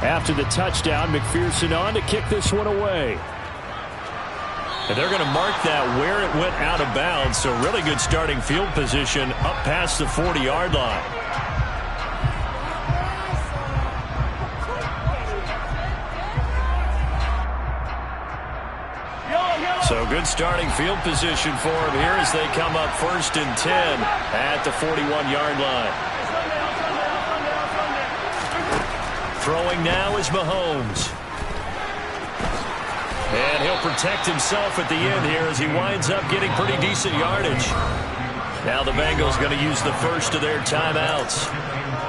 After the touchdown, McPherson on to kick this one away. And they're going to mark that where it went out of bounds. So really good starting field position up past the 40-yard line. So good starting field position for him here as they come up 1st and 10 at the 41-yard line. Throwing now is Mahomes. And he'll protect himself at the end here as he winds up getting pretty decent yardage. Now the Bengals going to use the first of their timeouts.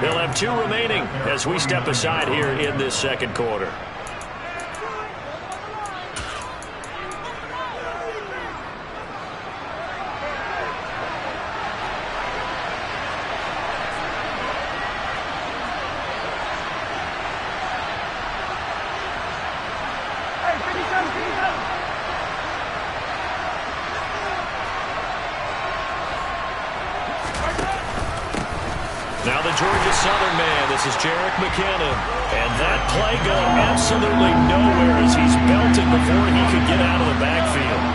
They'll have 2 remaining as we step aside here in this second quarter. Now the Georgia Southern man, this is Jerick McKinnon. And that play going absolutely nowhere as he's belted before he could get out of the backfield.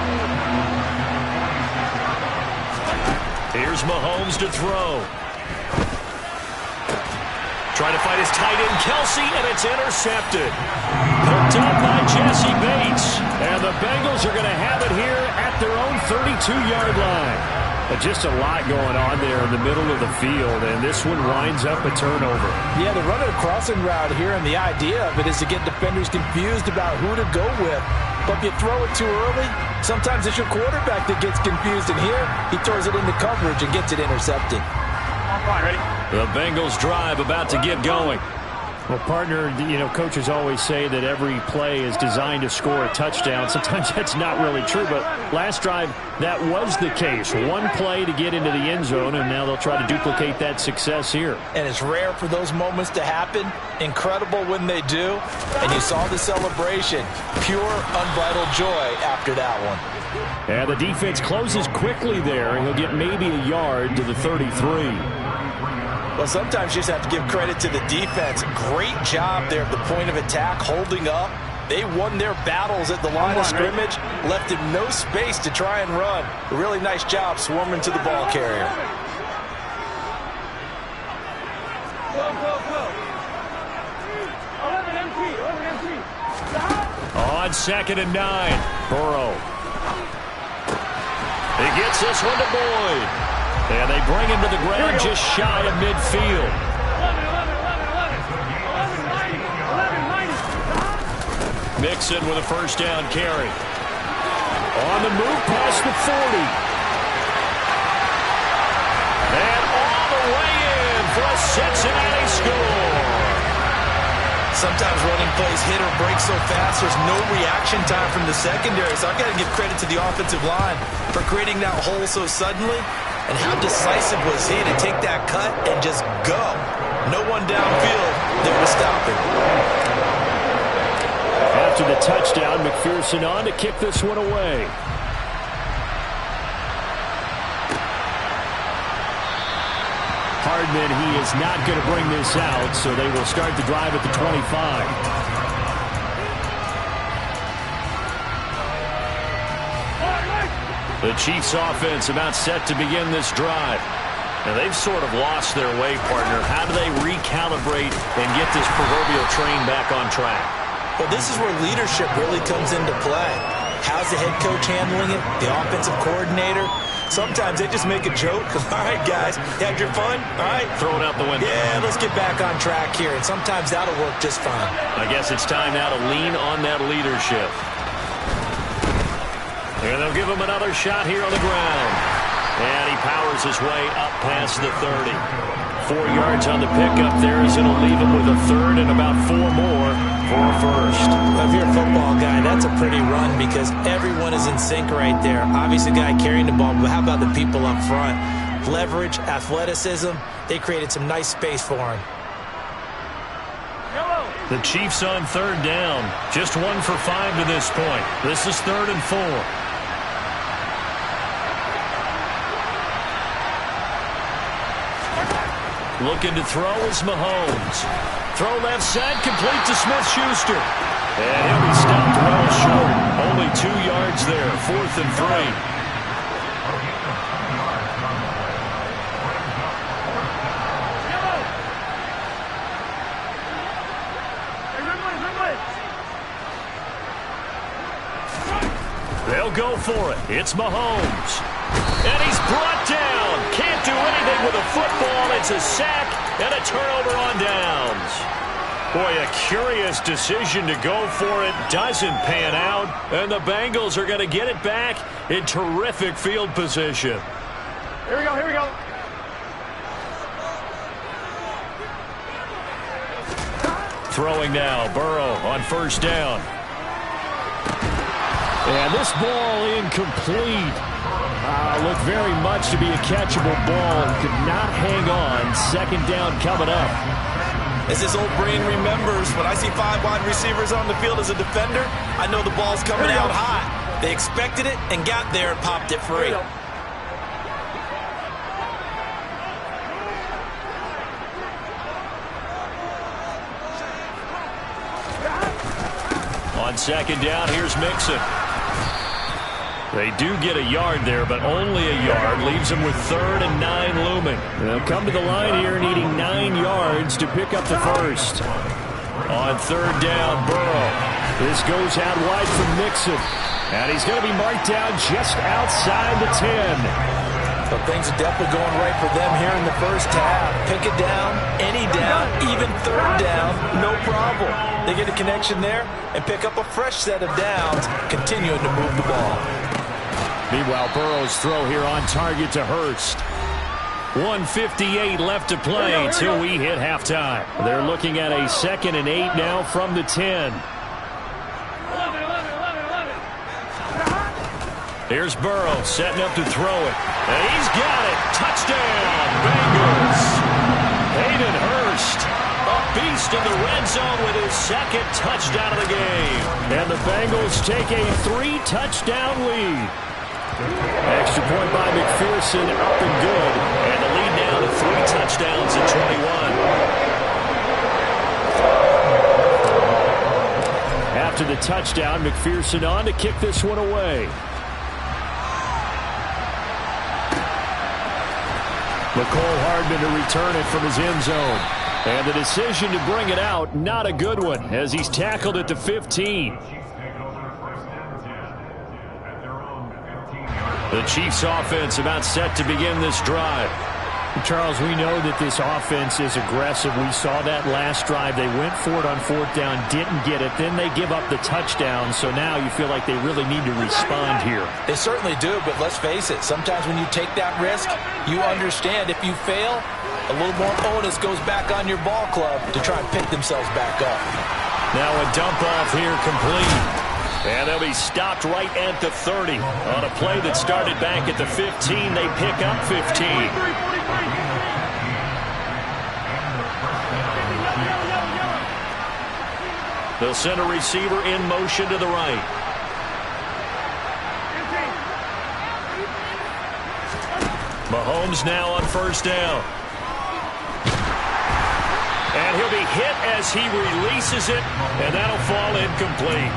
Here's Mahomes to throw. Trying to find his tight end, Kelsey, and it's intercepted. Picked up by Jesse Bates. And the Bengals are going to have it here at their own 32-yard line. But just a lot going on there in the middle of the field, and this one winds up a turnover. Yeah, they're running a crossing route here, and the idea of it is to get defenders confused about who to go with. But if you throw it too early, sometimes it's your quarterback that gets confused, and here he throws it into coverage and gets it intercepted. Ready? The Bengals drive about to get going. Well, partner, you know, coaches always say that every play is designed to score a touchdown. Sometimes that's not really true, but last drive, that was the case. One play to get into the end zone, and now they'll try to duplicate that success here. And it's rare for those moments to happen. Incredible when they do. And you saw the celebration. Pure, unbridled joy after that one. And the defense closes quickly there, and he'll get maybe a yard to the 33. Well, sometimes you just have to give credit to the defense. Great job there at the point of attack, holding up. They won their battles at the line of scrimmage, left him no space to try and run. A really nice job swarming to the ball carrier. On 2nd and 9, Burrow. He gets this one to Boyd. And they bring him to the ground just shy of midfield. Mixon with a first down carry. On the move past the 40. And all the way in for a Cincinnati score. Sometimes running plays hit or break so fast, there's no reaction time from the secondary. So I've got to give credit to the offensive line for creating that hole so suddenly. And how decisive was he to take that cut and just go? No one downfield there to stop him. After the touchdown, McPherson on to kick this one away. Hardman, he is not going to bring this out, so they will start the drive at the 25. The Chiefs offense about set to begin this drive. Now they've sort of lost their way, partner. How do they recalibrate and get this proverbial train back on track? Well, this is where leadership really comes into play. How's the head coach handling it? The offensive coordinator? Sometimes they just make a joke. All right, guys, had your fun? All right. Throw it out the window. Yeah, let's get back on track here. And sometimes that'll work just fine. I guess it's time now to lean on that leadership. And they'll give him another shot here on the ground. And he powers his way up past the 30. 4 yards on the pickup there as it'll leave him with a third and about 4 more for a first. Well, if you're a football guy, that's a pretty run because everyone is in sync right there. Obviously, the guy carrying the ball, but how about the people up front? Leverage, athleticism, they created some nice space for him. The Chiefs on 3rd down. Just 1 for 5 to this point. This is 3rd and 4. Looking to throw is Mahomes. Throw left side, complete to Smith-Schuster. And he'll be stopped well short. Only 2 yards there, 4th and 3. They'll go for it. It's Mahomes. And he's brought down. Can't do anything with a football. It's a sack and a turnover on downs. Boy, a curious decision to go for it. Doesn't pan out. And the Bengals are going to get it back in terrific field position. Here we go, here we go. Throwing now, Burrow on 1st down. And this ball incomplete. Looked very much to be a catchable ball. Could not hang on. 2nd down coming up. As this old brain remembers, when I see 5 wide receivers on the field as a defender, I know the ball's coming out high. They expected it and got there and popped it free. On 2nd down, here's Mixon. They do get a yard there, but only a yard. Leaves them with 3rd and 9 looming. They'll come to the line here needing 9 yards to pick up the 1st. On 3rd down, Burrow. This goes out wide from Mixon. And he's going to be marked down just outside the 10. But things are definitely going right for them here in the 1st half. Pick it down, any down, even 3rd down, no problem. They get a connection there and pick up a fresh set of downs, continuing to move the ball. Meanwhile, Burrow's throw here on target to Hurst. 1:58 left to play till we hit halftime. They're looking at a 2nd and 8 now from the 10. Here's Burrow setting up to throw it. And he's got it. Touchdown, Bengals. Hayden Hurst, a beast in the red zone with his 2nd touchdown of the game. And the Bengals take a 3-touchdown lead. Extra point by McPherson, up and good. And the lead now to 3 touchdowns at 21. After the touchdown, McPherson on to kick this one away. McCole Hardman to return it from his end zone. And the decision to bring it out, not a good one, as he's tackled at the 15. The Chiefs offense about set to begin this drive. Charles, we know that this offense is aggressive. We saw that last drive. They went for it on 4th down, didn't get it. Then they give up the touchdown. So now you feel like they really need to respond here. They certainly do, but let's face it. Sometimes when you take that risk, you understand if you fail, a little more onus goes back on your ball club to try and pick themselves back up. Now a dump off here complete. And they'll be stopped right at the 30. On a play that started back at the 15, they pick up 15. They'll send a receiver in motion to the right. Mahomes now on 1st down. And he'll be hit as he releases it, and that'll fall incomplete.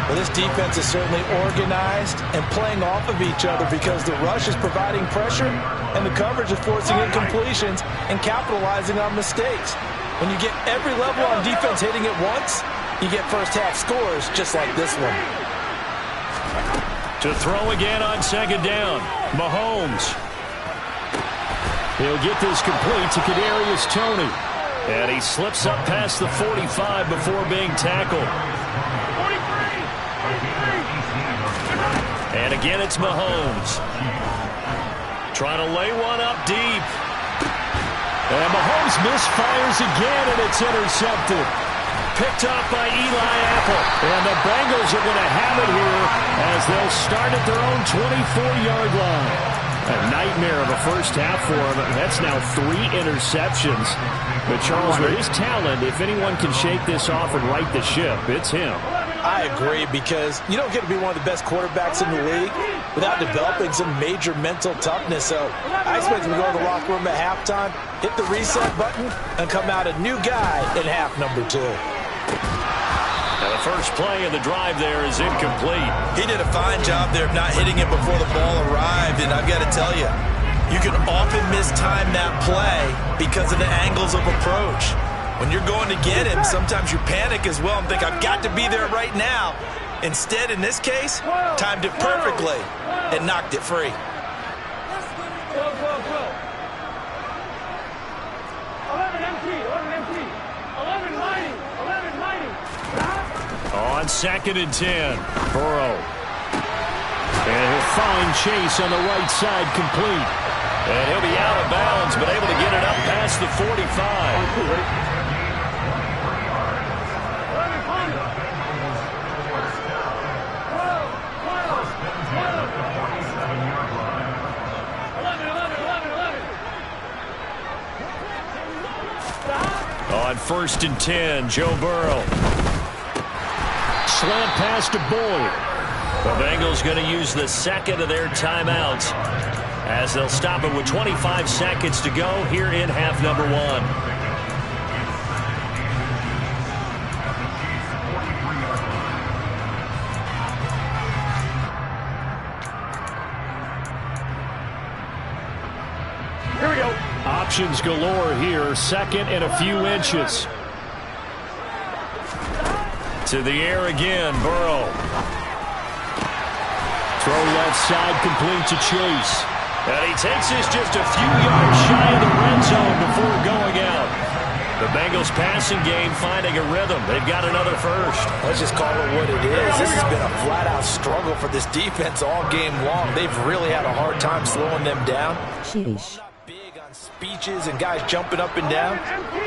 Well, this defense is certainly organized and playing off of each other because the rush is providing pressure and the coverage is forcing incompletions and capitalizing on mistakes. When you get every level on defense hitting it once, you get first-half scores just like this one. To throw again on 2nd down, Mahomes. He'll get this complete to Kadarius Toney. And he slips up past the 45 before being tackled. And again, it's Mahomes. Trying to lay one up deep. And Mahomes misfires again, and it's intercepted. Picked off by Eli Apple. And the Bengals are going to have it here as they'll start at their own 24-yard line. A nightmare of a 1st half for him. That's now 3 interceptions. But Charles, with his talent, if anyone can shake this off and right the ship, it's him. I agree, because you don't get to be one of the best quarterbacks in the league without developing some major mental toughness. So I expect him to go to the locker room at halftime, hit the reset button, and come out a new guy in half number 2. And the first play of the drive there is incomplete. He did a fine job there of not hitting it before the ball arrived, and I've got to tell you, you can often mistime that play because of the angles of approach. When you're going to get him, sometimes you panic as well and think, I've got to be there right now. Instead, in this case, timed it perfectly and knocked it free. On 2nd and 10, Burrow. And he'll find Chase on the right side, complete. And he'll be out of bounds, but able to get it up past the 45. On 1st and 10, Joe Burrow. Slant pass to Boyd. The Bengals going to use the second of their timeouts as they'll stop it with 25 seconds to go here in half number 1. Here we go. Options galore here. 2nd and a few inches. To the air again, Burrow. Throw left side, complete to Chase. And he takes this just a few yards shy of the red zone before going out. The Bengals passing game finding a rhythm. They've got another first. Let's just call it what it is. This has been a flat-out struggle for this defense all game long. They've really had a hard time slowing them down. Sheesh. Speeches and guys jumping up and down.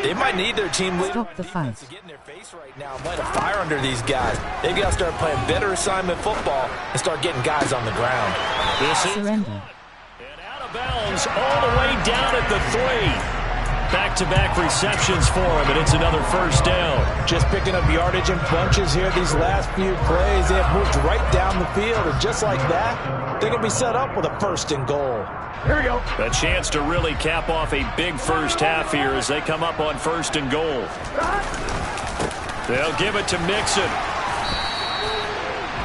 They might need their team leader Stop the fight. to get in their face right now and light a fire under these guys. They've got to start playing better assignment football and start getting guys on the ground. This is Surrender. and out of bounds all the way down at the 3. Back-to-back receptions for him, and it's another first down. Just picking up yardage in bunches here these last few plays. They have moved right down the field, and just like that, they're going to be set up with a 1st and goal. Here we go. A chance to really cap off a big first half here as they come up on 1st and goal. They'll give it to Mixon.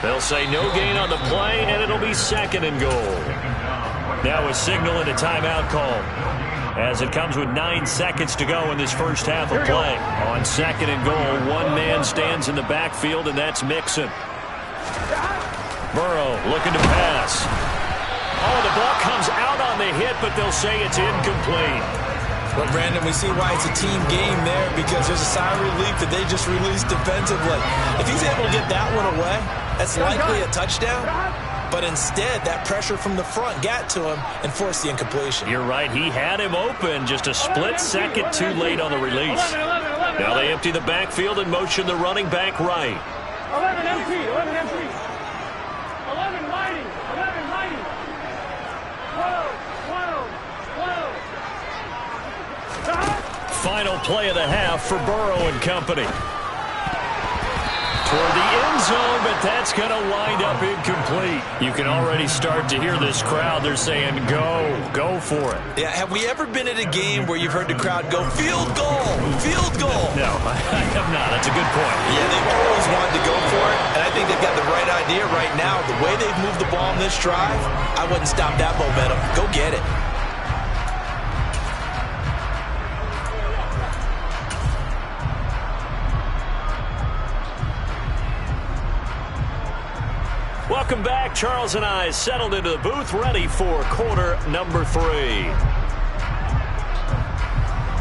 They'll say no gain on the play, and it'll be 2nd and goal. Now a signal and a timeout call as it comes with 9 seconds to go in this first half of play. On 2nd and goal, one man stands in the backfield, and that's Mixon. Burrow looking to pass. Oh, the ball comes out on the hit, but they'll say it's incomplete. Well, Brandon, we see why it's a team game there, because there's a sigh of relief that they just released defensively. If he's able to get that one away, that's likely a touchdown. But instead, that pressure from the front got to him and forced the incompletion. You're right. He had him open, just a split second too late on the release. Now they empty the backfield and motion the running back right. 11 empty, 11 empty. 11 mighty, 11 mighty. 12, 12, 12. Final play of the half for Burrow and company. Toward the end zone, but that's going to wind up incomplete. You can already start to hear this crowd. They're saying, go for it. Yeah, have we ever been at a game where you've heard the crowd go, field goal, field goal? No, I have not. That's a good point. Yeah, they've always wanted to go for it, and I think they've got the right idea right now. The way they've moved the ball in this drive, I wouldn't stop that momentum. Go get it. Welcome back. Charles and I settled into the booth, ready for quarter number 3.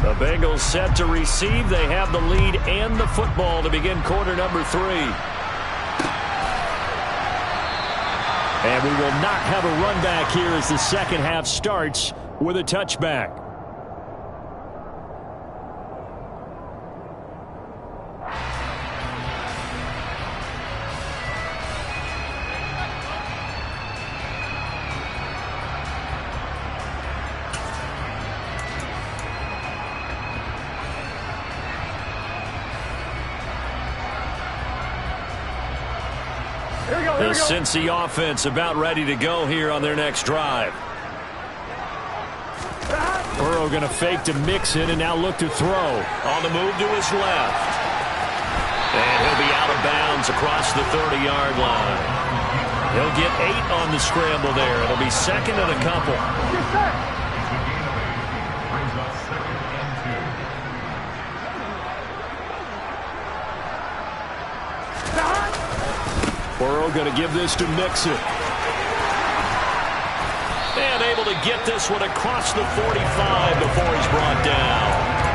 The Bengals set to receive. They have the lead and the football to begin quarter number 3. And we will not have a run back here as the second half starts with a touchback. The Cincy offense about ready to go here on their next drive. Burrow going to fake to Mixon and now look to throw. On the move to his left. And he'll be out of bounds across the 30-yard line. He'll get 8 on the scramble there. It'll be second and a couple. Burrow going to give this to Mixon. And able to get this one across the 45 before he's brought down.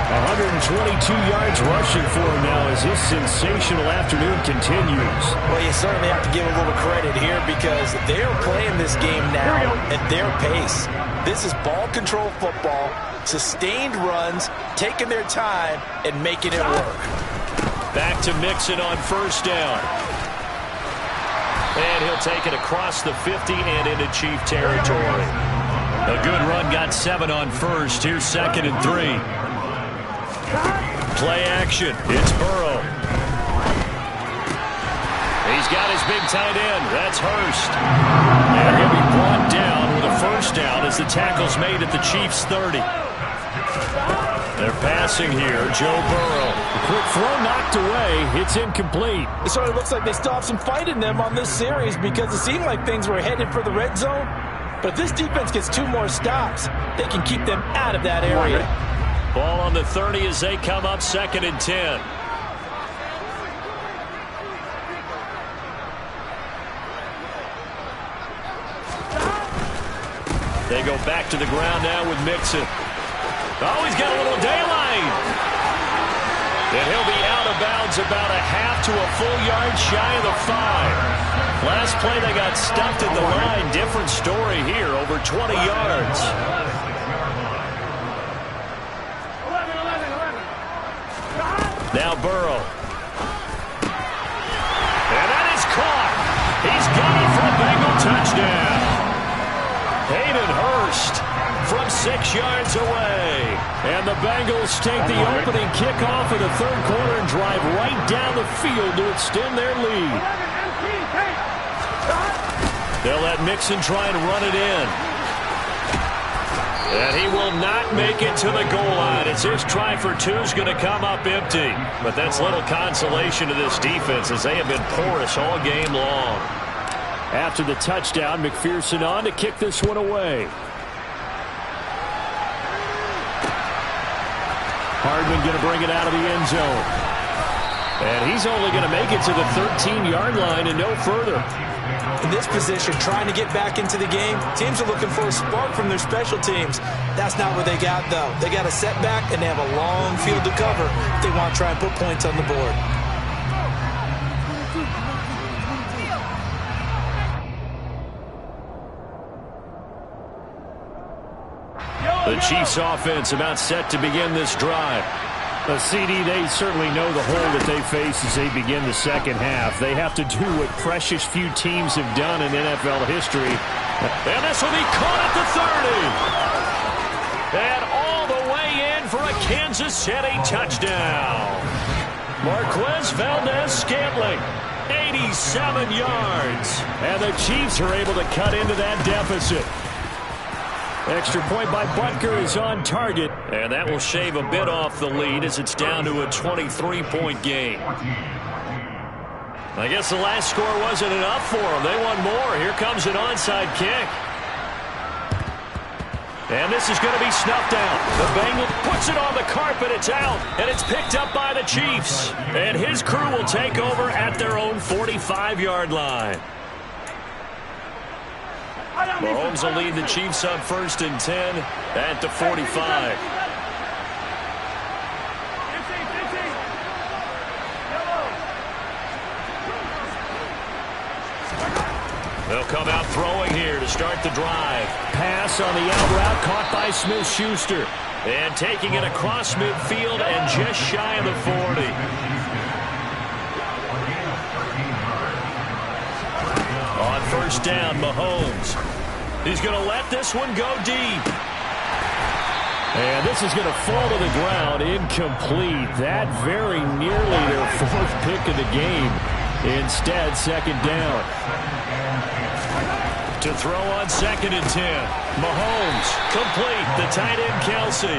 122 yards rushing for him now as his sensational afternoon continues. Well, you certainly have to give a little credit here because they're playing this game now at their pace. This is ball control football, sustained runs, taking their time, and making it work. Back to Mixon on first down. And he'll take it across the 50 and into Chief territory. A good run got 7 on first. Here's second and 3. Play action. It's Burrow. He's got his big tight end. That's Hurst. And he'll be brought down with a first down as the tackle's made at the Chiefs' 30. They're passing here. Joe Burrow. The quick throw knocked away. It's incomplete. It sort of looks like they still have some fight in them on this series because it seemed like things were headed for the red zone. But if this defense gets 2 more stops, they can keep them out of that area. Ball on the 30 as they come up second and 10. They go back to the ground now with Mixon. Oh, he's got a little daylight. And he'll be out of bounds about a half to a full yard shy of the 5. Last play they got stuffed at the line. Different story here, over 20 yards. 11. Now Burrow. And that is caught. He's got it for a Bengal touchdown. Hayden Hurst from 6 yards away. And the Bengals take the opening kickoff of the third quarter and drive right down the field to extend their lead. They'll let Mixon try and run it in. And he will not make it to the goal line. It's his try for 2 is going to come up empty. But that's little consolation to this defense as they have been porous all game long. After the touchdown, McPherson on to kick this one away. Hardman going to bring it out of the end zone. And he's only going to make it to the 13-yard line and no further. In this position, trying to get back into the game, teams are looking for a spark from their special teams. That's not what they got, though. They got a setback, and they have a long field to cover if they want to try and put points on the board. The Chiefs offense about set to begin this drive. CD, they certainly know the hole that they face as they begin the second half. They have to do what precious few teams have done in NFL history. And this will be caught at the 30. And all the way in for a Kansas City touchdown. Marquez Valdez-Scantling, 87 yards. And the Chiefs are able to cut into that deficit. Extra point by Butker is on target. And that will shave a bit off the lead as it's down to a 23-point game. I guess the last score wasn't enough for them. They want more. Here comes an onside kick. And this is going to be snuffed out. The Bengal puts it on the carpet. It's out. And it's picked up by the Chiefs. And his crew will take over at their own 45-yard line. Mahomes will lead the Chiefs on 1st and 10 at the 45. They'll come out throwing here to start the drive. Pass on the out route caught by Smith-Schuster. And taking it across midfield and just shy of the 40. On first down, Mahomes. He's going to let this one go deep. And this is going to fall to the ground, incomplete. That very nearly their 4th pick of the game. Instead, second down. To throw on 2nd and 10. Mahomes, complete. The tight end, Kelce.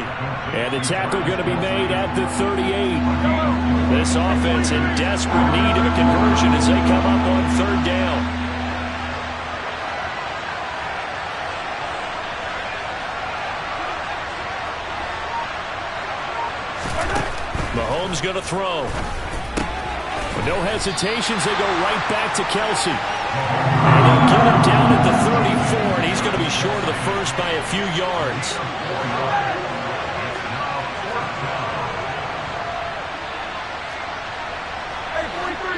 And the tackle going to be made at the 38. This offense in desperate need of a conversion as they come up on 3rd down. Mahomes going to throw. With no hesitations, they go right back to Kelce. And they'll get him down at the 34, and he's going to be short of the first by a few yards. Hey, 43,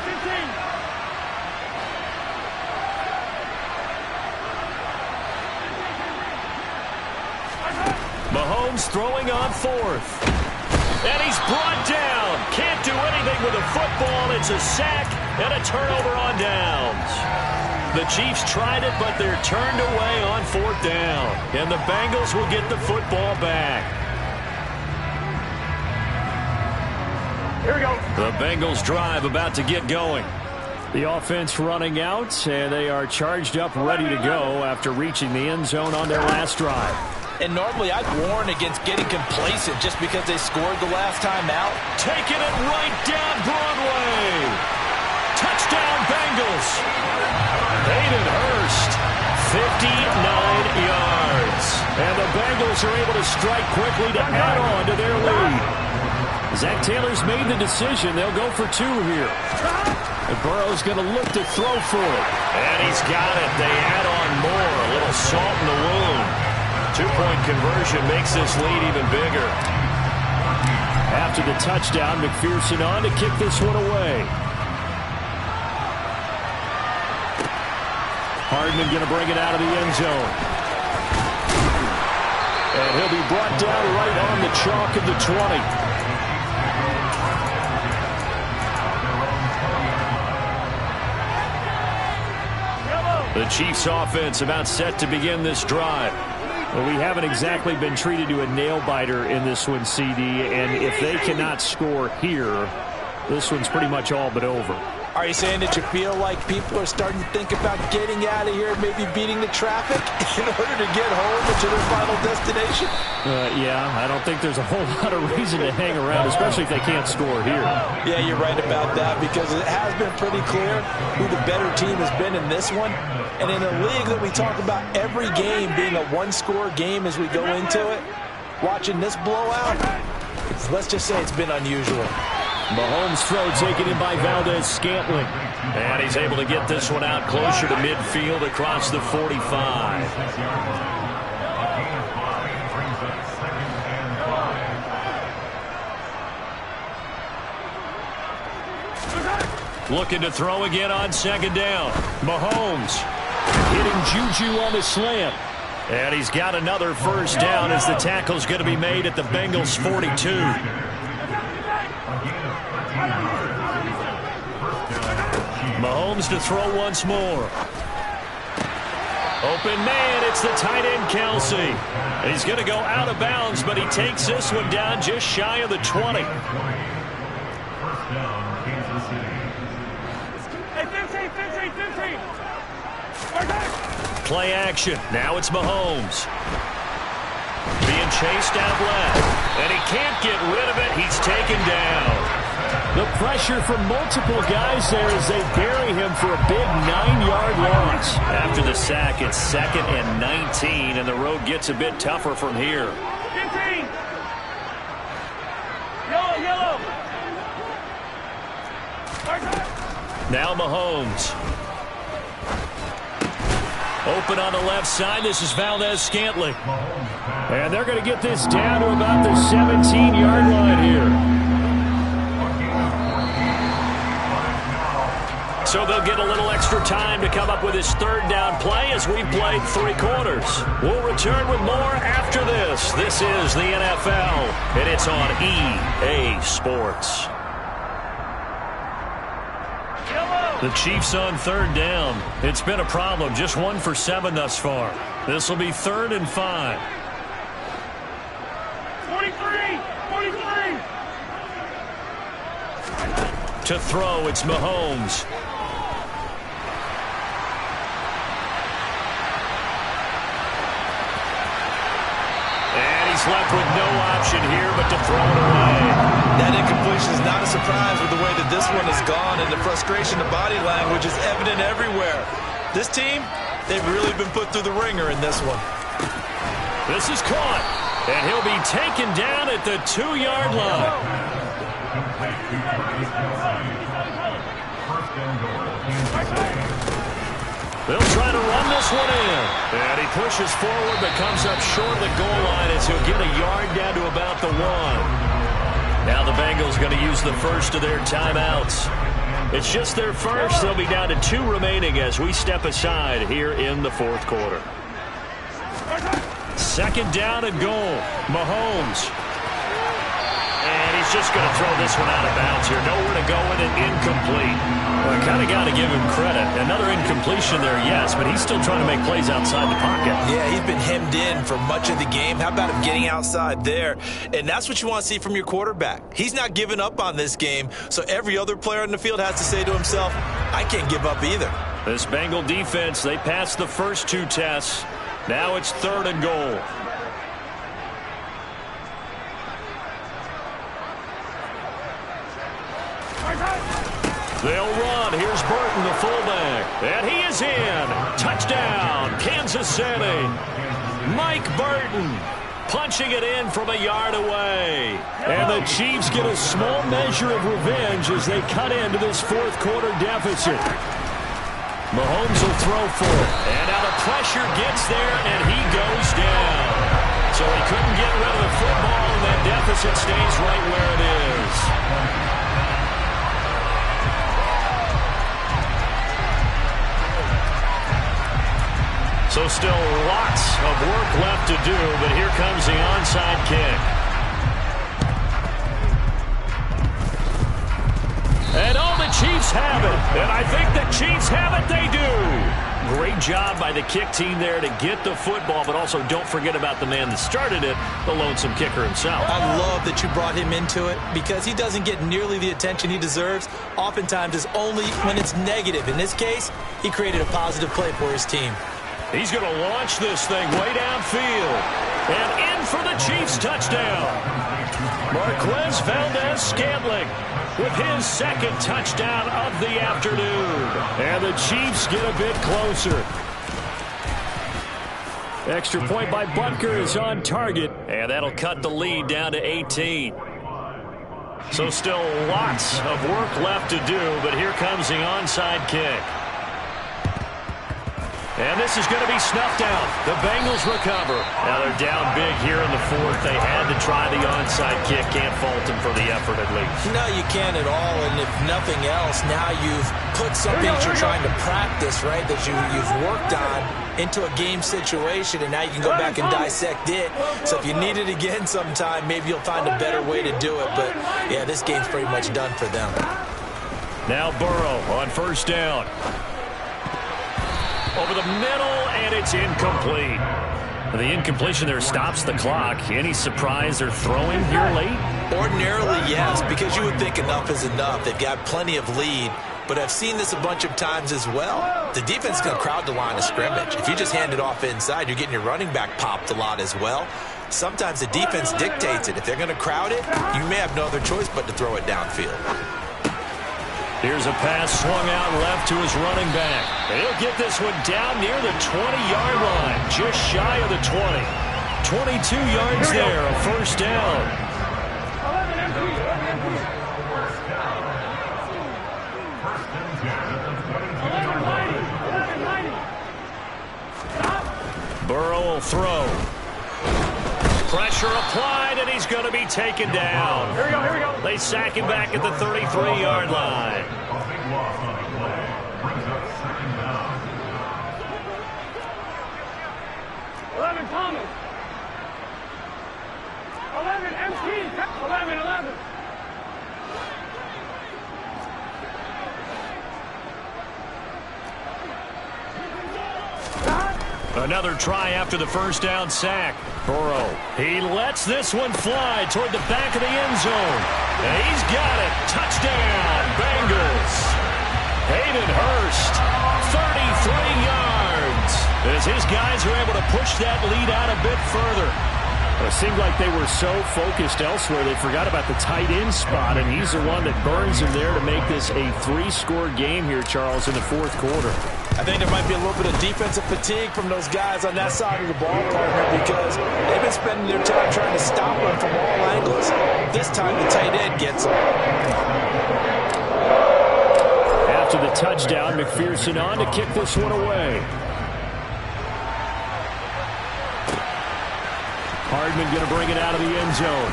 15. Mahomes throwing on 4th. And he's brought down. Can't do anything with the football. It's a sack and a turnover on downs. The Chiefs tried it, but they're turned away on 4th down. And the Bengals will get the football back. Here we go. The Bengals drive about to get going. The offense running out, and they are charged up, ready to go after reaching the end zone on their last drive. And normally I'd warn against getting complacent just because they scored the last time out. Taking it right down Broadway. Touchdown Bengals. Hayden Hurst, 59 yards. And the Bengals are able to strike quickly to add on to their lead. Zach Taylor's made the decision. They'll go for 2 here. And Burrow's going to look to throw for it. And he's got it. They add on more. A little salt in the wound. 2-point conversion makes this lead even bigger. After the touchdown, McPherson on to kick this one away. Hardman going to bring it out of the end zone. And he'll be brought down right on the chalk of the 20. The Chiefs offense about set to begin this drive. Well, we haven't exactly been treated to a nail-biter in this one, CD, and if they cannot score here, this one's pretty much all but over. Are you saying that you feel like people are starting to think about getting out of here, maybe beating the traffic in order to get home to their final destination? Yeah, I don't think there's a whole lot of reason to hang around, especially if they can't score here. Yeah, you're right about that because it has been pretty clear who the better team has been in this one. And in a league that we talk about every game being a one-score game as we go into it, watching this blowout, let's just say it's been unusual. Mahomes' throw taken in by Valdez-Scantling. And he's able to get this one out closer to midfield across the 45. Looking to throw again on 2nd down. Mahomes hitting Juju on the slant. And he's got another first down as the tackle's going to be made at the Bengals' 42. Mahomes to throw once more. Open man, it's the tight end Kelce. He's going to go out of bounds, but he takes this one down just shy of the 20. Hey, 15. Play action. Now it's Mahomes. Being chased out left. And he can't get rid of it. He's taken down. The pressure from multiple guys there as they bury him for a big 9-yard loss. After the sack, it's 2nd and 19, and the road gets a bit tougher from here. 15. Yellow. Now Mahomes. Open on the left side. This is Valdez-Scantling. And they're going to get this down to about the 17-yard line here. So they'll get a little extra time to come up with his 3rd down play as we played 3 quarters. We'll return with more after this. This is the NFL, and it's on EA Sports. The Chiefs on 3rd down. It's been a problem. Just 1 for 7 thus far. This will be 3rd and 5. 43. To throw, it's Mahomes. And he's left with no option here but to throw it away. That incompletion is not a surprise with the way that this one has gone, and the frustration of body language is evident everywhere. This team, they've really been put through the ringer in this one. This is caught, and he'll be taken down at the 2-yard line. They'll try to run this one in. And he pushes forward but comes up short of the goal line as he'll get a yard down to about the 1. Now the Bengals going to use the first of their timeouts. It's just their first. They'll be down to 2 remaining as we step aside here in the fourth quarter. Second down and goal. Mahomes. And he's just going to throw this one out of bounds here. Nowhere to go with it. Incomplete. Well, I kind of got to give him credit. Another incompletion there, yes, but he's still trying to make plays outside the pocket. Yeah, he's been hemmed in for much of the game. How about him getting outside there? And that's what you want to see from your quarterback. He's not giving up on this game, so every other player in the field has to say to himself, I can't give up either. This Bengal defense, they passed the first 2 tests. Now it's 3rd and goal. They'll run. Here's Burton, the fullback. And he is in. Touchdown, Kansas City. Mike Burton punching it in from a yard away. And the Chiefs get a small measure of revenge as they cut into this fourth quarter deficit. Mahomes will throw for it. And now the pressure gets there, and he goes down. So he couldn't get rid of the football, and that deficit stays right where it is. So still lots of work left to do, but here comes the onside kick. And all the Chiefs have it. And I think the Chiefs have it. They do. Great job by the kick team there to get the football, but also don't forget about the man that started it, the lonesome kicker himself. I love that you brought him into it because he doesn't get nearly the attention he deserves. Oftentimes it's only when it's negative. In this case, he created a positive play for his team. He's going to launch this thing way downfield. And in for the Chiefs touchdown. Marquez Valdez-Scantling with his second touchdown of the afternoon. And the Chiefs get a bit closer. Extra point by Butker is on target. And that'll cut the lead down to 18. So still lots of work left to do, but here comes the onside kick. And this is going to be snuffed out. The Bengals recover. Now they're down big here in the fourth. They had to try the onside kick. Can't fault them for the effort at least. No, you can't at all. And if nothing else, now you've put something that you're trying to practice, right, that you've worked on into a game situation, and now you can go back and dissect it. So if you need it again sometime, maybe you'll find a better way to do it. But, yeah, this game's pretty much done for them. Now Burrow on first down. Over the middle, and it's incomplete. The incompletion there stops the clock. Any surprise they're throwing here late? Ordinarily, yes, because you would think enough is enough. They've got plenty of lead, but I've seen this a bunch of times as well. The defense is going to crowd the line of scrimmage. If you just hand it off inside, you're getting your running back popped a lot as well. Sometimes the defense dictates it. If they're going to crowd it, you may have no other choice but to throw it downfield. Here's a pass swung out left to his running back. He'll get this one down near the 20-yard line, just shy of the 20. 22 yards there, a first down. Burrow will throw. Pressure applied, and he's going to be taken down. Here we go. They sack him back at the 33-yard line. Thomas. 11, MT. 11. Another try after the first down sack. Burrow, he lets this one fly toward the back of the end zone. And he's got it. Touchdown, Bengals. Hayden Hurst, 33 yards, as his guys are able to push that lead out a bit further. It seemed like they were so focused elsewhere they forgot about the tight end spot, and he's the one that burns him there to make this a 3-score game here, Charles, in the fourth quarter. I think there might be a little bit of defensive fatigue from those guys on that side of the ball, partner, because they've been spending their time trying to stop them from all angles. This time the tight end gets them. After the touchdown, McPherson on to kick this one away. Hardman going to bring it out of the end zone.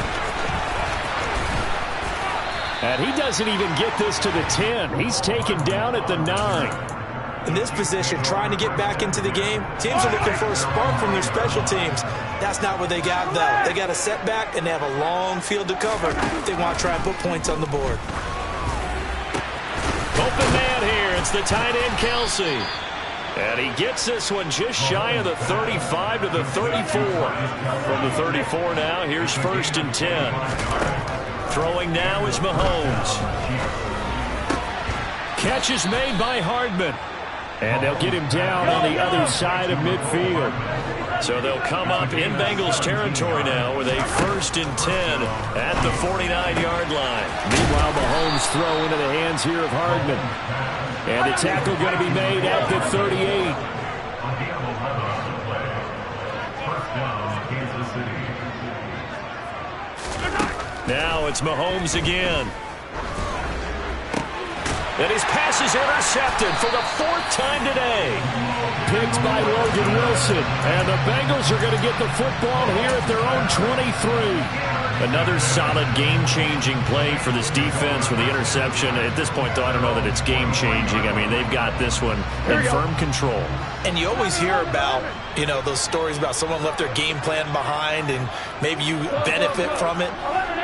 And he doesn't even get this to the 10. He's taken down at the 9. In this position, trying to get back into the game, teams are looking for a spark from their special teams. That's not what they got, though. They got a setback, and they have a long field to cover if they want to try and put points on the board. Open man here. It's the tight end, Kelsey. And he gets this one just shy of the 35 to the 34. From the 34 now, here's 1st and 10. Throwing now is Mahomes. Catch is made by Hardman. And they'll get him down on the other side of midfield. So they'll come up in Bengals territory now with a 1st and 10 at the 49-yard line. Meanwhile, Mahomes throw into the hands here of Hardman. And the tackle going to be made at the 38. Now it's Mahomes again. And his pass is intercepted for the 4th time today. Picked by Logan Wilson. And the Bengals are going to get the football here at their own 23. Another solid game-changing play for this defense with the interception. At this point, though, I don't know that it's game-changing. I mean, they've got this one in firm control. And you always hear about, you know, those stories about someone left their game plan behind and maybe you benefit from it.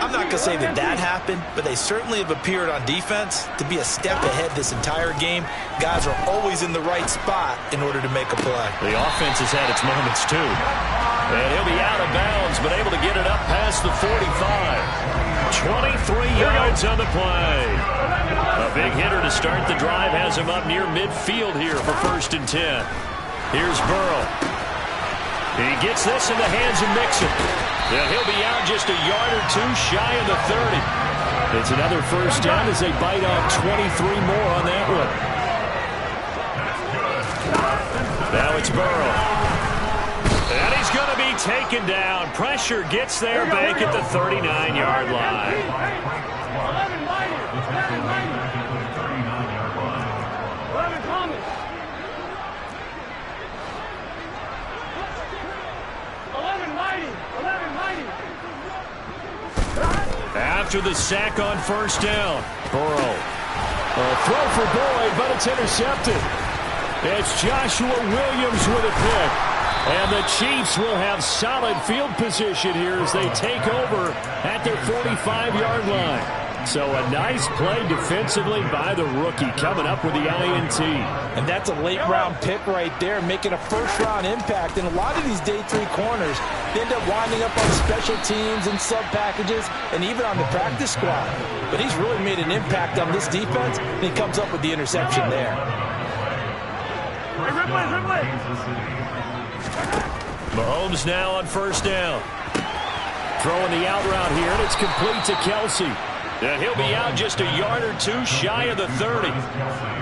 I'm not going to say that that happened, but they certainly have appeared on defense to be a step ahead this entire game. Guys are always in the right spot in order to make a play. The offense has had its moments, too. And he'll be out of bounds, but able to get it up past the 45. 23 yards on the play. A big hitter to start the drive has him up near midfield here for 1st and 10. Here's Burrow. He gets this in the hands of Mixon. And he'll be out just a yard or two shy of the 30. It's another 1st down as they bite off 23 more on that one. Now it's Burrow. And he's going to be taken down. Pressure gets there back at the 39-yard line. 11 Thomas. 11 Mighty. 11 Mighty. After the sack on 1st down, Burrow. A throw for Boyd, but it's intercepted. It's Joshua Williams with a pick. And the Chiefs will have solid field position here as they take over at their 45-yard line. So a nice play defensively by the rookie coming up with the INT. And that's a late-round pick right there, making a first-round impact. And a lot of these day 3 corners end up winding up on special teams and sub-packages and even on the practice squad. But he's really made an impact on this defense, and he comes up with the interception there. Mahomes now on 1st down. Throwing the out route here, and it's complete to Kelsey. And he'll be out just a yard or two shy of the 30.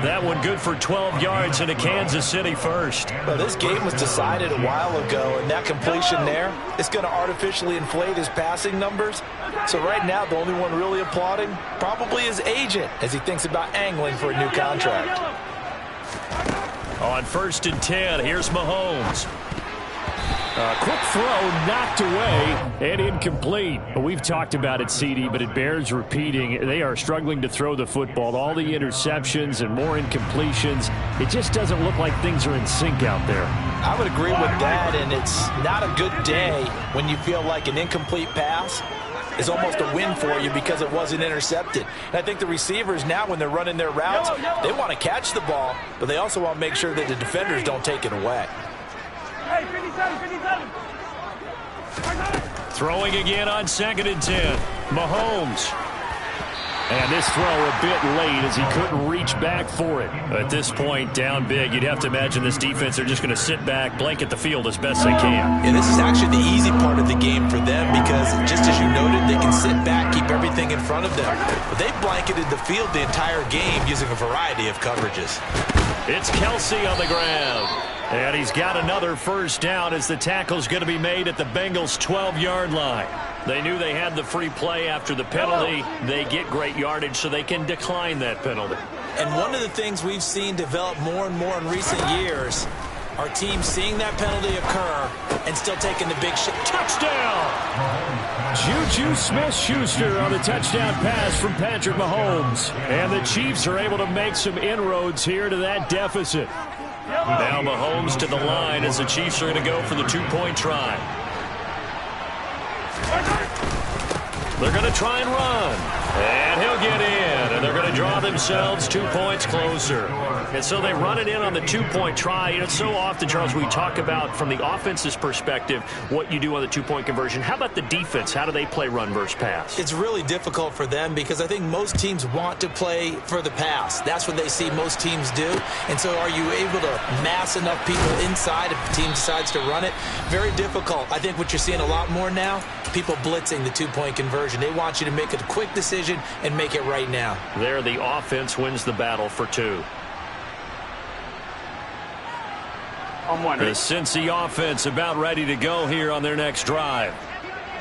That one good for 12 yards into Kansas City 1st. Well, this game was decided a while ago, and that completion there is going to artificially inflate his passing numbers. So right now, the only one really applauding probably his agent as he thinks about angling for a new contract. On 1st and 10, here's Mahomes. A quick throw knocked away and incomplete. We've talked about it, CD, but it bears repeating. They are struggling to throw the football. All the interceptions and more incompletions. It just doesn't look like things are in sync out there. I would agree with that, and it's not a good day when you feel like an incomplete pass is almost a win for you because it wasn't intercepted. And I think the receivers now, when they're running their routes, they want to catch the ball, but they also want to make sure that the defenders don't take it away. Hey, 57, 57. Throwing again on 2nd and 10. Mahomes. And this throw a bit late as he couldn't reach back for it. At this point, down big, you'd have to imagine this defense are just going to sit back, blanket the field as best they can. Yeah, this is actually the easy part of the game for them because, just as you noted, they can sit back, keep everything in front of them. But they blanketed the field the entire game using a variety of coverages. It's Kelsey on the ground. And he's got another first down as the tackle's going to be made at the Bengals' 12-yard line. They knew they had the free play after the penalty. They get great yardage, so they can decline that penalty. And one of the things we've seen develop more and more in recent years are teams seeing that penalty occur and still taking the big shot. Touchdown! Juju Smith-Schuster on the touchdown pass from Patrick Mahomes. And the Chiefs are able to make some inroads here to that deficit. Now Mahomes to the line as the Chiefs are going to go for the two-point try. They're going to try and run. And he'll get in. And they're going to draw themselves 2 points closer. And so they run it in on the two-point try. You know, so often, Charles, we talk about from the offense's perspective what you do on the two-point conversion. How about the defense? How do they play run versus pass? It's really difficult for them because I think most teams want to play for the pass. That's what they see most teams do. And so are you able to mass enough people inside if the team decides to run it? Very difficult. I think what you're seeing a lot more now, people blitzing the two-point conversion. They want you to make a quick decision and make it right now. There, the offense wins the battle for two. The Cincy offense about ready to go here on their next drive.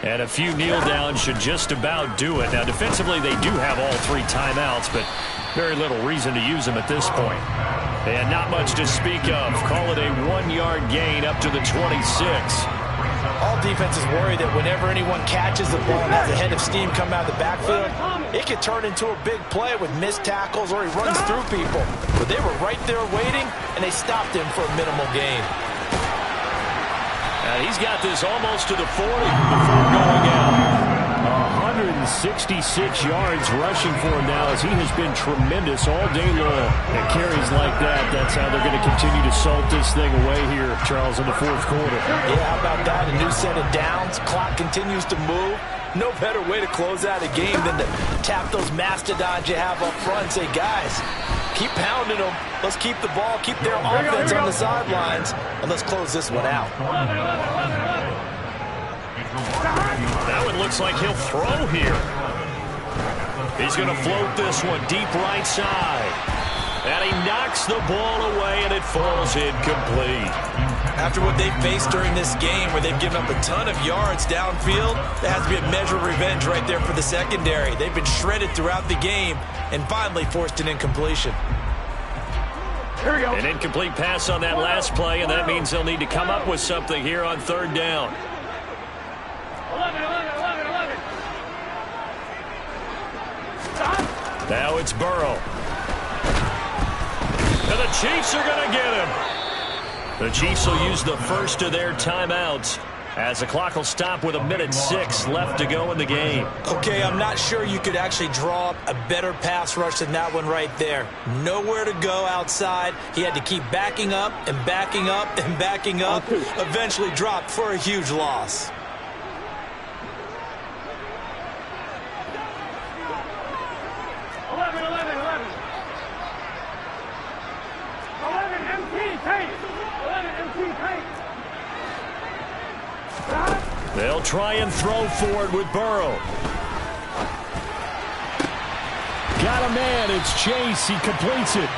And a few kneel downs should just about do it. Now, defensively, they do have all three timeouts, but very little reason to use them at this point. And not much to speak of. Call it a 1-yard gain up to the 26. All defenses worry that whenever anyone catches the ball and has a head of steam come out of the backfield, it could turn into a big play with missed tackles or he runs through people. But they were right there waiting, and they stopped him for a minimal gain. He's got this almost to the 40 before going out. 166 yards rushing for him now as he has been tremendous all day long. And carries like that, that's how they're going to continue to salt this thing away here, Charles, in the fourth quarter. Yeah, how about that? A new set of downs. Clock continues to move. No better way to close out a game than to tap those mastodons you have up front and say, guys, keep pounding them. Let's keep the ball, keep their offense on the sidelines, and let's close this one out. That one looks like he'll throw here. He's going to float this one deep right side. And he knocks the ball away, and it falls incomplete. After what they've faced during this game where they've given up a ton of yards downfield, there has to be a measure of revenge right there for the secondary. They've been shredded throughout the game and finally forced an incompletion. Here we go. An incomplete pass on that last play, and that means they'll need to come up with something here on third down. 11. Now it's Burrow. And the Chiefs are going to get him. The Chiefs will use the first of their timeouts as the clock will stop with 1:06 left to go in the game. Okay, I'm not sure you could actually draw up a better pass rush than that one right there. Nowhere to go outside. He had to keep backing up and backing up and backing up. Eventually dropped for a huge loss. 11 MT paint. 11 MT paint. They'll try and throw for it with Burrow. Got a man. It's Chase. He completes it.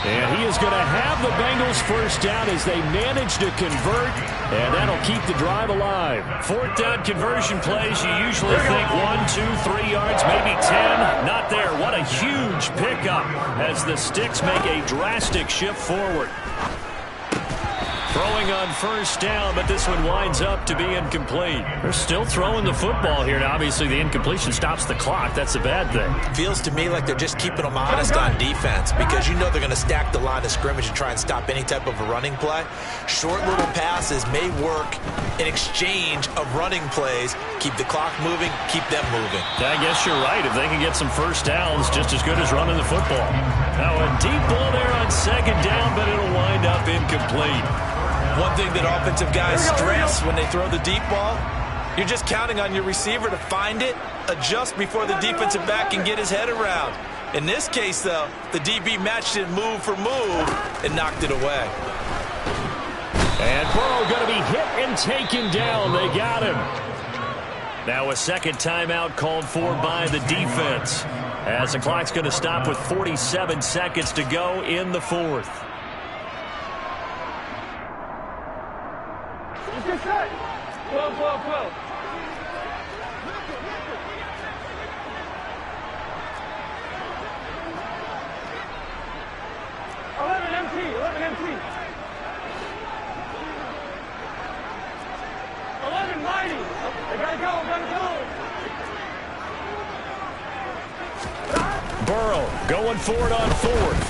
And he is going to have the Bengals first down as they manage to convert, and that'll keep the drive alive. Fourth down conversion plays, you usually think 1, 2, 3 yards, maybe 10. Not there. What a huge pickup as the Sticks make a drastic shift forward. Throwing on first down, but this one winds up to be incomplete. They're still throwing the football here. Now, obviously, the incompletion stops the clock. That's a bad thing. Feels to me like they're just keeping them honest on defense because you know they're going to stack the line of scrimmage and try and stop any type of a running play. Short little passes may work in exchange of running plays. Keep the clock moving, keep them moving. I guess you're right. If they can get some first downs, just as good as running the football. Now, a deep ball there on second down, but it'll wind up incomplete. One thing that offensive guys stress when they throw the deep ball, You're just counting on your receiver to find it, adjust before the defensive back can get his head around. In this case, though, the DB matched it move for move and knocked it away. And Burrow going to be hit and taken down. They got him. Now a second timeout called for by the defense, as the clock's going to stop with 47 seconds to go in the fourth. Get set. 12, 12, 12. 11 MT, 11 MT. 11 mighty. They gotta go, gotta go. Burrow going for it on fourth.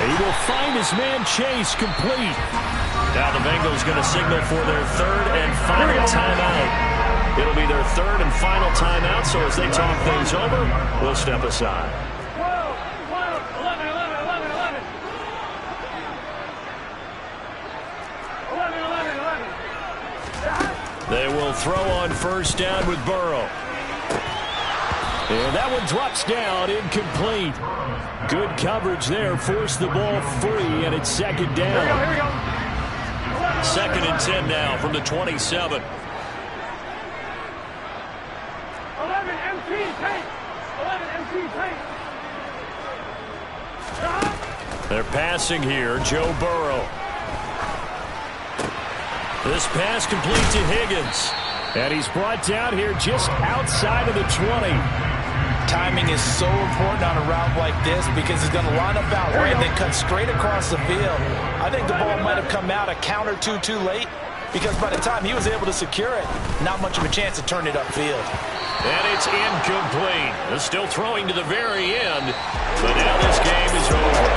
He will find his man Chase complete. Now the Bengals going to signal for their third and final timeout. It'll be their third and final timeout, so as they talk things over, we'll step aside. 12, 12, 11, 11, 11, 11. 11, 11, 11. They will throw on first down with Burrow. And that one drops down, incomplete. Good coverage there, forced the ball free, and it's second down. Here we go. Second and 10 now from the 27. 11 MT tank. 11 MT tank. They're passing here, Joe Burrow. This pass complete to Higgins. And he's brought down here just outside of the 20. Timing is so important on a route like this because he's going to line up out right and then cut straight across the field. I think the ball might have come out a count or two too late because by the time he was able to secure it, not much of a chance to turn it upfield. And it's incomplete. They're still throwing to the very end, but now this game is over.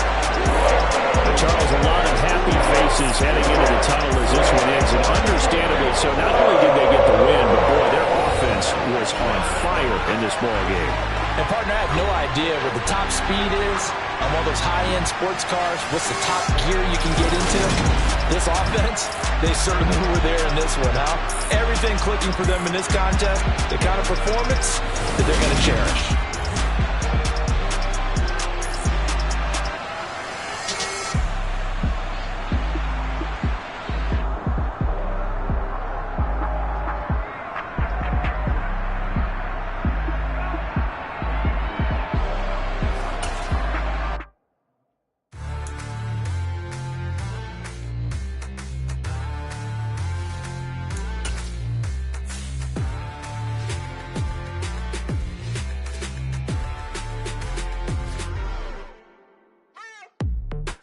Charles, a lot of happy faces heading into the tunnel as this one ends, and understandably so. Not only did they get the win, but boy, their offense was on fire in this ball game. And partner, I have no idea what the top speed is on one of those high-end sports cars. What's the top gear you can get into? This offense, they certainly were there in this one, huh? Everything clicking for them in this contest, the kind of performance that they're going to cherish.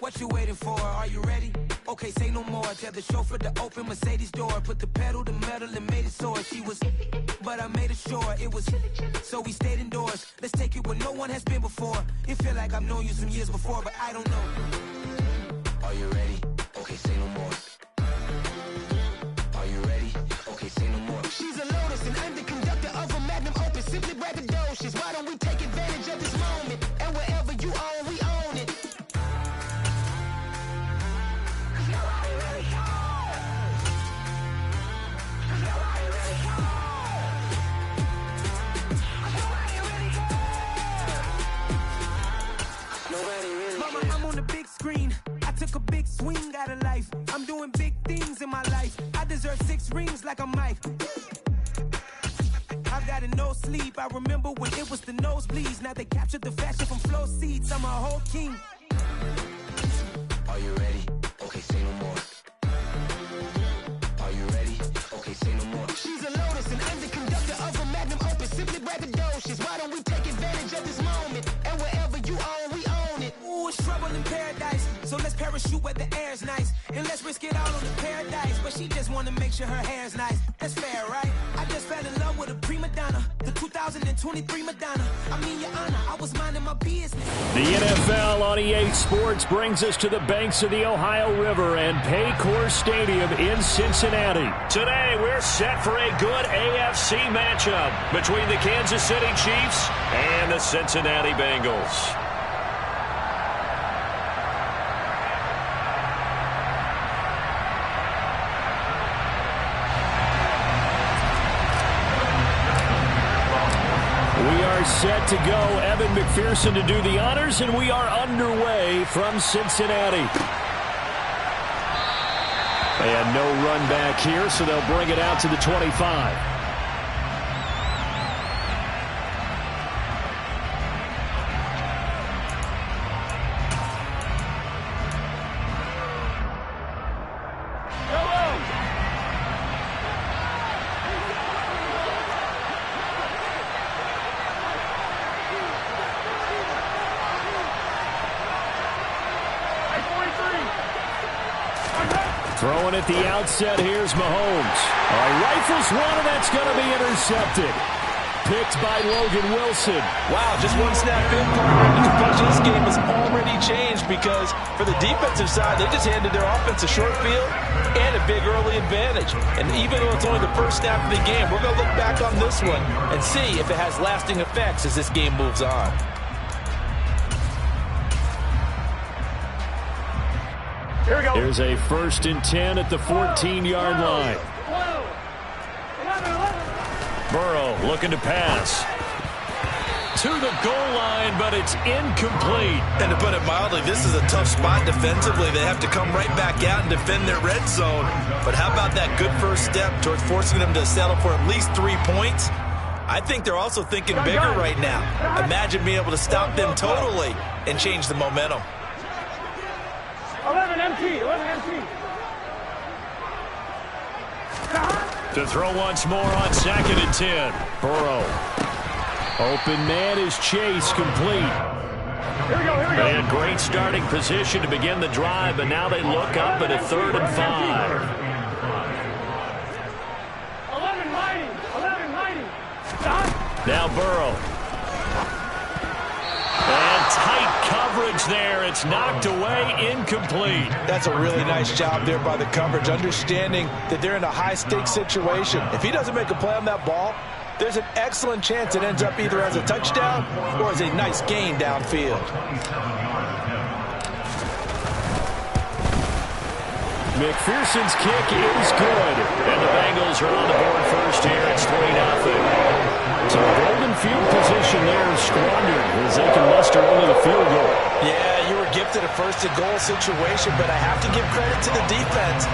What you waiting for? Are you ready? Okay, say no more. Tell the chauffeur to open Mercedes door. Put the pedal to metal and made it soar. She was, but I made it sure it was. So we stayed indoors. Let's take it where no one has been before. It feel like I've known you some years before, but I don't know. Are you ready? Okay, say no more. Are you ready? Okay, say no more. She's a Lotus and I'm the conductor of a Magnum Opus. Simply braggadocious. Why don't we take advantage of this moment? And wherever you own, we own it. Mama, I'm on the big screen. I took a big swing out of life. I'm doing big things in my life. I deserve 6 rings like a Mike. I've got no sleep. I remember when it was the nosebleeds. Now they captured the fashion from flow seats. I'm a whole king. Are you ready? Okay, say no more. Are you ready? Okay, say no more. She's a Lotus and I'm the conductor of a Magnum Opus. Simply braggadocious. Why don't we take advantage of this moment? And wherever you own, we own it. Ooh, it's trouble in paradise. So let's parachute where the air's nice. And let's risk it all on the paradise. But she just wanna make sure her hair's nice. That's fair, right? I just fell in love with a prima donna. The 2023 Madonna. I mean, your honor, I was minding my business. The NFL on EA Sports brings us to the banks of the Ohio River and Paycor Stadium in Cincinnati. Today, we're set for a good AFC matchup between the Kansas City Chiefs and the Cincinnati Bengals. set to go. Evan McPherson to do the honors, and we are underway from Cincinnati. And no run back here, so they'll bring it out to the 25. Throwing at the outset, here's Mahomes. Rifles one, and that's going to be intercepted. Picked by Logan Wilson. Wow, just one snap in, partner. The complexion of this game has already changed because for the defensive side, they just handed their offense a short field and a big early advantage. And even though it's only the first snap of the game, we're going to look back on this one and see if it has lasting effects as this game moves on. Here we go. Here's a 1st and 10 at the 14-yard line. 11. Burrow looking to pass. To the goal line, but it's incomplete. And to put it mildly, this is a tough spot defensively. They have to come right back out and defend their red zone. But how about that good first step towards forcing them to settle for at least 3 points? I think they're also thinking bigger right now. Imagine being able to stop them totally and change the momentum. 11 MT. 11 MT. To throw once more on 2nd and 10. Burrow. Open man is Chase, complete. Here we go. Here we go. They had great starting position to begin the drive, but now they look up at a 3rd and 5. 11 mighty. 11 mighty. Now Burrow. And tight coverage there. It's knocked away, incomplete. That's a really nice job there by the coverage, understanding that they're in a high-stakes situation. If he doesn't make a play on that ball, there's an excellent chance it ends up either as a touchdown or as a nice gain downfield. McPherson's kick is good. And the Bengals are on the board first here. It's 3-0. So golden field position there squandered as they can muster only the field goal. Yeah, you were gifted a 1st-and-goal situation, but I have to give credit to the defense.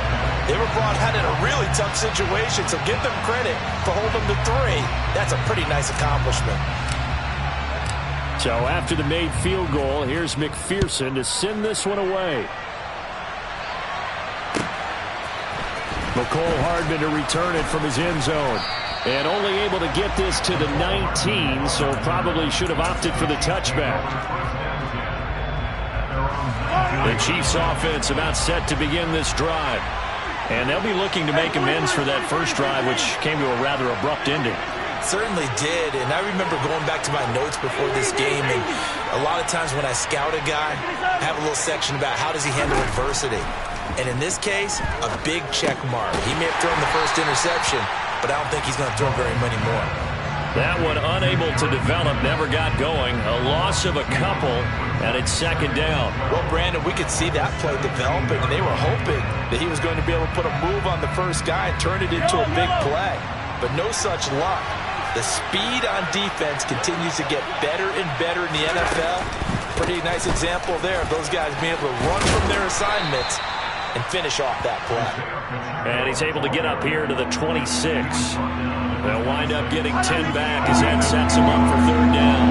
They were brought out in a really tough situation, so give them credit for holding them to 3. That's a pretty nice accomplishment. So after the made field goal, here's McPherson to send this one away. McCole Hardman to return it from his end zone. And only able to get this to the 19, so probably should have opted for the touchback. The Chiefs offense about set to begin this drive. And they'll be looking to make amends for that first drive, which came to a rather abrupt ending. Certainly did, and I remember going back to my notes before this game, and a lot of times when I scout a guy, I have a little section about how does he handle adversity. And in this case, a big check mark. He may have thrown the first interception, but I don't think he's going to throw very many more. That one unable to develop, never got going. A loss of a couple, and it's 2nd down. Well, Brandon, we could see that play developing, and they were hoping that he was going to be able to put a move on the first guy and turn it into a big play. But no such luck. The speed on defense continues to get better and better in the NFL. Pretty nice example there of those guys being able to run from their assignments and finish off that play. And he's able to get up here to the 26. They'll wind up getting 10 back as that sets him up for 3rd down.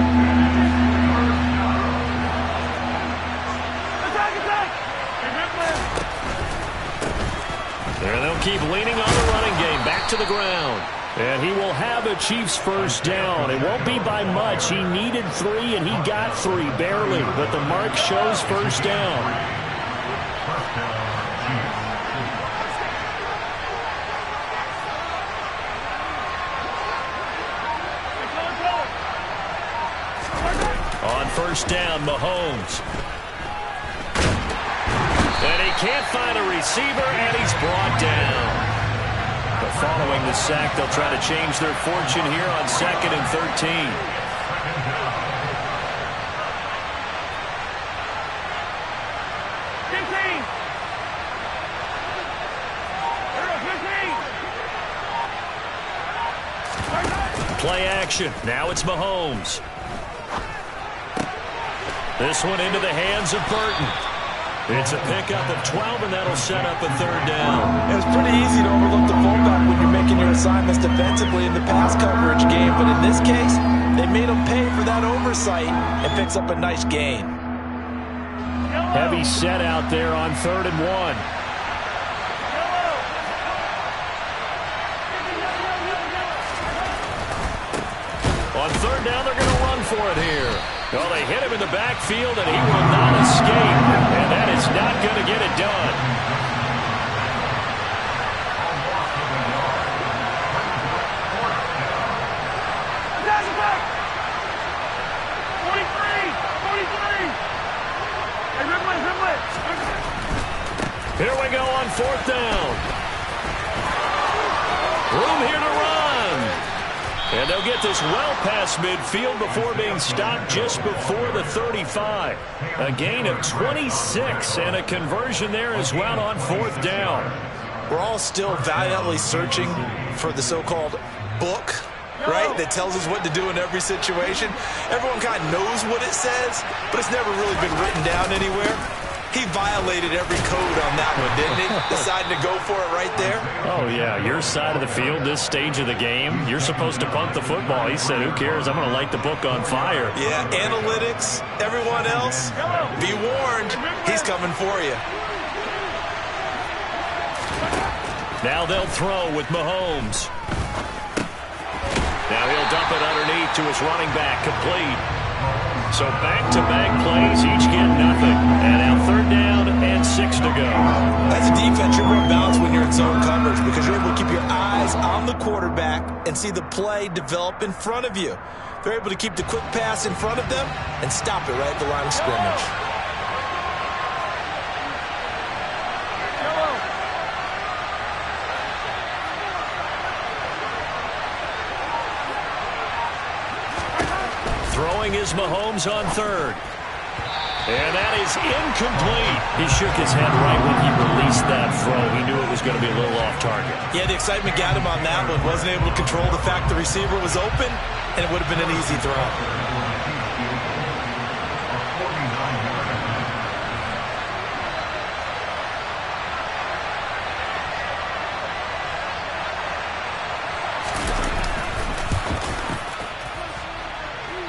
And they'll keep leaning on the running game. Back to the ground. And he will have a Chiefs first down. It won't be by much. He needed 3, and he got 3, barely. But the mark shows first down. On first down, Mahomes. And he can't find a receiver, and he's brought down. But following the sack, they'll try to change their fortune here on 2nd and 13. Play action. Now it's Mahomes. This one into the hands of Burton. It's a pickup of 12, and that'll set up a third down. It's pretty easy to overlook the fullback when you're making your assignments defensively in the pass coverage game, but in this case, they made him pay for that oversight and picks up a nice gain. Heavy set out there on 3rd and 1. On 3rd down, they're going to run for it here. Well, they hit him in the backfield, and he will not escape. And that is not going to get it done. Here we go on 4th down. Room here to run. And they'll get this well past midfield before being stopped just before the 35. A gain of 26 and a conversion there as well on 4th down. We're all still valiantly searching for the so-called book, right, that tells us what to do in every situation. Everyone kind of knows what it says, but it's never really been written down anywhere. He violated every code on that one, didn't he? Deciding to go for it right there. Oh, yeah, your side of the field, this stage of the game, you're supposed to punt the football. He said, who cares? I'm going to light the book on fire. Yeah, analytics, everyone else, be warned, he's coming for you. Now they'll throw with Mahomes. Now he'll dump it underneath to his running back, complete. So back-to-back plays, each get nothing. And now 3rd down and 6 to go. As a defense, you're more balanced when you're in zone coverage because you're able to keep your eyes on the quarterback and see the play develop in front of you. They're able to keep the quick pass in front of them and stop it right at the line of scrimmage. Throwing is Mahomes on 3rd. And that is incomplete. He shook his head right when he released that throw. He knew it was going to be a little off target. Yeah, the excitement got him on that one. Wasn't able to control the fact the receiver was open, and it would have been an easy throw.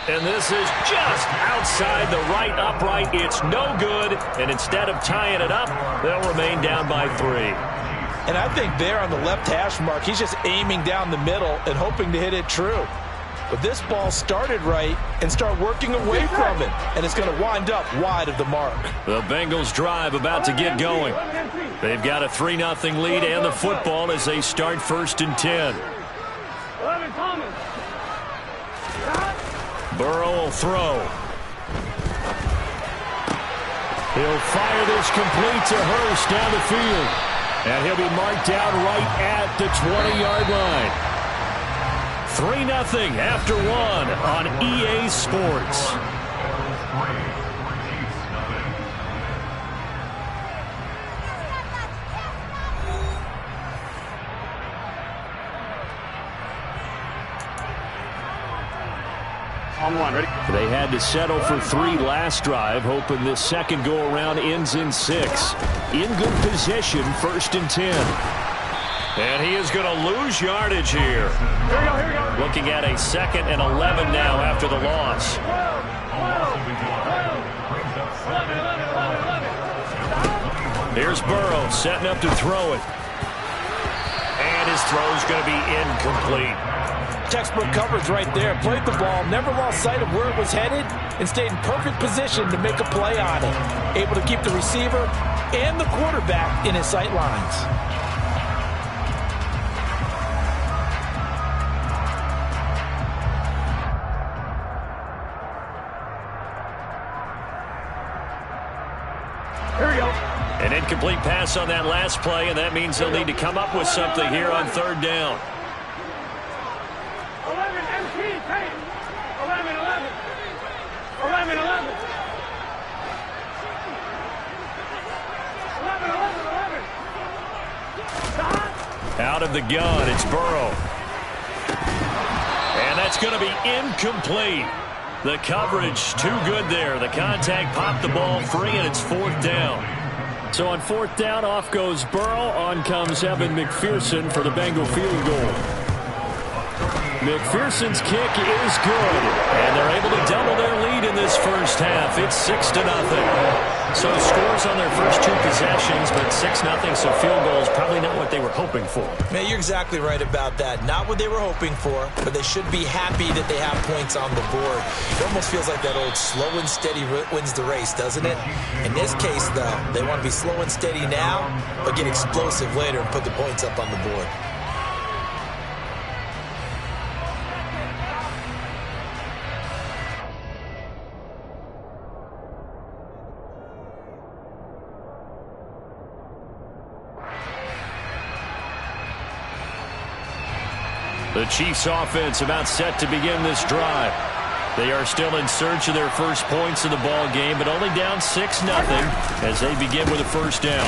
And this is just outside the right upright. It's no good. And instead of tying it up, they'll remain down by 3. And I think there on the left hash mark, he's just aiming down the middle and hoping to hit it true. But this ball started right and start working away from it. And it's going to wind up wide of the mark. The Bengals drive about to get going. They've got a 3-0 lead and the football as they start 1st and 10. Burrow will throw. He'll fire this complete to Hurst down the field. And he'll be marked down right at the 20-yard line. 3-0 after 1 on EA Sports. On 1, ready? They had to settle for 3 last drive, hoping this second go-around ends in 6. In good position, 1st and 10. And he is going to lose yardage here. Here we go, here we go. Looking at a 2nd and 11 now after the loss. Here's Burrow setting up to throw it. And his throw's going to be incomplete. Textbook coverage right there. Played the ball, never lost sight of where it was headed, and stayed in perfect position to make a play on it. Able to keep the receiver and the quarterback in his sight lines. Here we go. An incomplete pass on that last play, and that means they'll need to come up with something here on 3rd down. 11 MP, Payne. 11, 11. 11, 11. 11, 11, 11. Stop. Out of the gun, it's Burrow. And that's going to be incomplete. The coverage too good there. The contact popped the ball free, and it's 4th down. So on 4th down, off goes Burrow. On comes Evan McPherson for the Bengal field goal. McPherson's kick is good, and they're able to double their lead in this first half. It's 6-0. So scores on their first 2 possessions, but 6-0, so field goal is probably not what they were hoping for. Man, you're exactly right about that. Not what they were hoping for, but they should be happy that they have points on the board. It almost feels like that old slow and steady wins the race, doesn't it? In this case, though, they want to be slow and steady now, but get explosive later and put the points up on the board. The Chiefs offense about set to begin this drive. They are still in search of their first points of the ball game, but only down 6-0 as they begin with a first down.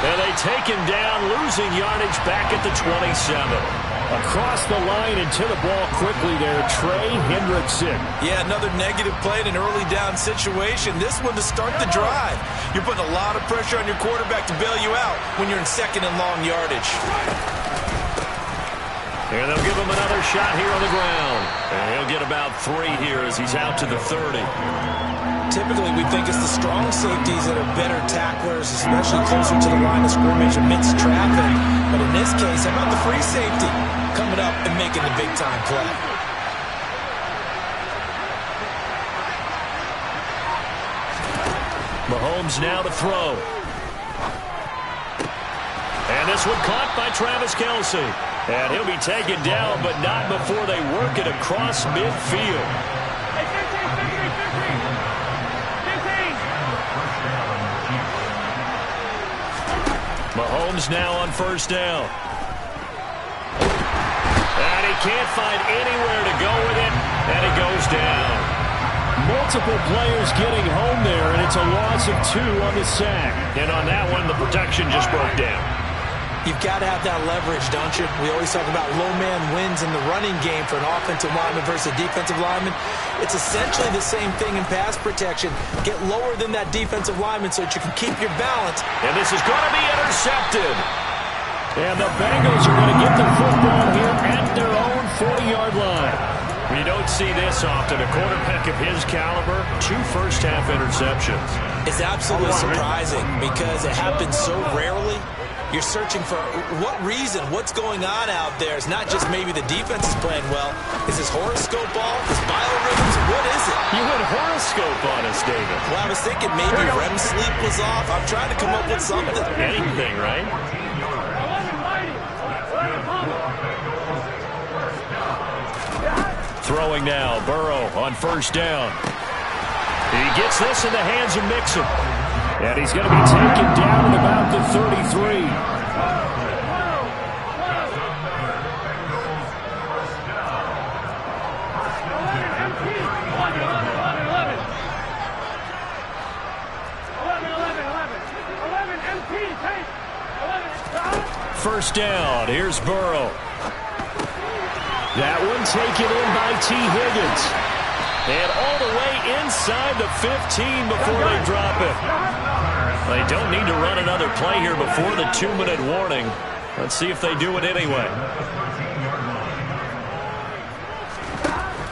And they take him down, losing yardage back at the 27. Across the line and to the ball quickly there, Trey Hendrickson. Yeah, another negative play in an early down situation. This one to start the drive. You're putting a lot of pressure on your quarterback to bail you out when you're in second and long yardage. And they'll give him another shot here on the ground. And he'll get about 3 here as he's out to the 30. Typically, we think it's the strong safeties that are better tacklers, especially closer to the line of scrimmage amidst traffic. But in this case, how about the free safety coming up and making the big-time play? Mahomes now to throw. And this one caught by Travis Kelce. And he'll be taken down, but not before they work it across midfield. Mahomes now on first down. And he can't find anywhere to go with it, and it goes down. Multiple players getting home there, and it's a loss of 2 on the sack. And on that one, the protection just broke down. You've got to have that leverage, don't you? We always talk about low man wins in the running game for an offensive lineman versus a defensive lineman. It's essentially the same thing in pass protection. Get lower than that defensive lineman so that you can keep your balance. And this is going to be intercepted. And the Bengals are going to get the football here at their own 40-yard line. You don't see this often. A quarterback of his caliber, 2 first-half interceptions. It's absolutely surprising because it happens so rarely. You're searching for what reason, what's going on out there. It's not just maybe the defense is playing well. Is this horoscope off? Is biorhythms? What is it? You went horoscope on us, David. Well, I was thinking maybe REM sleep was off. I'm trying to come up with something. Anything, right? Throwing now, Burrow on first down. He gets this in the hands of Mixon. And he's going to be taken down at about the 33. First down, here's Burrow. That one taken in by T. Higgins. And all the way inside the 15 before they drop it. They don't need to run another play here before the 2-minute warning. Let's see if they do it anyway.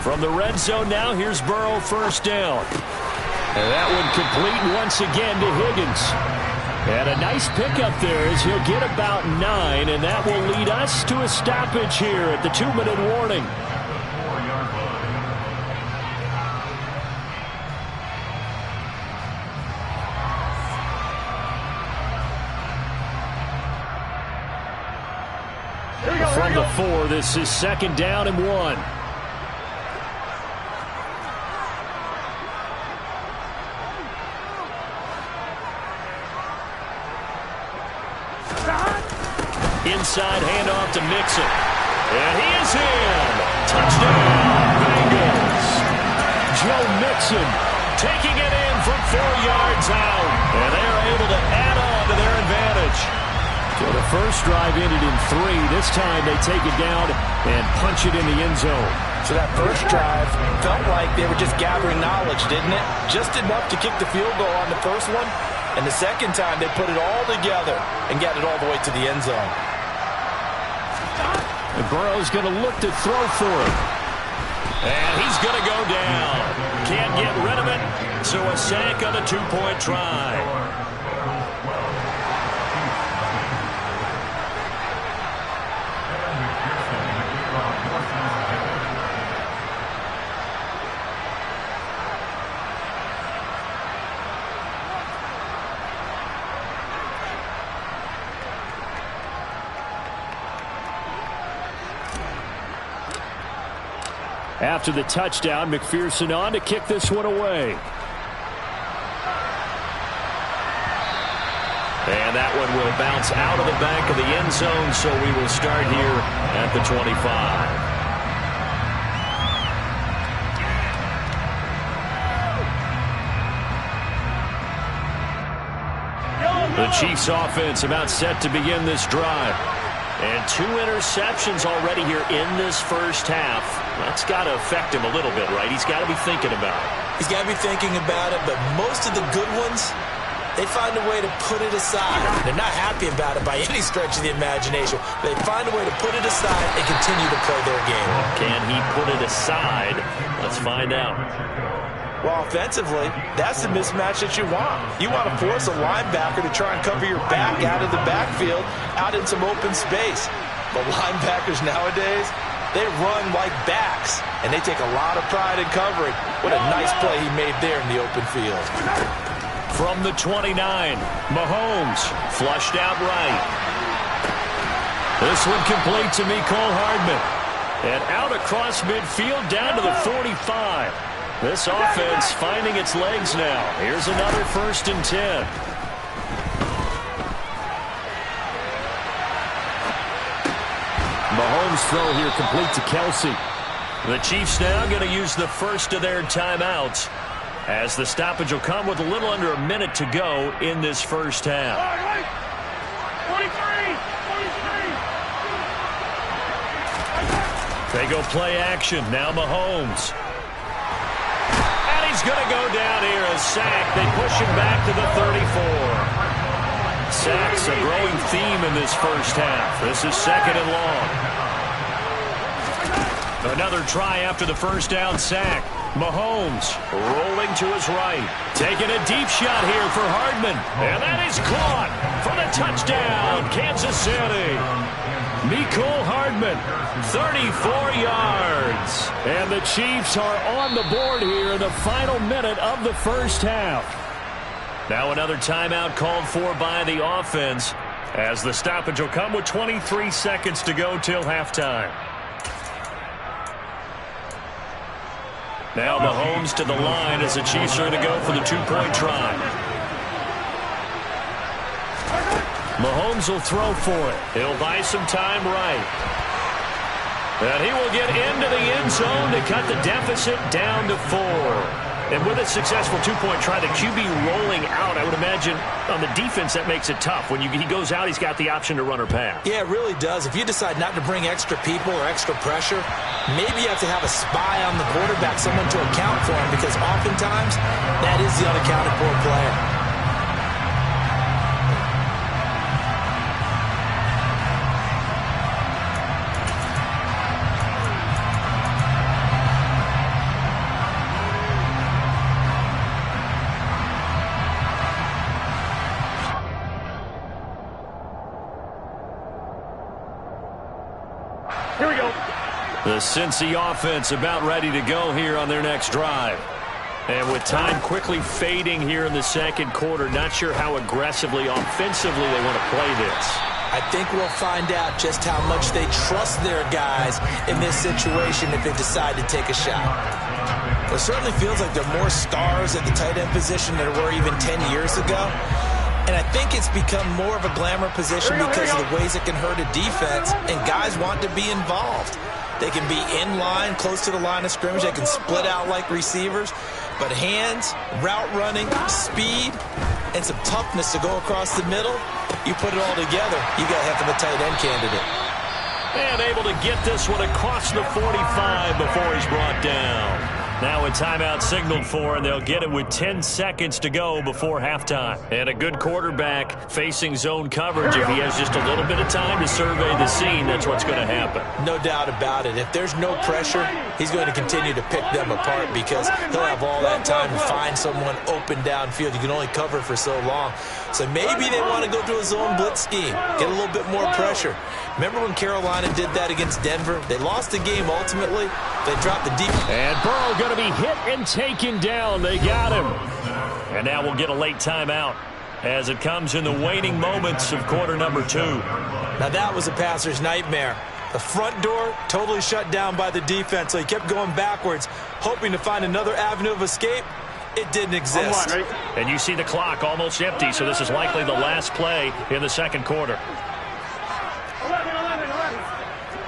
From the red zone now, here's Burrow first down. And that one complete once again to Higgins. And a nice pickup there as he'll get about 9, and that will lead us to a stoppage here at the 2-minute warning. From the 4, this is 2nd down and 1. Inside handoff to Mixon. And he is in. Touchdown, Bengals. Joe Mixon taking it in from 4 yards out. And they are able to add on to their advantage. So the first drive ended in 3. This time they take it down and punch it in the end zone. So that first drive felt like they were just gathering knowledge, didn't it? Just enough to kick the field goal on the first one. And the second time, they put it all together and got it all the way to the end zone. And Burrow's going to look to throw for it. And he's going to go down. Can't get rid of it. So a sack on a two-point try. After the touchdown, McPherson on to kick this one away. And that one will bounce out of the back of the end zone, so we will start here at the 25. The Chiefs offense about set to begin this drive. And 2 interceptions already here in this first half. That's got to affect him a little bit, right? He's got to be thinking about it. He's got to be thinking about it, but most of the good ones, they find a way to put it aside. They're not happy about it by any stretch of the imagination. They find a way to put it aside and continue to play their game. Can he put it aside? Let's find out. Well, offensively, that's the mismatch that you want. You want to force a linebacker to try and cover your back out of the backfield, out in some open space. But linebackers nowadays, they run like backs, and they take a lot of pride in covering. What a nice play he made there in the open field. From the 29, Mahomes flushed out right. This one complete to Mecole Hardman. And out across midfield down to the 45. This offense finding its legs now. Here's another 1st and 10. Mahomes throw here complete to Kelsey. The Chiefs now going to use the first of their timeouts as the stoppage will come with a little under a minute to go in this first half. 23. They go play action. Now Mahomes. He's going to go down here, a sack. They push him back to the 34. Sacks a growing theme in this first half. This is 2nd and long. Another try after the first down sack. Mahomes rolling to his right. Taking a deep shot here for Hardman. And that is caught for the touchdown, Kansas City. Mecole Hardman, 34 yards. And the Chiefs are on the board here in the final minute of the first half. Now another timeout called for by the offense as the stoppage will come with 23 seconds to go till halftime. Now Mahomes to the line as the Chiefs are going to go for the 2-point try. Mahomes will throw for it. He'll buy some time right. And he will get into the end zone to cut the deficit down to 4. And with a successful 2-point try, the QB rolling out, I would imagine on the defense that makes it tough. When he goes out, he's got the option to run or pass. Yeah, it really does. If you decide not to bring extra people or extra pressure, maybe you have to have a spy on the quarterback, someone to account for him, because oftentimes that is the unaccounted for player. Here we go. The Cincy offense about ready to go here on their next drive. And with time quickly fading here in the second quarter, not sure how aggressively, offensively they want to play this. I think we'll find out just how much they trust their guys in this situation if they decide to take a shot. Well, it certainly feels like there are more stars at the tight end position than there were even 10 years ago. And I think it's become more of a glamour position because of the ways it can hurt a defense, and guys want to be involved. They can be in line, close to the line of scrimmage. They can split out like receivers. But hands, route running, speed, and some toughness to go across the middle, you put it all together, you got a heck of a tight end candidate. And able to get this one across the 45 before he's brought down. Now a timeout signaled for, and they'll get it with 10 seconds to go before halftime. And a good quarterback facing zone coverage. If he has just a little bit of time to survey the scene, that's what's going to happen. No doubt about it. If there's no pressure, he's going to continue to pick them apart because he'll have all that time to find someone open downfield. You can only cover for so long. So maybe they want to go to a zone blitz scheme, get a little bit more pressure. Remember when Carolina did that against Denver? They lost the game ultimately. They dropped the deep. And Burrow going to be hit and taken down. They got him. And now we'll get a late timeout as it comes in the waning moments of quarter number 2. Now that was a passer's nightmare. The front door totally shut down by the defense, so he kept going backwards, hoping to find another avenue of escape. It didn't exist. And you see the clock almost empty, so this is likely the last play in the second quarter.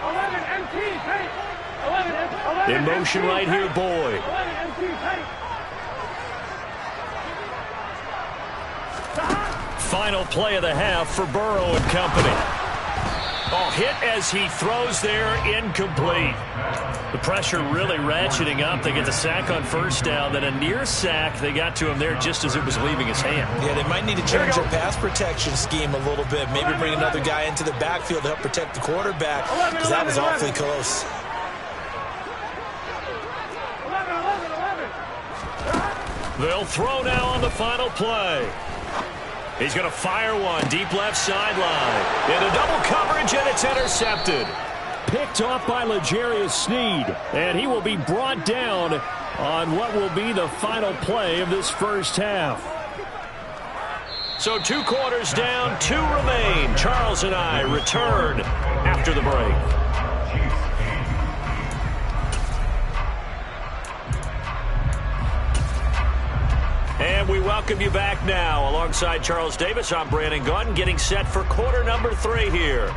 11 MT, take. 11 In motion right here, Boyd. 11 MT, take. Final play of the half for Burrow and company. Oh, hit as he throws there, incomplete. The pressure really ratcheting up. They get the sack on first down, then a near sack. They got to him there just as it was leaving his hand. Yeah, they might need to change their pass protection scheme a little bit. Maybe bring another guy into the backfield to help protect the quarterback, because that was awfully close. 11. They'll throw now on the final play. He's going to fire one deep left sideline. Into double coverage, and it's intercepted. Picked off by L'Jarius Sneed, and he will be brought down on what will be the final play of this first half. So 2 quarters down, 2 remain. Charles and I return after the break. And we welcome you back now. Alongside Charles Davis, I'm Brandon Gunn, getting set for quarter number 3 here.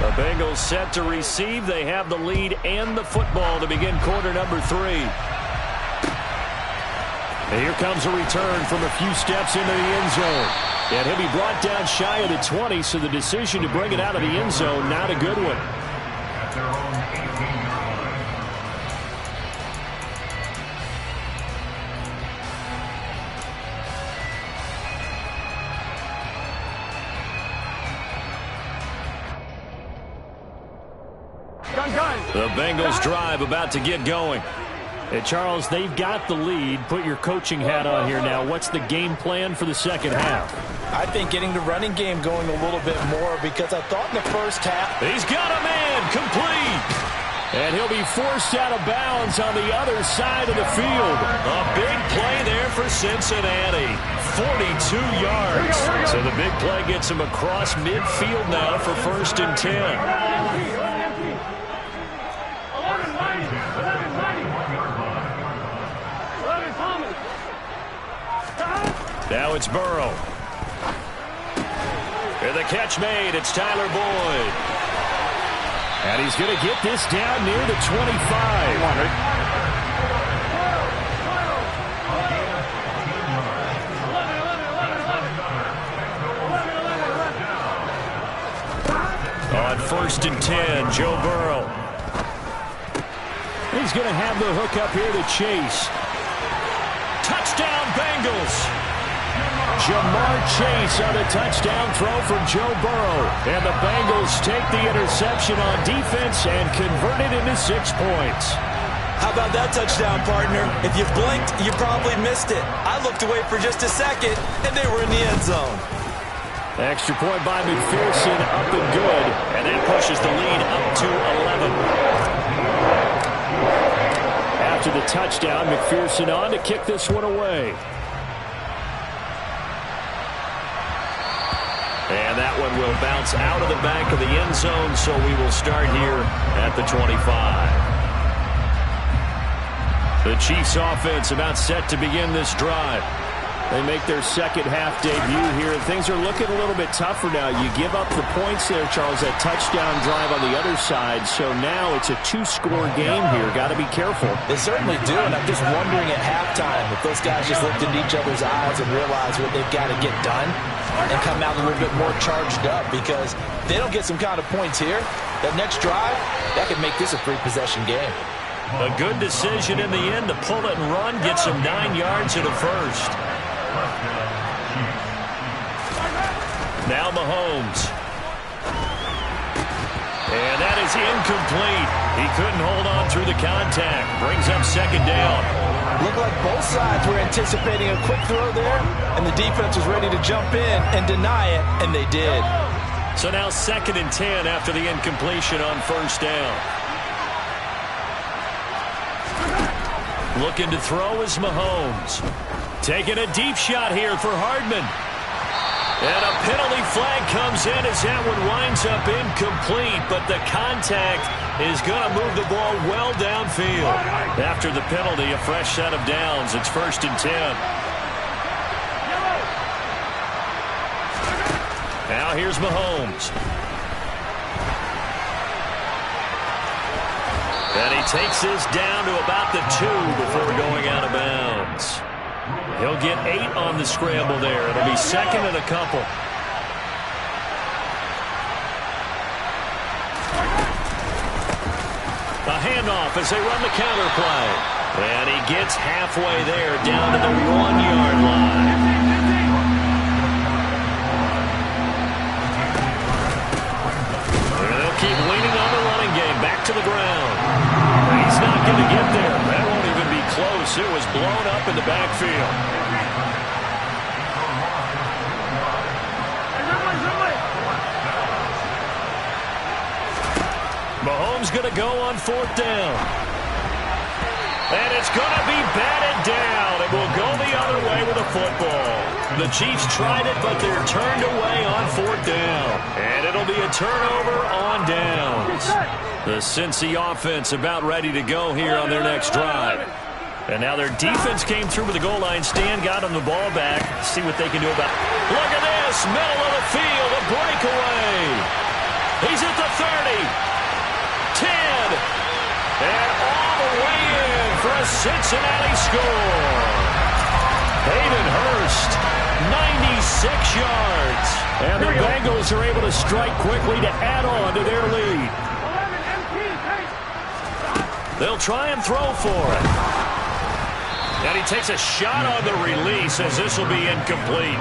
The Bengals set to receive. They have the lead and the football to begin quarter number 3. And here comes a return from a few steps into the end zone. And he'll be brought down shy of the 20, so the decision to bring it out of the end zone, not a good one. The Bengals drive about to get going. Hey, Charles, they've got the lead. Put your coaching hat on here now. What's the game plan for the second half? I think getting the running game going a little bit more, because I thought in the first half. He's got a man complete. And he'll be forced out of bounds on the other side of the field. A big play there for Cincinnati. 42 yards. So the big play gets him across midfield now for 1st and 10. Now it's Burrow. And the catch made. It's Tyler Boyd. And he's going to get this down near the 25. On 1st and 10, Joe Burrow. He's going to have the hook up here to Chase. Touchdown, Bengals. Jamar Chase on a touchdown throw from Joe Burrow. And the Bengals take the interception on defense and convert it into 6 points. How about that touchdown, partner? If you blinked, you probably missed it. I looked away for just a second, and they were in the end zone. Extra point by McPherson, up and good. And that pushes the lead up to 11. After the touchdown, McPherson on to kick this one away. And that one will bounce out of the back of the end zone, so we will start here at the 25. The Chiefs offense about set to begin this drive. They make their second half debut here, and things are looking a little bit tougher now. You give up the points there, Charles, that touchdown drive on the other side. So now it's a two-score game here. Got to be careful. They certainly do, and I'm just wondering at halftime if those guys just looked into each other's eyes and realized what they've got to get done and come out a little bit more charged up, because if they don't get some kind of points here, that next drive, that could make this a three-possession game. A good decision in the end to pull it and run, get some 9 yards in the first. Now Mahomes. And that is incomplete. He couldn't hold on through the contact. Brings up second down. Looked like both sides were anticipating a quick throw there, and the defense was ready to jump in and deny it, and they did. So now 2nd and 10 after the incompletion on first down. Looking to throw is Mahomes. Taking a deep shot here for Hardman. And a penalty flag comes in as that one winds up incomplete, but the contact is going to move the ball well downfield. After the penalty, a fresh set of downs. It's 1st and 10. Now here's Mahomes. And he takes this down to about the 2 before going out of bounds. He'll get 8 on the scramble there. It'll be 2nd and a couple. A handoff as they run the counter play. And he gets halfway there, down to the 1-yard line. And they'll keep leaning on the running game. Back to the ground. He's not going to get there. That won't even be close. It was blown up in the backfield. Mahomes going to go on 4th down. And it's going to be batted down. It will go the other way with the football. The Chiefs tried it, but they're turned away on 4th down. And it'll be a turnover on downs. The Cincy offense about ready to go here on their next drive. And now their defense came through with the goal line stand, got them the ball back. See what they can do about it. Look at this, middle of the field, a breakaway. He's at the 30. 10, and all the way in for a Cincinnati score. Hayden Hurst, 96 yards. And the Bengals are able to strike quickly to add on to their lead. They'll try and throw for it. And he takes a shot on the release as this will be incomplete.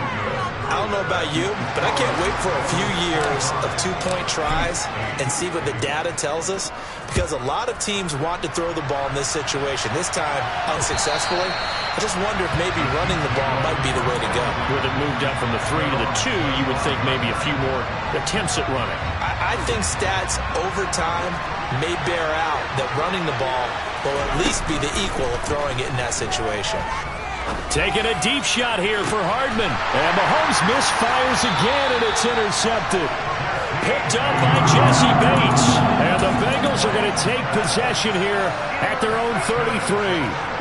I don't know about you, but I can't wait for a few years of two-point tries and see what the data tells us, because a lot of teams want to throw the ball in this situation. This time, unsuccessfully. I just wonder if maybe running the ball might be the way to go. With it moved up from the 3 to the 2, you would think maybe a few more attempts at running. I think stats over time may bear out that running the ball will at least be the equal of throwing it in that situation. Taking a deep shot here for Hardman. And Mahomes misfires again, and it's intercepted. Picked up by Jesse Bates. And the Bengals are going to take possession here at their own 33.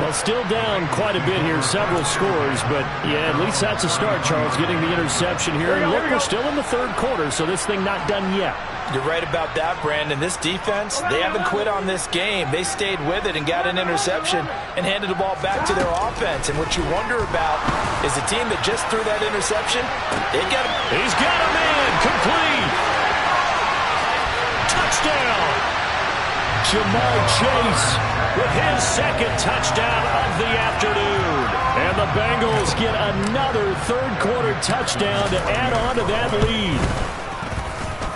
Well, still down quite a bit here, several scores. But, yeah, at least that's a start, Charles, getting the interception here. And look, we're still in the 3rd quarter, so this thing not done yet. You're right about that, Brandon. This defense, they haven't quit on this game. They stayed with it and got an interception and handed the ball back to their offense. And what you wonder about is the team that just threw that interception, he's got a man, complete. Touchdown. Jamar Chase with his 2nd touchdown of the afternoon. And the Bengals get another 3rd quarter touchdown to add on to that lead.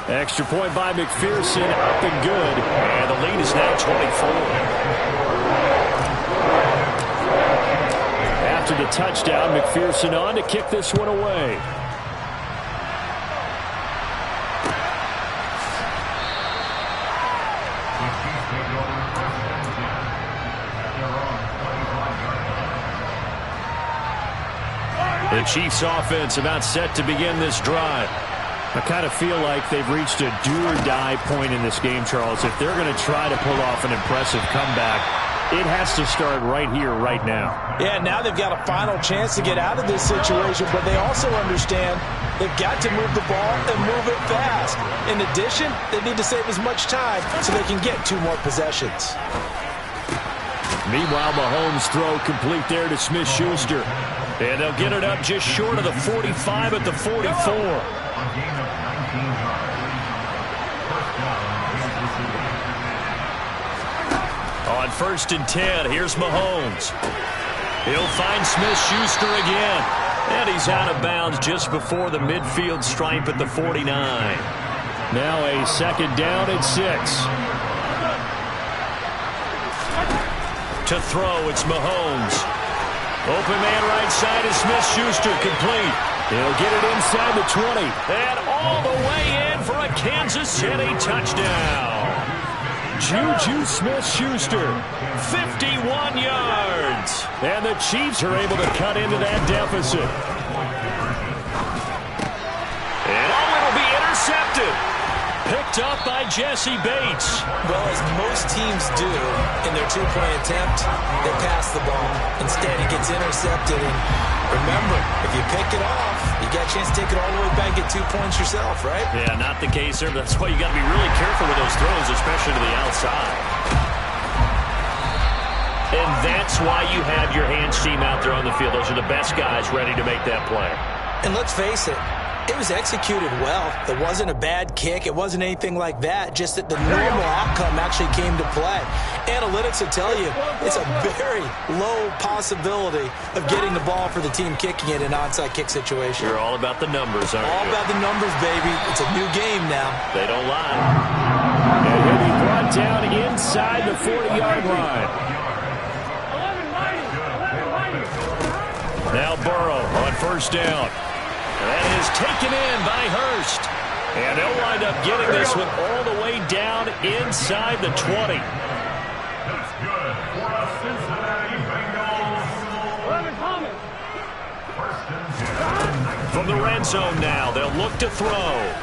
Extra point by McPherson, up and good. And the lead is now 24. After the touchdown, McPherson on to kick this one away. The Chiefs offense about set to begin this drive. I kind of feel like they've reached a do-or-die point in this game, Charles. If they're going to try to pull off an impressive comeback, It has to start right here, right now. Yeah, now they've got a final chance to get out of this situation, but they also understand they've got to move the ball and move it fast. In addition, they need to save as much time so they can get 2 more possessions. Meanwhile, Mahomes' throw complete there to Smith-Schuster. And they'll get it up just short of the 45 at the 44. On 1st and 10, here's Mahomes. He'll find Smith-Schuster again. And he's out of bounds just before the midfield stripe at the 49. Now a 2nd down and 6. To throw, it's Mahomes. Open man right side is Smith-Schuster, complete. He'll get it inside the 20. And all the way in for a Kansas City touchdown. Juju Smith-Schuster, 51 yards. And the Chiefs are able to cut into that deficit. And it'll be intercepted. Picked up by Jesse Bates. Well, as most teams do in their 2-point attempt, they pass the ball. Instead, it gets intercepted. And remember, if you pick it off, you got a chance to take it all the way back and get 2 points yourself, right? Yeah, not the case there. That's why you got to be really careful with those throws, especially to the outside. And that's why you have your hands team out there on the field. Those are the best guys ready to make that play. And let's face it, it was executed well. It wasn't a bad kick. It wasn't anything like that. Just that the normal outcome actually came to play. Analytics will tell you it's a very low possibility of getting the ball for the team kicking it in an onside kick situation. You're all about the numbers, aren't you? All about the numbers, baby. It's a new game now. They don't lie. And he'll be brought down inside the 40-yard line. Now Burrow on 1st down. That is taken in by Hurst. And they'll wind up getting this one all the way down inside the 20. That's good for the Cincinnati Bengals. From the red zone now, they'll look to throw.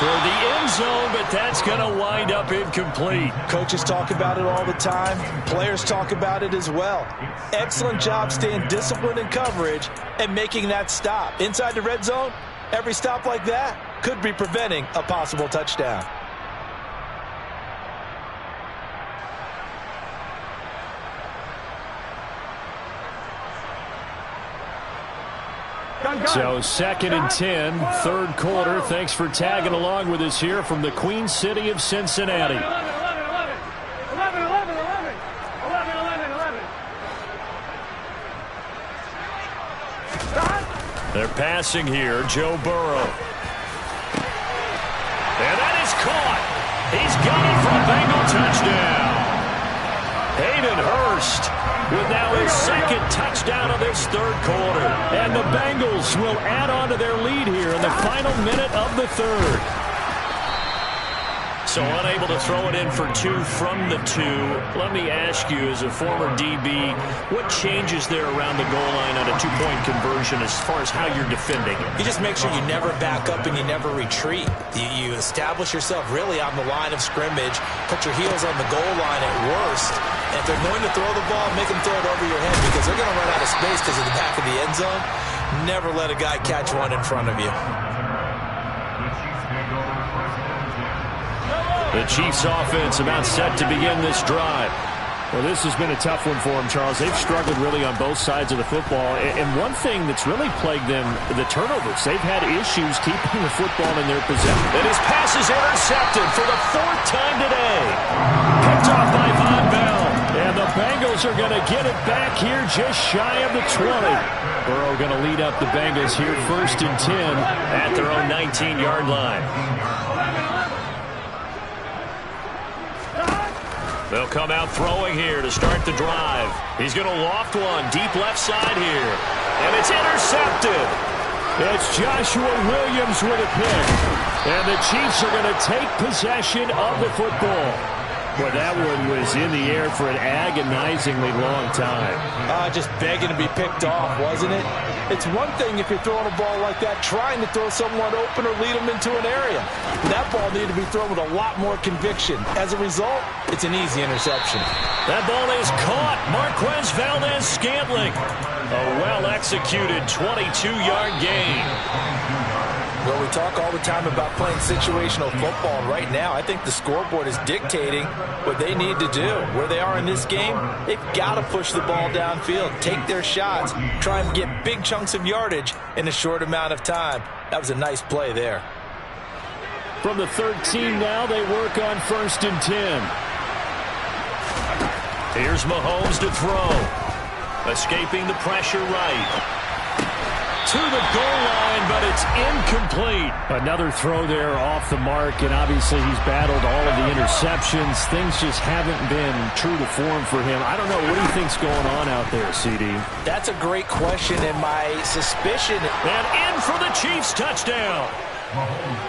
Toward the end zone, but that's going to wind up incomplete. Coaches talk about it all the time. Players talk about it as well. Excellent job staying disciplined in coverage and making that stop. Inside the red zone, every stop like that could be preventing a possible touchdown. So 2nd and 10, 3rd quarter. Thanks for tagging along with us here from the Queen City of Cincinnati. 11. They're passing here, Joe Burrow. And that is caught. He's got it for a Bengal touchdown. Hayden Hurst with now his 2nd touchdown of this 3rd quarter. And the Bengals will add on to their lead here in the final minute of the 3rd. So unable to throw it in for 2 from the 2. Let me ask you, as a former DB, what changes there around the goal line on a 2-point conversion as far as how you're defending it? You just make sure you never back up and you never retreat. You establish yourself really on the line of scrimmage, put your heels on the goal line at worst. And if they're going to throw the ball, make them throw it over your head because they're going to run out of space because of the back of the end zone. Never let a guy catch one in front of you. The Chiefs offense about set to begin this drive. Well, this has been a tough one for them, Charles. They've struggled really on both sides of the football. And one thing that's really plagued them, the turnovers. They've had issues keeping the football in their possession. And his pass is intercepted for the 4th time today. Picked off by Von Bell. And the Bengals are going to get it back here just shy of the 20. Burrow going to lead up the Bengals here 1st and 10 at their own 19-yard line. They'll come out throwing here to start the drive. He's going to loft one deep left side here. And it's intercepted. It's Joshua Williams with a pick. And the Chiefs are going to take possession of the football. Boy, that one was in the air for an agonizingly long time. Just begging to be picked off, wasn't it? It's one thing if you're throwing a ball like that, trying to throw someone open or lead them into an area. That ball needed to be thrown with a lot more conviction. As a result, it's an easy interception. That ball is caught. Marquez Valdez-Scantling. A well-executed 22-yard gain. Well, we talk all the time about playing situational football, and right now I think the scoreboard is dictating what they need to do. Where they are in this game, they've got to push the ball downfield, take their shots, try and get big chunks of yardage in a short amount of time. That was a nice play there. From the 13 now, they work on 1st and 10. Here's Mahomes to throw. Escaping the pressure right. To the goal line, but it's incomplete. Another throw there off the mark, and obviously he's battled all of the interceptions. Things just haven't been true to form for him. I don't know. What do you think's going on out there, CD? That's a great question, and my suspicion... And in for the Chiefs touchdown.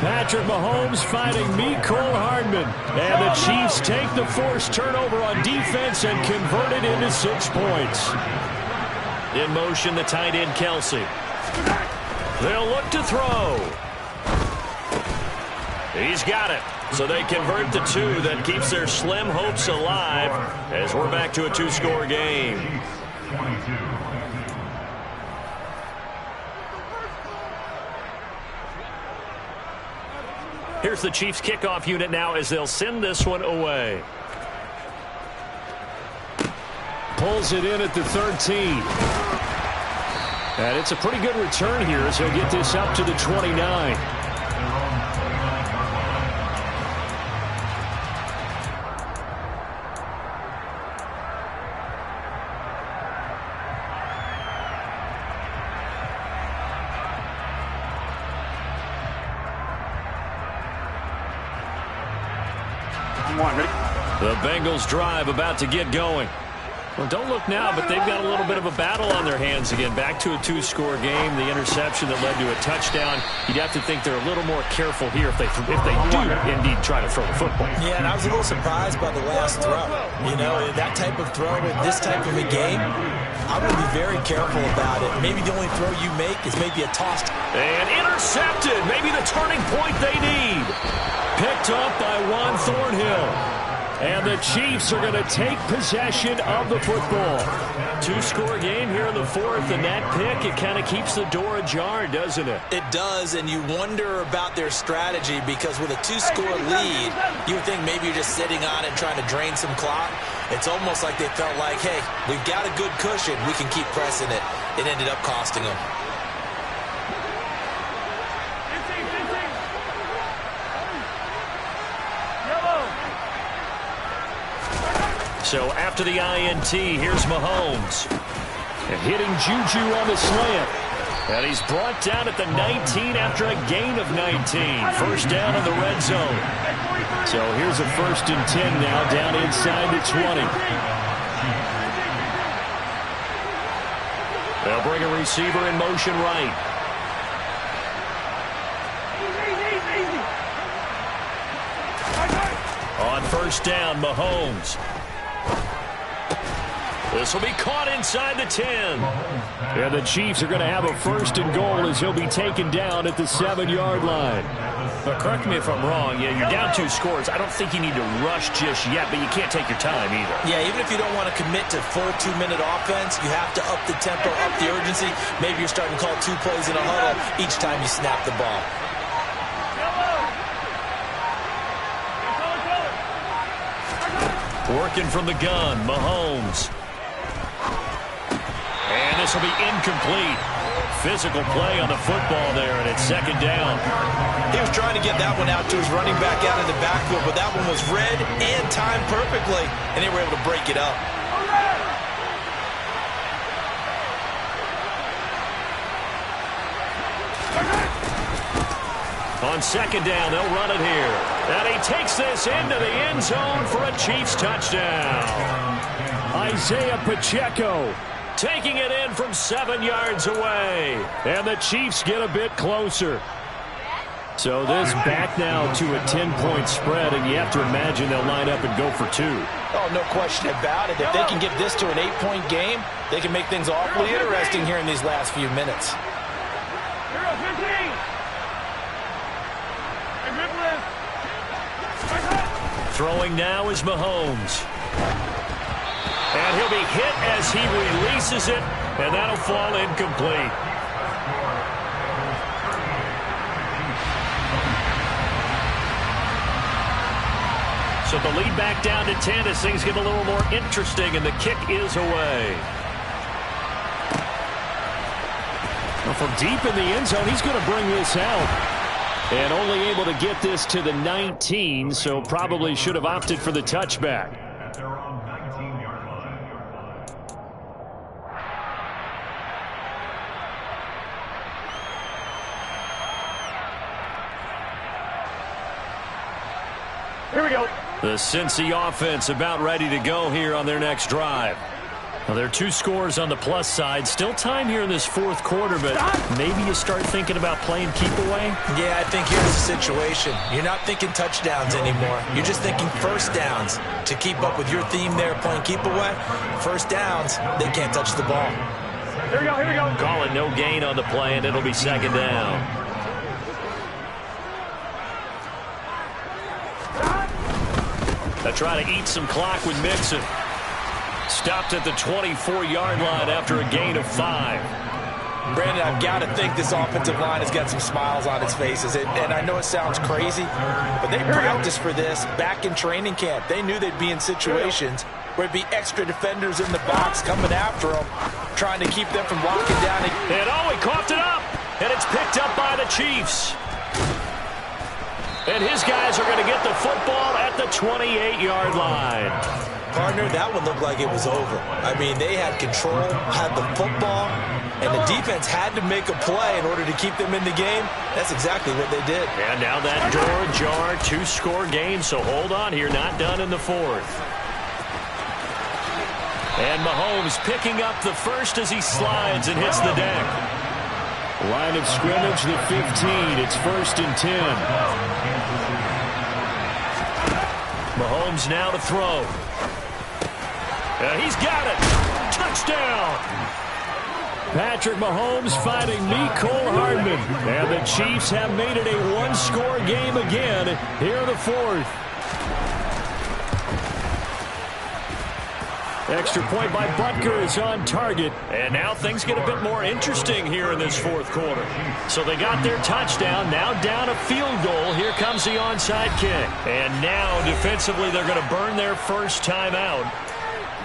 Patrick Mahomes fighting Mecole Hardman. And the Chiefs take the forced turnover on defense and convert it into 6 points. In motion, the tight end, Kelsey. They'll look to throw. He's got it. So they convert the 2. That keeps their slim hopes alive as we're back to a 2-score game. Here's the Chiefs kickoff unit now as they'll send this one away. Pulls it in at the 13. And it's a pretty good return here as he'll get this up to the 29. The Bengals drive about to get going. Well, don't look now, but they've got a little bit of a battle on their hands again. Back to a 2-score game. The interception that led to a touchdown. You'd have to think they're a little more careful here if they do indeed try to throw the football. Yeah, and I was a little surprised by the last throw. You know, that type of throw in this type of a game, I'm going to be very careful about it. Maybe the only throw you make is maybe a toss. And intercepted. Maybe the turning point they need. Picked up by Juan Thornhill. And the Chiefs are going to take possession of the football. 2-score game here in the 4th, and that pick, it kind of keeps the door ajar, doesn't it? It does, and you wonder about their strategy because with a 2-score lead, you would think maybe you're just sitting on it trying to drain some clock. It's almost like they felt like, hey, we've got a good cushion. We can keep pressing it. It ended up costing them. So after the INT, here's Mahomes. And hitting Juju on the slant. And he's brought down at the 19 after a gain of 19. First down in the red zone. So here's a 1st and 10 now down inside the 20. They'll bring a receiver in motion right. On first down, Mahomes. This will be caught inside the 10. And the Chiefs are going to have a 1st and goal as he'll be taken down at the 7-yard line. But correct me if I'm wrong. Yeah, you're down 2 scores. I don't think you need to rush just yet, but you can't take your time either. Yeah, even if you don't want to commit to full 2-minute offense, you have to up the tempo, up the urgency. Maybe you're starting to call 2 plays in a huddle each time you snap the ball. Working from the gun, Mahomes. And this will be incomplete. Physical play on the football there, and it's 2nd down. He was trying to get that one out to his running back out in the backfield, but that one was read and timed perfectly, and they were able to break it up. On 2nd down, they'll run it here. And he takes this into the end zone for a Chiefs touchdown. Isaiah Pacheco taking it in from 7 yards away. And the Chiefs get a bit closer. So this back now to a 10-point spread, and you have to imagine they'll line up and go for 2. Oh, no question about it. If they can get this to an 8-point game, they can make things awfully interesting here in these last few minutes. Throwing now is Mahomes. And he'll be hit as he releases it, and that'll fall incomplete. So the lead back down to 10 as things get a little more interesting, and the kick is away. Well, from deep in the end zone, he's going to bring this out. And only able to get this to the 19, so probably should have opted for the touchback. Here we go. The Cincy offense about ready to go here on their next drive. Well, there are 2 scores on the plus side. Still time here in this 4th quarter, but maybe you start thinking about playing keep away? Yeah, I think here's the situation. You're not thinking touchdowns anymore. You're just thinking first downs. To keep up with your theme there, playing keep away, first downs, they can't touch the ball. Here we go, here we go. Calling no gain on the play, and it'll be 2nd down. They try to eat some clock with Mixon. Stopped at the 24-yard line after a gain of 5. Brandon, I've got to think this offensive line has got some smiles on its faces. And I know it sounds crazy, but they practiced for this back in training camp. They knew they'd be in situations where there'd be extra defenders in the box coming after them, trying to keep them from locking down. And he coughed it up, and it's picked up by the Chiefs. And his guys are going to get the football at the 28-yard line. Partner, that one looked like it was over. I mean, they had control, had the football, and the defense had to make a play in order to keep them in the game. That's exactly what they did. And now that door ajar, 2-score game, so hold on here, not done in the 4th. And Mahomes picking up the first as he slides and hits the deck. Line of scrimmage, the 15. It's 1st and 10. Mahomes now to throw. He's got it. Touchdown. Patrick Mahomes finding Mecole Hardman. And the Chiefs have made it a 1-score game again here in the 4th. Extra point by Butker is on target. And now things get a bit more interesting here in this 4th quarter. So they got their touchdown, now down a field goal. Here comes the onside kick. And now defensively they're going to burn their first time out.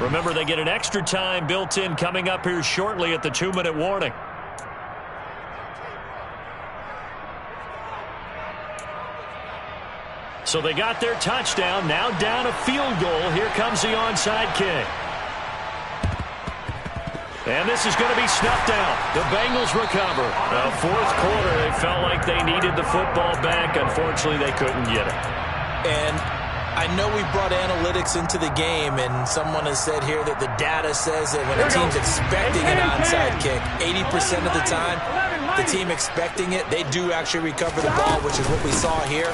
Remember, they get an extra time built in coming up here shortly at the 2-minute warning. So they got their touchdown, now down a field goal. Here comes the onside kick. And this is going to be snuffed out. The Bengals recover. The 4th quarter, they felt like they needed the football back. Unfortunately, they couldn't get it. And I know we brought analytics into the game, and someone has said here that the data says that when a team's expecting an onside kick, 80% of the time, the team expecting it, they do actually recover the ball, which is what we saw here.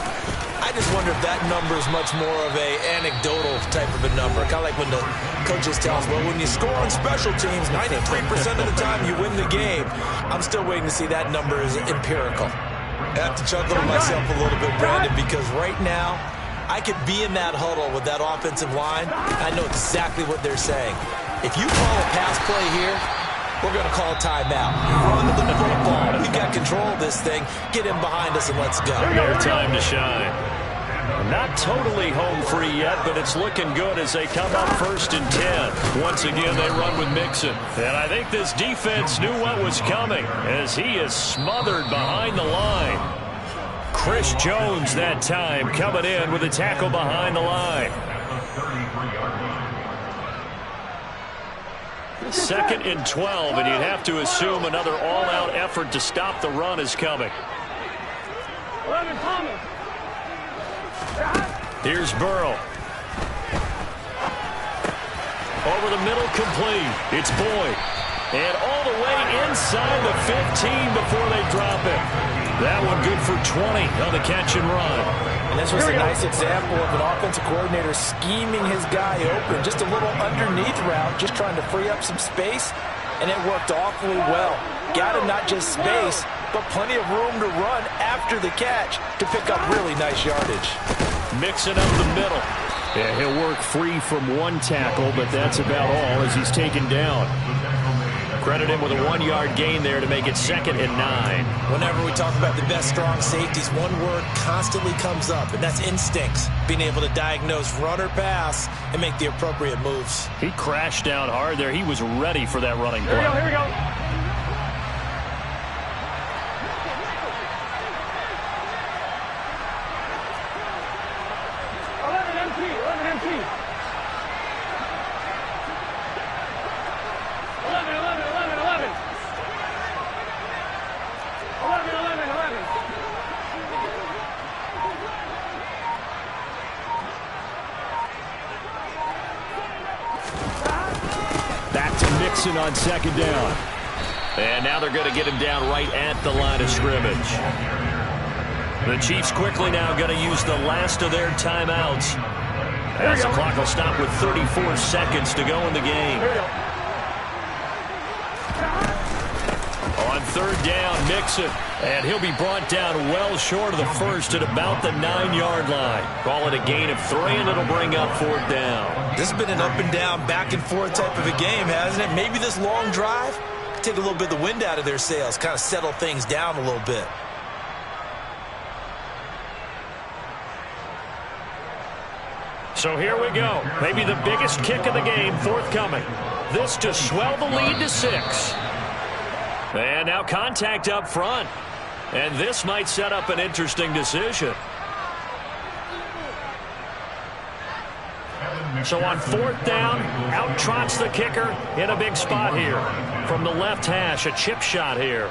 I just wonder if that number is much more of a anecdotal type of a number. Kind of like when the coaches tell us, well, when you score on special teams, 93% of the time you win the game. I'm still waiting to see that number is empirical. I have to chuckle to myself a little bit, Brandon, because right now, I could be in that huddle with that offensive line. I know exactly what they're saying. If you call a pass play here, we're going to call a timeout. Run the football. We've got control of this thing. Get in behind us and let's go. Their time to shine. Not totally home free yet, but it's looking good as they come up 1st and 10. Once again, they run with Mixon. And I think this defense knew what was coming as he is smothered behind the line. Chris Jones that time coming in with a tackle behind the line. 2nd and 12, and you'd have to assume another all-out effort to stop the run is coming. Here's Burrow. Over the middle, complete. It's Boyd. And all the way inside the 15 before they drop it. That one good for 20 on the catch and run. And this was a nice example of an offensive coordinator scheming his guy open. Just a little underneath route, just trying to free up some space, and it worked awfully well. Got him not just space, but plenty of room to run after the catch to pick up really nice yardage. Mixing up the middle. Yeah, he'll work free from one tackle, but that's about all as he's taken down. Credit him with a 1-yard gain there to make it 2nd and 9. Whenever we talk about the best strong safeties, one word constantly comes up, and that's instincts. Being able to diagnose run or pass and make the appropriate moves. He crashed down hard there. He was ready for that running play. Here we go. 11 MT. 11. Back to Mixon on 2nd down. And now they're going to get him down right at the line of scrimmage. The Chiefs quickly now going to use the last of their timeouts, as the clock will stop with 34 seconds to go in the game. On 3rd down, Mixon, and he'll be brought down well short of the first at about the 9-yard line. Call it a gain of 3, and it'll bring up 4th down. This has been an up and down, back and forth type of a game, hasn't it? Maybe this long drive could take a little bit of the wind out of their sails, kind of settle things down a little bit. So here we go. Maybe the biggest kick of the game forthcoming. This to swell the lead to 6. And now contact up front. And this might set up an interesting decision. So on 4th down, out trots the kicker in a big spot here. From the left hash, a chip shot here.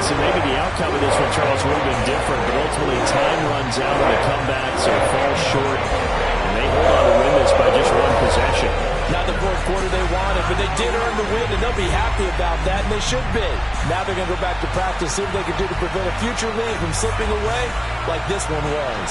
And maybe the outcome of this one, Charles, would have been different, but ultimately time runs out and the comebacks are fall short, and they hold on to win this by just 1 possession. Not the 4th quarter they wanted, but they did earn the win, and they'll be happy about that, and they should be. Now they're going to go back to practice, see what they can do to prevent a future lead from slipping away like this one was.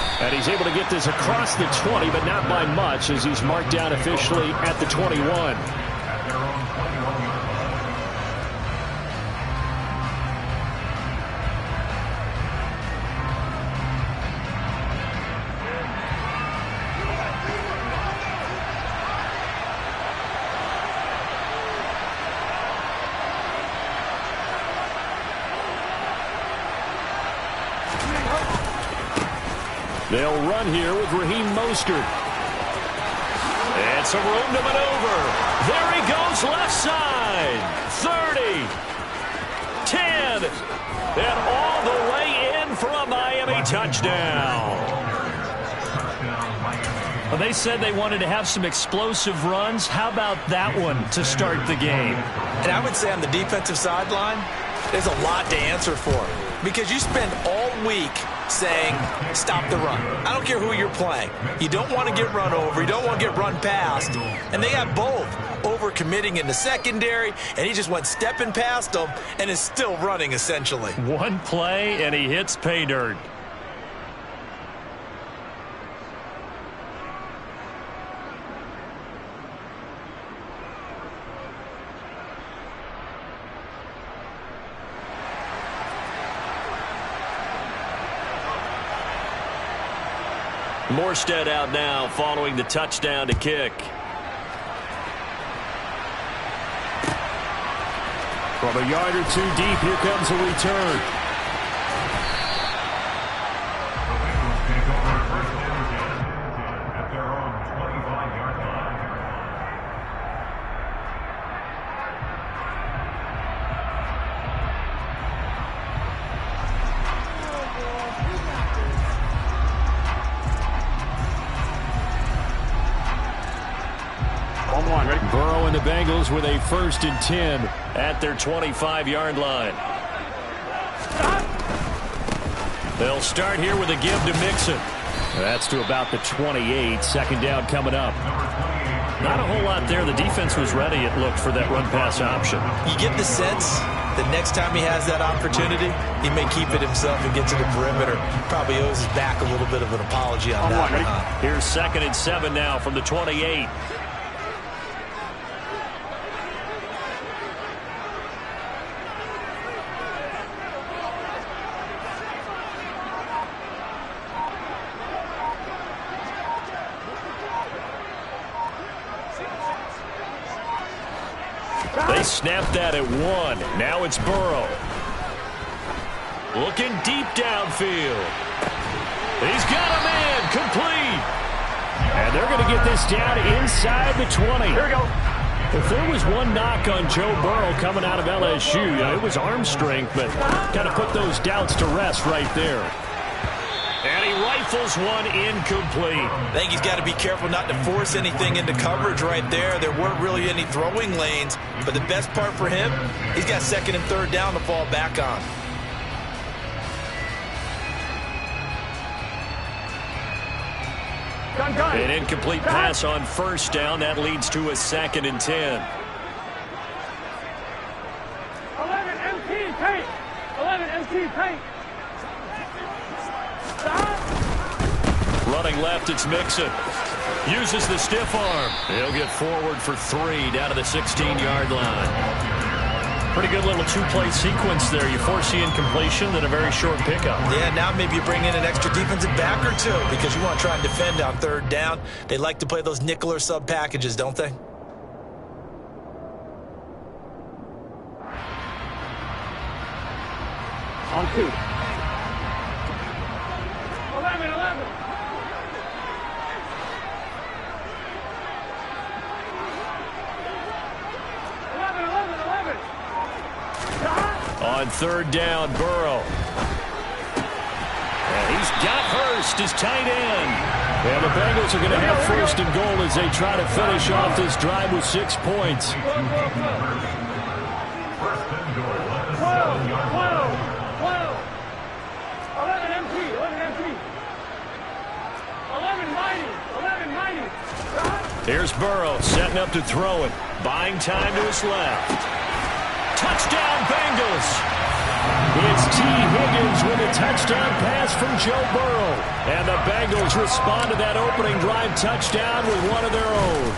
And he's able to get this across the 20, but not by much, as he's marked down officially at the 21. They'll run here with Raheem Mostert. And some room to maneuver. There he goes, left side. 30. 10. And all the way in for a Miami touchdown. Well, they said they wanted to have some explosive runs. How about that one to start the game? And I would say on the defensive sideline, there's a lot to answer for. Because you spend all week saying, stop the run. I don't care who you're playing. You don't want to get run over. You don't want to get run past. And they have both. Overcommitting in the secondary, and he just went stepping past them and is still running, essentially. One play, and he hits pay dirt. Morstead out now following the touchdown to kick. From a yard or two deep, here comes a return. Burrow and the Bengals with a 1st and 10 at their 25-yard line. They'll start here with a give to Mixon. That's to about the 28. 2nd down coming up. Not a whole lot there. The defense was ready, it looked, for that run-pass option. You get the sense that next time he has that opportunity, he may keep it himself and get to the perimeter. Probably owes his back a little bit of an apology on that one. Here's 2nd and 7 now from the 28. They snapped that at 1. Now it's Burrow. Looking deep downfield. He's got a man complete. And they're going to get this down inside the 20. Here we go. If there was one knock on Joe Burrow coming out of LSU, it was arm strength, but got to put those doubts to rest right there. And he rifles one incomplete. I think he's got to be careful not to force anything into coverage right there. There weren't really any throwing lanes, but the best part for him, he's got 2nd and 3rd down to fall back on. An incomplete pass on 1st down. That leads to a 2nd and 10. 11 MT paint. 11 MT paint. Running left, it's Mixon. Uses the stiff arm. He'll get forward for 3 down to the 16-yard line. Pretty good little 2-play sequence there. You force the incompletion, then a very short pickup. Yeah, now maybe you bring in an extra defensive back or two because you want to try and defend on 3rd down. They like to play those nickel or sub packages, don't they? On 2. 11. 11. On 3rd down, Burrow. And he's got Hurst, his tight end. And the Bengals are going to have 1st and goal as they try to finish off this drive with 6 points. 12. 11 MT. 11 mighty. Here's Burrow setting up to throw it. Buying time to his left. Touchdown, Bengals. It's T. Higgins Hopkins with a touchdown pass from Joe Burrow. And the Bengals respond to that opening drive touchdown with one of their own.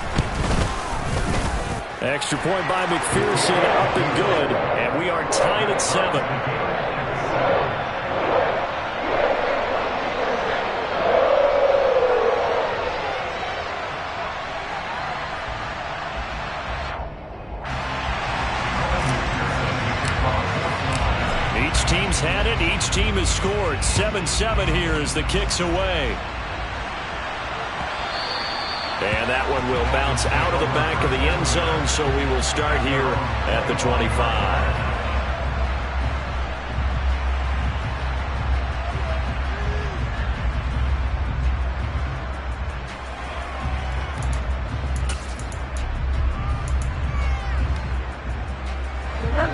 Extra point by McPherson, up and good. And we are tied at 7. Each team's had it. Each team has scored. 7-7 here as the kick's away. And that one will bounce out of the back of the end zone, so we will start here at the 25.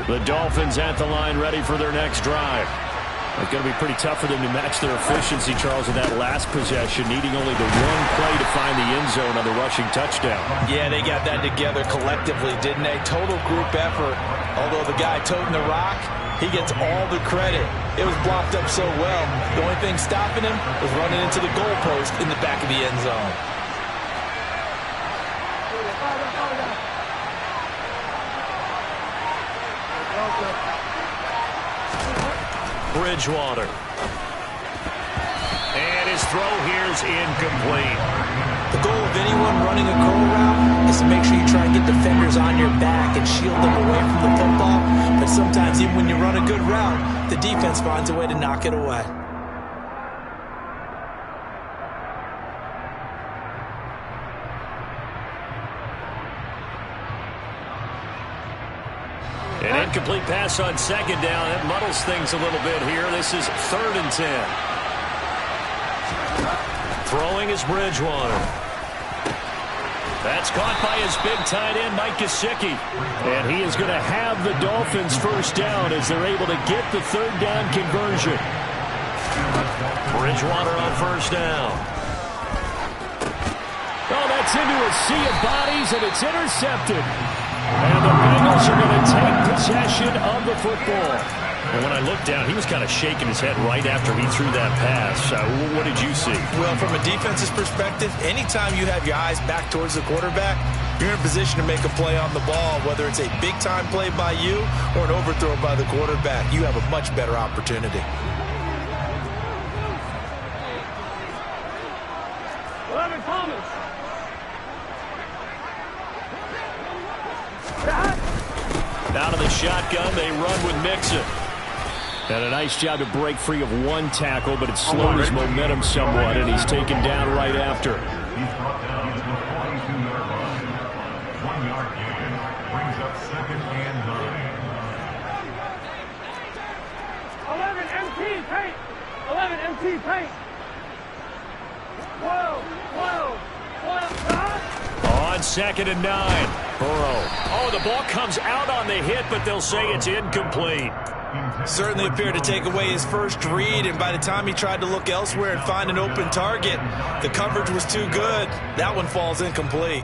The Dolphins at the line, ready for their next drive. It's going to be pretty tough for them to match their efficiency, Charles, in that last possession, needing only the one play to find the end zone on the rushing touchdown. Yeah, they got that together collectively, didn't they? Total group effort. Although the guy toting the rock, he gets all the credit. It was blocked up so well. The only thing stopping him was running into the goalpost in the back of the end zone. Bridgewater. And his throw here is incomplete. The goal of anyone running a curl route is to make sure you try and get defenders on your back and shield them away from the football. But sometimes even when you run a good route, the defense finds a way to knock it away. An incomplete pass on second down. That muddles things a little bit here. This is 3rd and 10. Throwing is Bridgewater. That's caught by his big tight end, Mike Gesicki. And he is going to have the Dolphins first down as they're able to get the 3rd down conversion. Bridgewater on first down. Oh, that's into a sea of bodies, and it's intercepted. And the Bengals are going to take possession of the football. And when I looked down, he was kind of shaking his head right after he threw that pass. What did you see? Well, from a defense's perspective, anytime you have your eyes back towards the quarterback, you're in position to make a play on the ball, whether it's a big-time play by you or an overthrow by the quarterback. You have a much better opportunity. Out of the shotgun, they run with Mixon. And a nice job to break free of one tackle, but it slowed his momentum somewhat, and he's taken down right after. He's brought down to the 42-yard line. 1-yard gain brings up 2nd and 9. 11 MT paint. 11 MT paint. Whoa. On 2nd and 9, Burrow. Oh, the ball comes out on the hit, but they'll say it's incomplete. Certainly appeared to take away his first read, and by the time he tried to look elsewhere and find an open target, the coverage was too good. That one falls incomplete.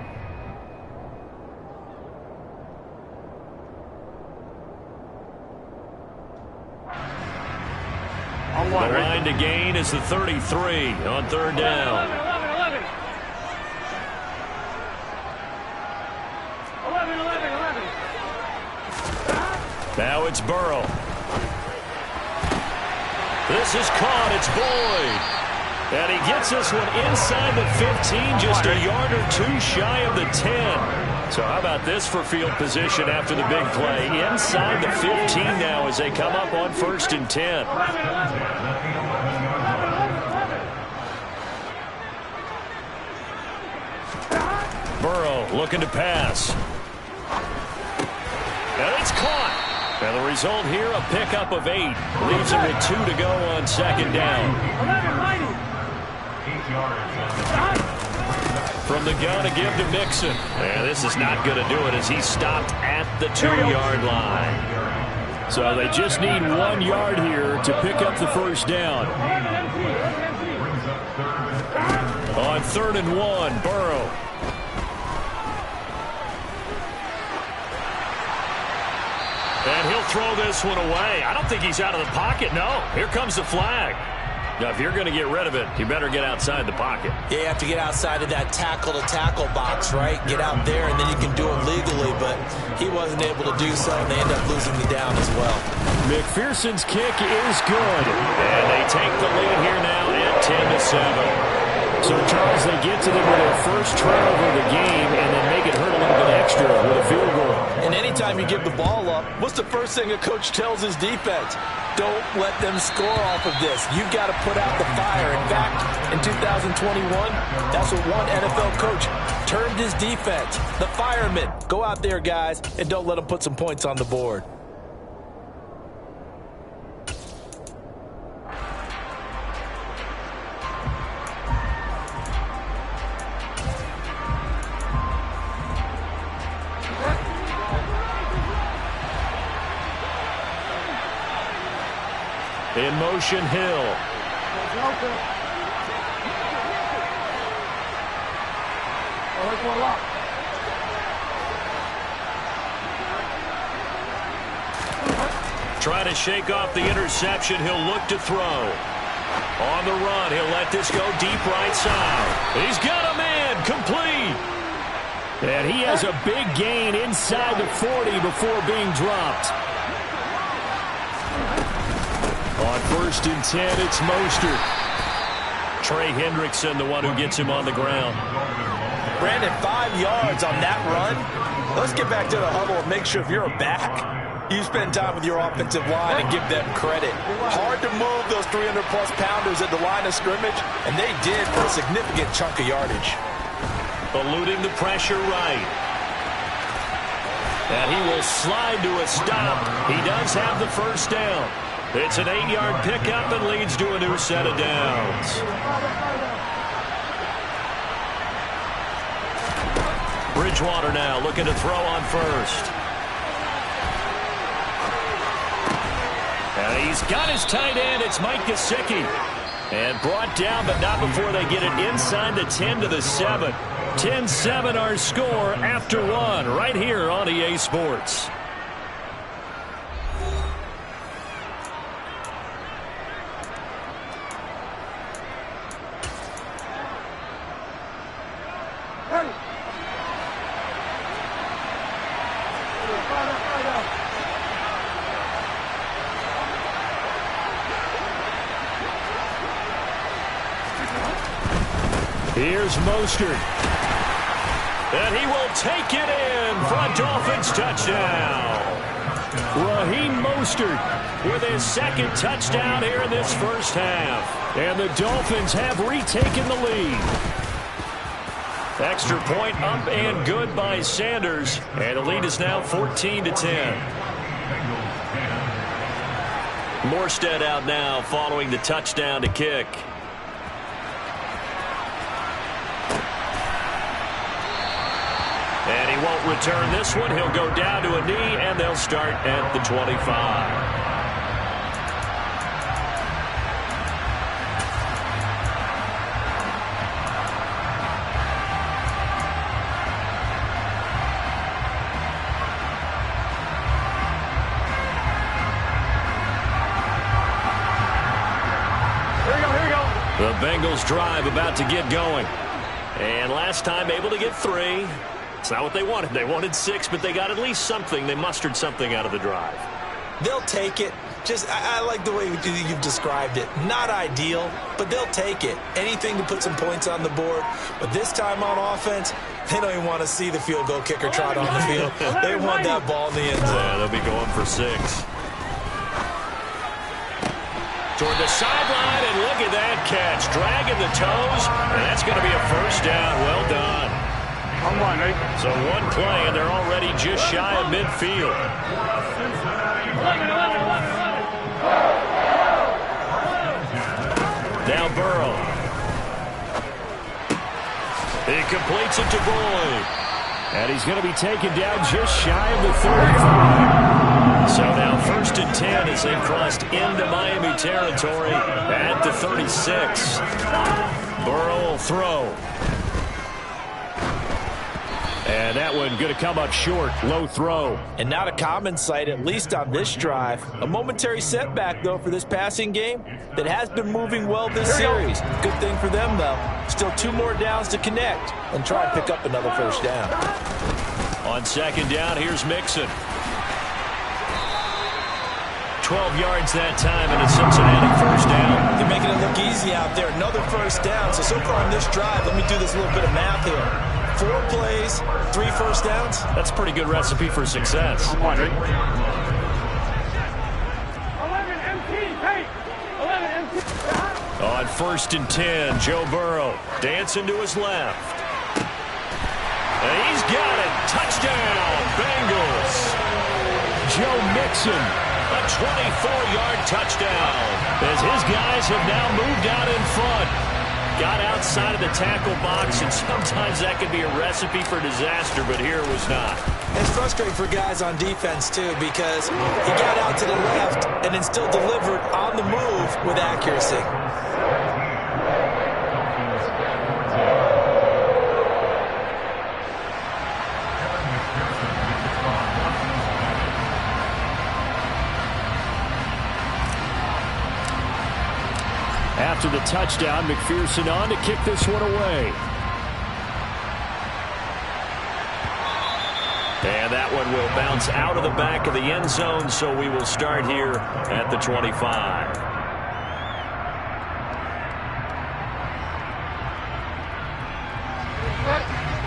The line to gain is the 33 on 3rd down. 11. Now it's Burrow. This is caught. It's Boyd. And he gets this one inside the 15, just a yard or two shy of the 10. So how about this for field position after the big play? Inside the 15 now as they come up on 1st and 10. Burrow looking to pass. And it's caught. And the result here, a pickup of 8. Leaves him with 2 to go on 2nd down. From the gun to give to Mixon. And this is not going to do it as he's stopped at the 2-yard line. So they just need 1 yard here to pick up the first down. On 3rd and 1, Burrow. And he'll throw this one away. I don't think he's out of the pocket. No, here comes the flag. Now, if you're going to get rid of it, you better get outside the pocket. Yeah, you have to get outside of that tackle-to-tackle box, right? Get out there, and then you can do it legally, but he wasn't able to do so, and they end up losing the down as well. McPherson's kick is good. And they take the lead here now at 10-7. So, Charles, they get to them with their first turnover of the game and then make it hurt a little bit extra with a field goal. And anytime you give the ball up, what's the first thing a coach tells his defense? Don't let them score off of this. You've got to put out the fire. In fact, in 2021, that's what one NFL coach termed his defense. The firemen. Go out there, guys, and don't let them put some points on the board. In motion, Hill. Trying to shake off the interception. He'll look to throw. On the run, he'll let this go deep right side. He's got a man complete. And he has a big gain inside the 40 before being dropped. On 1st and 10, it's Mostert. Trey Hendrickson, the one who gets him on the ground. Brandon, 5 yards on that run. Let's get back to the huddle and make sure if you're a back, you spend time with your offensive line and give them credit. Hard to move those 300-plus pounders at the line of scrimmage, and they did for a significant chunk of yardage. Eluding the pressure right. And he will slide to a stop. He does have the first down. It's an 8-yard pickup and leads to a new set of downs. Bridgewater now looking to throw on first. And he's got his tight end. It's Mike Gesicki. And brought down, but not before they get it inside the 10 to the 7. 10-7 our score after one right here on EA Sports. Here's Mostert. And he will take it in for a Dolphins touchdown. Raheem Mostert with his second touchdown here in this first half. And the Dolphins have retaken the lead. Extra point up and good by Sanders. And the lead is now 14-10. Morstead out now following the touchdown to kick. And he won't return this one. He'll go down to a knee, and they'll start at the 25. The Bengals drive about to get going. And last time able to get 3. It's not what they wanted. They wanted 6, but they got at least something. They mustered something out of the drive. They'll take it. I like the way you've described it. Not ideal, but they'll take it. Anything to put some points on the board. But this time on offense, they don't even want to see the field goal kicker trot on the field. They want that ball in the end zone. Yeah, they'll be going for 6. Toward the sideline, and look at that catch. Dragging the toes, and that's going to be a first down. Well done. So one play, and they're already just shy of midfield. Now Burrow. He completes it to Boyd. And he's going to be taken down just shy of the 35. So now 1st and 10 as they crossed into Miami territory at the 36. Burrow will throw. And that one going to come up short. Low throw. And not a common sight, at least on this drive. A momentary setback, though, for this passing game that has been moving well this series. Good thing for them, though. Still 2 more downs to connect and try and pick up another first down. On second down, here's Mixon. 12 yards that time, and a Cincinnati first down. They're making it look easy out there. Another first down. So far on this drive, let me do this little bit of math here. 4 plays, 3 first downs. That's a pretty good recipe for success. 11 MT, hey! 11 MT. On first and 10, Joe Burrow dancing to his left. And he's got it. Touchdown, Bengals. Joe Mixon, a 24-yard touchdown. As his guys have now moved out in front. Got outside of the tackle box, and sometimes that can be a recipe for disaster, but here it was not. It's frustrating for guys on defense, too, because he got out to the left and then still delivered on the move with accuracy. After the touchdown, McPherson on to kick this one away. And that one will bounce out of the back of the end zone, so we will start here at the 25.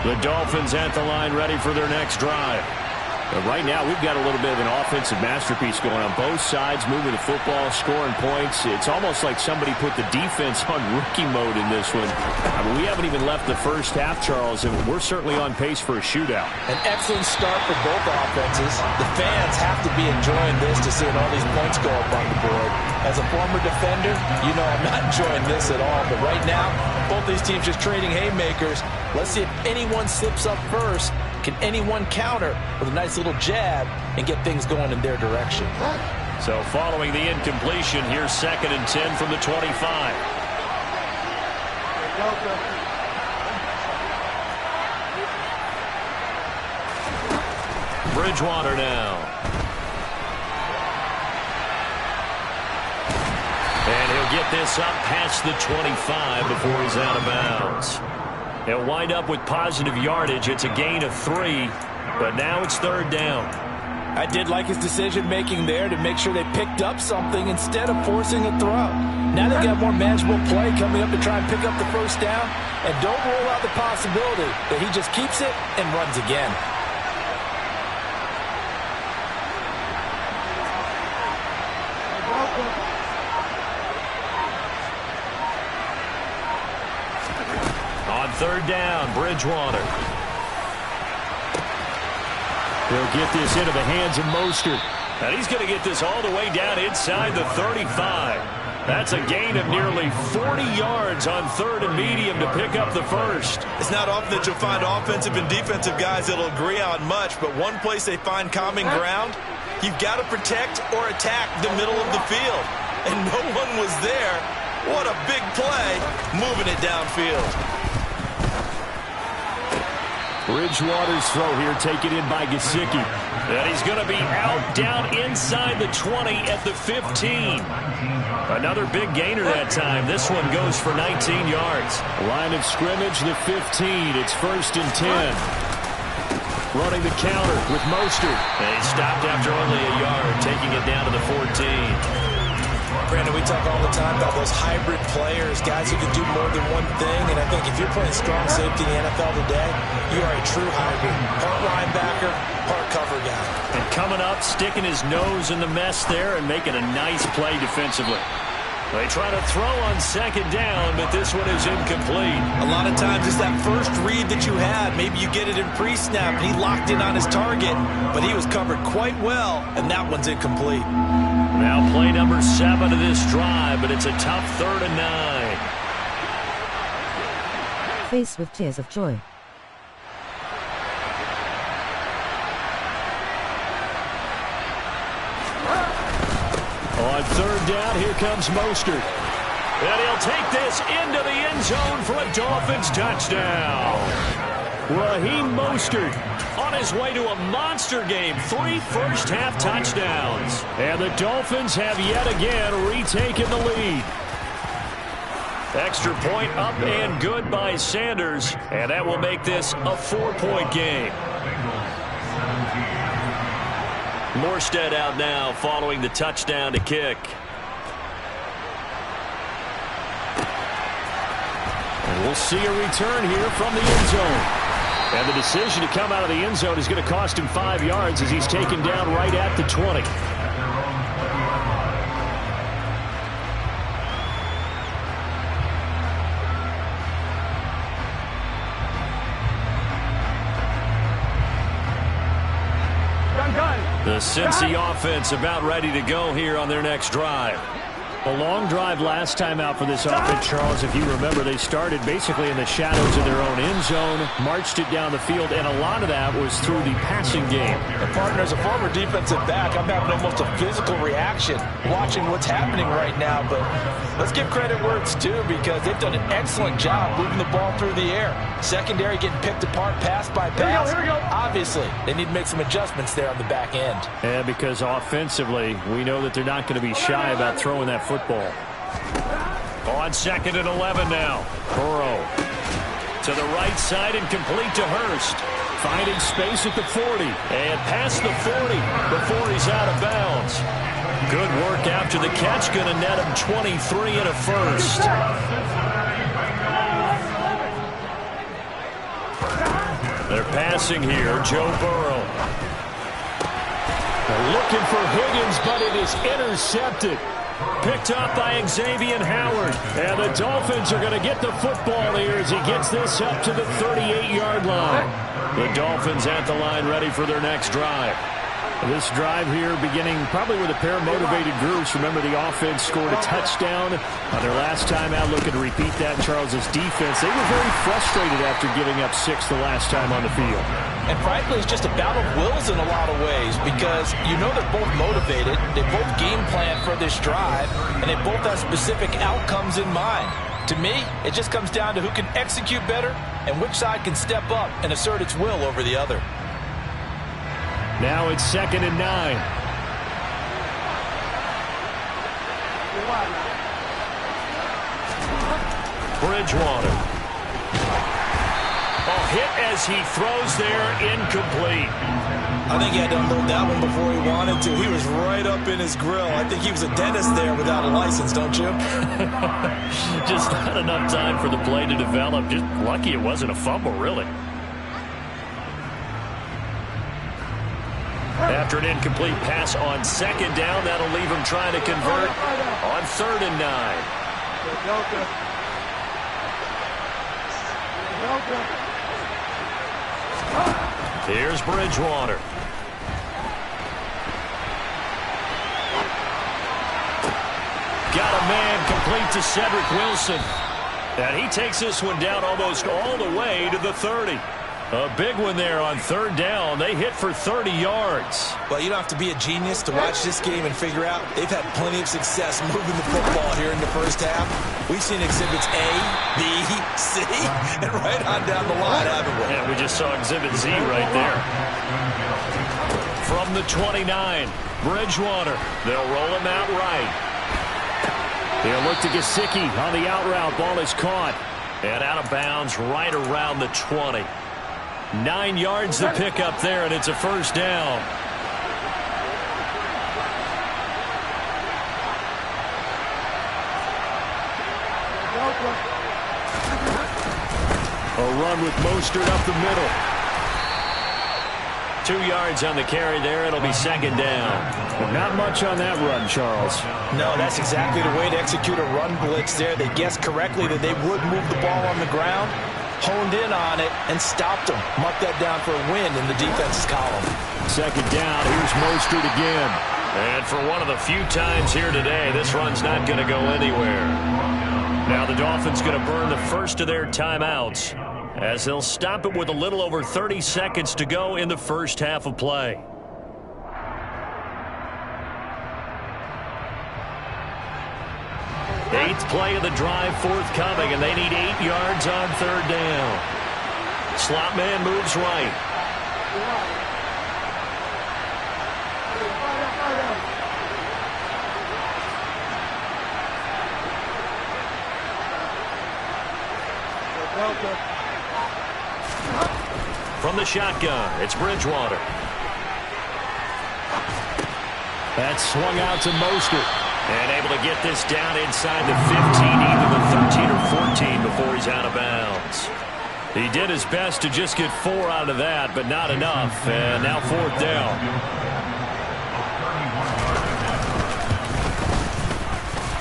The Dolphins at the line, ready for their next drive. But right now, we've got a little bit of an offensive masterpiece going on both sides, moving the football, scoring points. It's almost like somebody put the defense on rookie mode in this one. I mean, we haven't even left the first half, Charles, and we're certainly on pace for a shootout. An excellent start for both offenses. The fans have to be enjoying this to seeing all these points go up on the board. As a former defender, you know I'm not enjoying this at all. But right now, both these teams just trading haymakers. Let's see if anyone slips up first. Can anyone counter with a nice little jab and get things going in their direction? So following the incompletion, here's 2nd and 10 from the 25. Bridgewater now. And he'll get this up past the 25 before he's out of bounds. They'll wind up with positive yardage. It's a gain of 3, but now it's 3rd down. I did like his decision-making there to make sure they picked up something instead of forcing a throw. Now they've got more manageable play coming up to try and pick up the first down, and don't rule out the possibility that he just keeps it and runs again. On 3rd down, Bridgewater. He'll get this into the hands of Mostert. And he's going to get this all the way down inside the 35. That's a gain of nearly 40 yards on 3rd and medium to pick up the first. It's not often that you'll find offensive and defensive guys that'll agree on much, but one place they find common ground, you've got to protect or attack the middle of the field. And no one was there. What a big play, moving it downfield. Bridgewater's throw here taken in by Gesicki. And he's going to be out down inside the 20 at the 15. Another big gainer that time. This one goes for 19 yards. Line of scrimmage, the 15. It's 1st and 10. Running the counter with Mostert. And he stopped after only a yard, taking it down to the 14. Brandon, we talk all the time about those hybrid players, guys who can do more than one thing, and I think if you're playing strong safety in the NFL today, you are a true hybrid. Part linebacker, part cover guy. And coming up, sticking his nose in the mess there and making a nice play defensively. They try to throw on 2nd down, but this one is incomplete. A lot of times it's that first read that you had. Maybe you get it in pre-snap, and he locked in on his target, but he was covered quite well, and that one's incomplete. Now play number 7 of this drive, but it's a tough 3rd and 9. Face with tears of joy. On 3rd down, here comes Mostert. And he'll take this into the end zone for a Dolphins touchdown. Raheem Mostert on his way to a monster game. 3 first-half touchdowns. And the Dolphins have yet again retaken the lead. Extra point up and good by Sanders. And that will make this a 4-point game. Morstead out now following the touchdown to kick. And we'll see a return here from the end zone. And the decision to come out of the end zone is going to cost him 5 yards as he's taken down right at the 20. The Cincy offense about ready to go here on their next drive. A long drive last time out for this offense, Charles. If you remember, they started basically in the shadows of their own end zone, marched it down the field, and a lot of that was through the passing game. And partner, as a former defensive back, I'm having almost a physical reaction watching what's happening right now. But let's give credit where it's due, because they've done an excellent job moving the ball through the air. Secondary getting picked apart pass by pass. Here we go. Obviously, they need to make some adjustments there on the back end. And because offensively, we know that they're not going to be shy about throwing that football. On 2nd and 11 now. Burrow to the right side and complete to Hurst. Finding space at the 40. And past the 40 before he's out of bounds. Good work after the catch. Going to net him 23 and a first. They're passing here. Joe Burrow. They're looking for Higgins, but it is intercepted. Picked up by Xavier Howard. And the Dolphins are going to get the football here as he gets this up to the 38-yard line. The Dolphins at the line ready for their next drive. This drive here beginning probably with a pair of motivated groups. Remember, the offense scored a touchdown on their last time out. Looking to repeat that. Charles's defense, they were very frustrated after giving up 6 the last time on the field. And frankly, it's just a battle of wills in a lot of ways, because you know they're both motivated. They both game plan for this drive, and they both have specific outcomes in mind. To me, it just comes down to who can execute better and which side can step up and assert its will over the other. Now it's 2nd and 9. Bridgewater. Oh, hit as he throws there, incomplete. I think he had to unload that one before he wanted to. He was right up in his grill. I think he was a dentist there without a license, don't you? Just not enough time for the play to develop. Just lucky it wasn't a fumble, really. After an incomplete pass on 2nd down, that'll leave him trying to convert on 3rd and 9. Here's Bridgewater. Got a man complete to Cedric Wilson. And he takes this one down almost all the way to the 30. A big one there on 3rd down. They hit for 30 yards. Well, you don't have to be a genius to watch this game and figure out they've had plenty of success moving the football here in the first half. We've seen exhibits A, B, C, and right on down the line, haven't we? Yeah, we just saw exhibit Z right there. From the 29, Bridgewater. They'll roll him out right. They'll look to Gesicki on the out route. Ball is caught. And out of bounds right around the 20. 9 yards to pick up there, and it's a first down. A run with Mostert up the middle. 2 yards on the carry there. It'll be 2nd down. But not much on that run, Charles. No, that's exactly the way to execute a run blitz there. They guessed correctly that they would move the ball on the ground, honed in on it, and stopped them. Mark that down for a win in the defense's column. 2nd down. Here's Mostert again. And for one of the few times here today, this run's not going to go anywhere. Now the Dolphins going to burn the first of their timeouts as they'll stop it with a little over 30 seconds to go in the first half of play. Eighth play of the drive forthcoming, and they need 8 yards on 3rd down. slot man moves right. From the shotgun, it's Bridgewater. That's swung out to Mostert. And able to get this down inside the 15, either the 13 or 14 before he's out of bounds. He did his best to just get 4 out of that, but not enough. And now 4th down.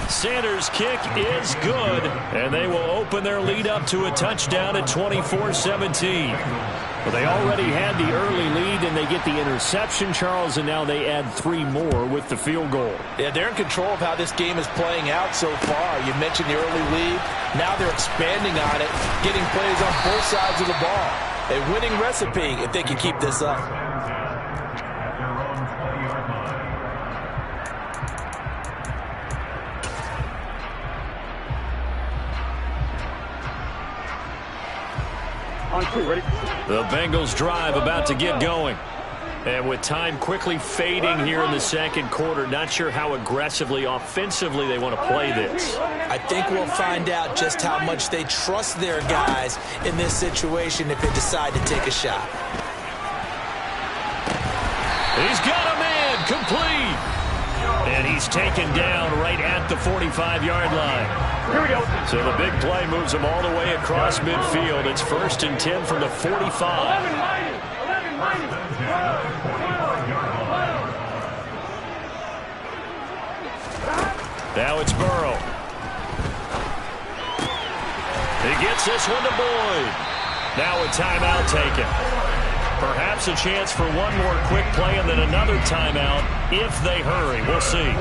Sanders' kick is good, and they will open their lead up to a touchdown at 24-17. Well, they already had the early lead, and they get the interception, Charles, and now they add 3 more with the field goal. Yeah, they're in control of how this game is playing out so far. You mentioned the early lead. Now they're expanding on it, getting plays on both sides of the ball. A winning recipe if they can keep this up. The Bengals drive about to get going. And with time quickly fading here in the second quarter, not sure how aggressively, offensively they want to play this. I think we'll find out just how much they trust their guys in this situation if they decide to take a shot. He's got a man, complete. And he's taken down right at the 45-yard line. Here we go. So the big play moves them all the way across midfield. It's 1st and 10 from the 45. 11 minus. Now it's Burrow. He gets this one to Boyd. Now a timeout taken. Perhaps a chance for one more quick play and then another timeout if they hurry. We'll see.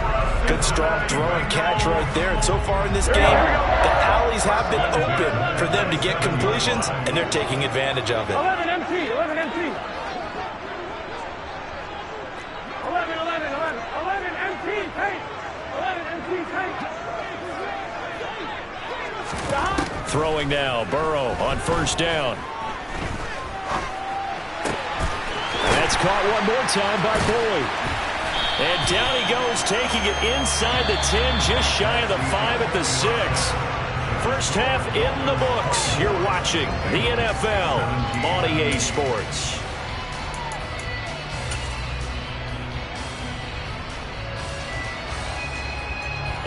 Good strong throw and catch right there. And so far in this game, the alleys have been open for them to get completions, and they're taking advantage of it. 11 MT. 11 MT. 11 MT. Pace. 11 MT. Pace. Throwing now. Burrow on 1st down. That's caught one more time by Boyd. And down he goes, taking it inside the 10, just shy of the 5 at the 6. First half in the books. You're watching the NFL on EA Sports.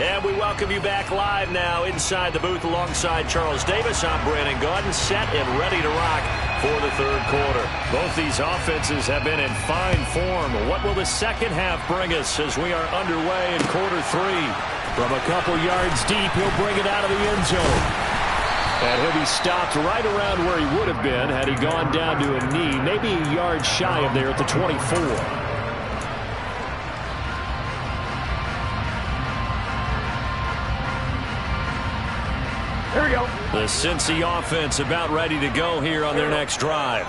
And we welcome you back live now inside the booth alongside Charles Davis. I'm Brandon Gaudin, set and ready to rock for the 3rd quarter. Both these offenses have been in fine form. What will the second half bring us as we are underway in quarter 3? From a couple yards deep, he'll bring it out of the end zone. And he'll be stopped right around where he would have been had he gone down to a knee, maybe a yard shy of there at the 24. Here we go. The Cincy offense about ready to go here on their next drive.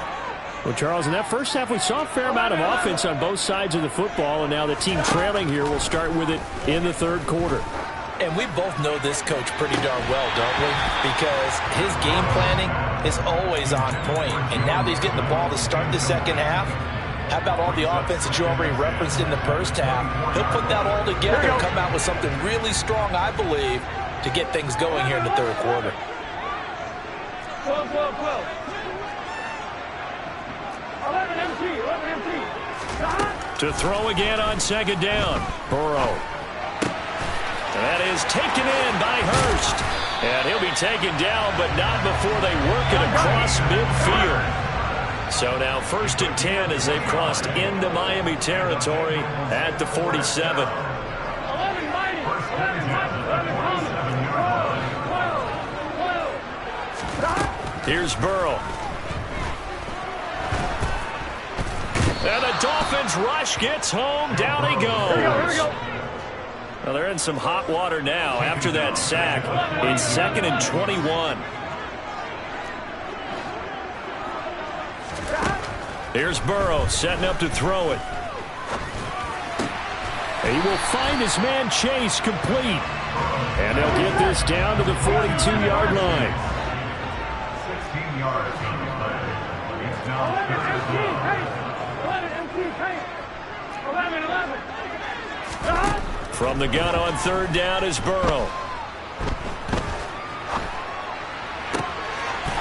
Well, Charles, in that first half, we saw a fair amount of offense on both sides of the football, and now the team trailing here will start with it in the 3rd quarter. And we both know this coach pretty darn well, don't we? Because his game planning is always on point. And now that he's getting the ball to start the second half, how about all the offense that you already referenced in the first half? He'll put that all together and come out with something really strong, I believe, to get things going here in the 3rd quarter. 12. 11 MT. 11 MT. To throw again on 2nd down. Burrow. That is taken in by Hurst. And he'll be taken down, but not before they work it across midfield. So now 1st and 10 as they've crossed into Miami territory at the 47. 11 minus. 11 minus. 12. Here's Burrow. And the Dolphins rush gets home. Down he goes. Here we go. Well, they're in some hot water now after that sack. It's 2nd and 21. Here's Burrow setting up to throw it. He will find his man Chase complete. And they'll get this down to the 42-yard line. 16 yards on the play. down, 11. From the gun on third down is Burrow.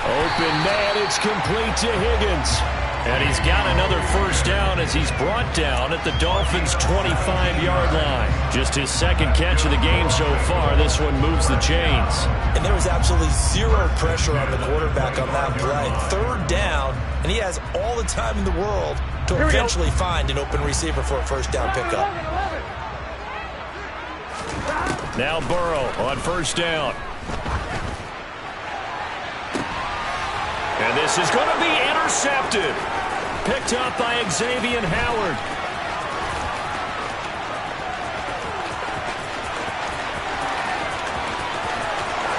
Open man, it's complete to Higgins. And he's got another first down as he's brought down at the Dolphins' 25-yard line. Just his second catch of the game so far. This one moves the chains. And there was absolutely zero pressure on the quarterback on that play. Third down, and he has all the time in the world to eventually find an open receiver for a first down pickup. Now Burrow on first down. And this is going to be intercepted. Picked up by Xavier Howard.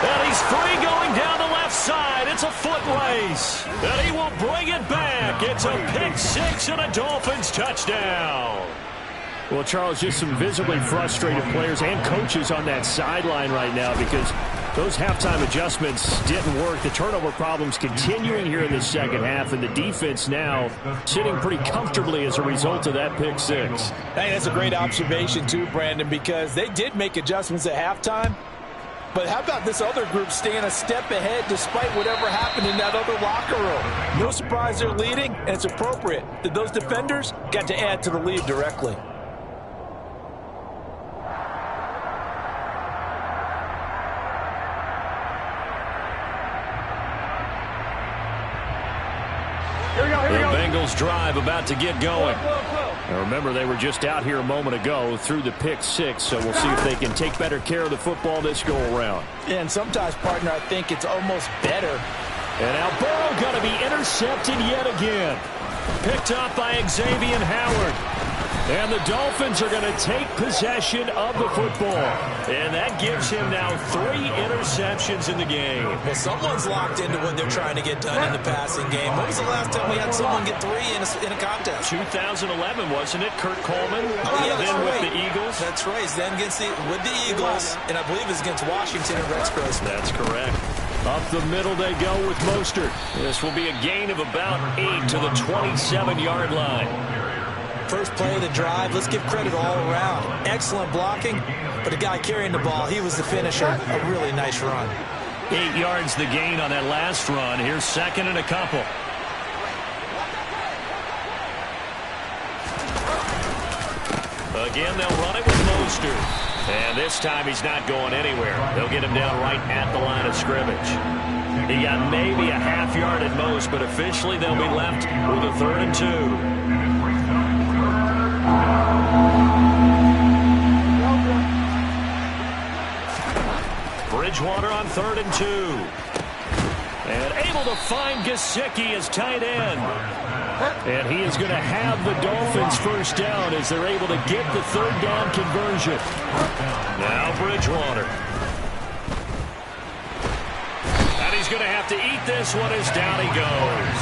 And he's free going down the left side. It's a foot race. And he will bring it back. It's a pick six and a Dolphins touchdown. Well, Charles, just some visibly frustrated players and coaches on that sideline right now because those halftime adjustments didn't work. The turnover problems continuing here in the second half, and the defense now sitting pretty comfortably as a result of that pick six. Hey, that's a great observation too, Brandon, because they did make adjustments at halftime. But how about this other group staying a step ahead despite whatever happened in that other locker room? No surprise they're leading, and it's appropriate that those defenders got to add to the lead directly. The Bengals drive about to get going. Now remember, they were just out here a moment ago through the pick six, so we'll see if they can take better care of the football this go-around. And sometimes, partner, I think it's almost better. And now Burrow going to be intercepted yet again. Picked up by Xavier Howard. And the Dolphins are going to take possession of the football. And that gives him now 3 interceptions in the game. Well, someone's locked into what they're trying to get done in the passing game. When was the last time we had someone get 3 in a contest? 2011, wasn't it? Kurt Coleman. Then with the Eagles. That's right. Then with the Eagles, and I believe it's against Washington and Rex Grossman. That's correct. Up the middle they go with Mostert. This will be a gain of about 8 to the 27-yard line. First play of the drive, let's give credit all around. Excellent blocking, but the guy carrying the ball, he was the finisher. A really nice run. 8 yards the gain on that last run. Here's second and a couple. Again, they'll run it with Mostert. And this time he's not going anywhere. They'll get him down right at the line of scrimmage. He got maybe a half yard at most, but officially they'll be left with a 3rd and 2. Bridgewater on 3rd and 2. And able to find Gesicki as tight end. And he is going to have the Dolphins first down as they're able to get the 3rd down conversion. Now Bridgewater. And he's going to have to eat this one as down he goes.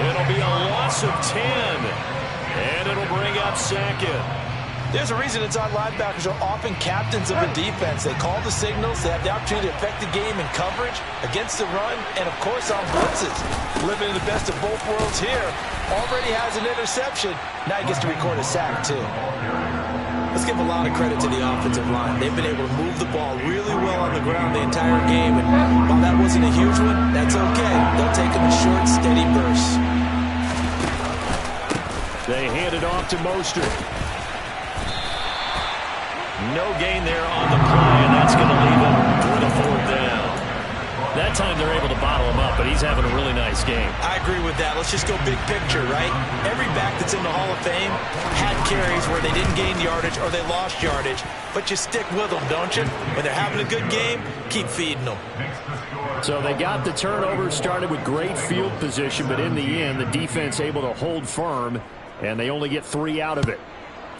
It'll be a loss of 10. And it'll bring up second. There's a reason inside linebackers are often captains of a defense. They call the signals. They have the opportunity to affect the game in coverage, against the run, and, of course, on blitzes. Living in the best of both worlds here. Already has an interception. Now he gets to record a sack, too. Let's give a lot of credit to the offensive line. They've been able to move the ball really well on the ground the entire game. And while that wasn't a huge one, that's okay. They'll take them in short, steady bursts. They hand it off to Mostert. No gain there on the play, and that's going to leave him with a 4th down. That time they're able to bottle him up, but he's having a really nice game. I agree with that. Let's just go big picture, right? Every back that's in the Hall of Fame had carries where they didn't gain yardage or they lost yardage, but you stick with them, don't you? When they're having a good game, keep feeding them. So they got the turnover, started with great field position, but in the end, the defense able to hold firm, and they only get 3 out of it.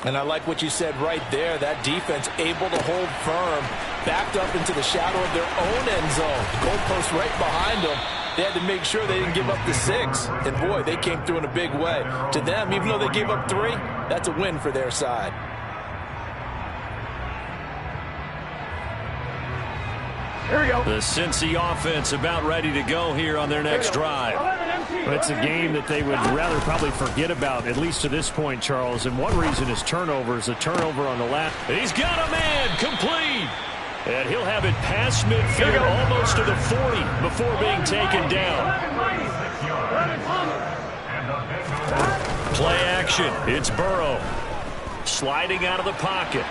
And I like what you said right there. That defense able to hold firm, backed up into the shadow of their own end zone. Goalpost right behind them. They had to make sure they didn't give up the 6. And, boy, they came through in a big way. To them, even though they gave up 3, that's a win for their side. Here we go. The Cincy offense about ready to go here on their next drive. It's a game that they would rather probably forget about, at least to this point, Charles. And one reason is turnovers. A turnover on the left. He's got a man complete. And he'll have it past midfield almost to the 40 before being taken down. Play action. It's Burrow. Sliding out of the pocket.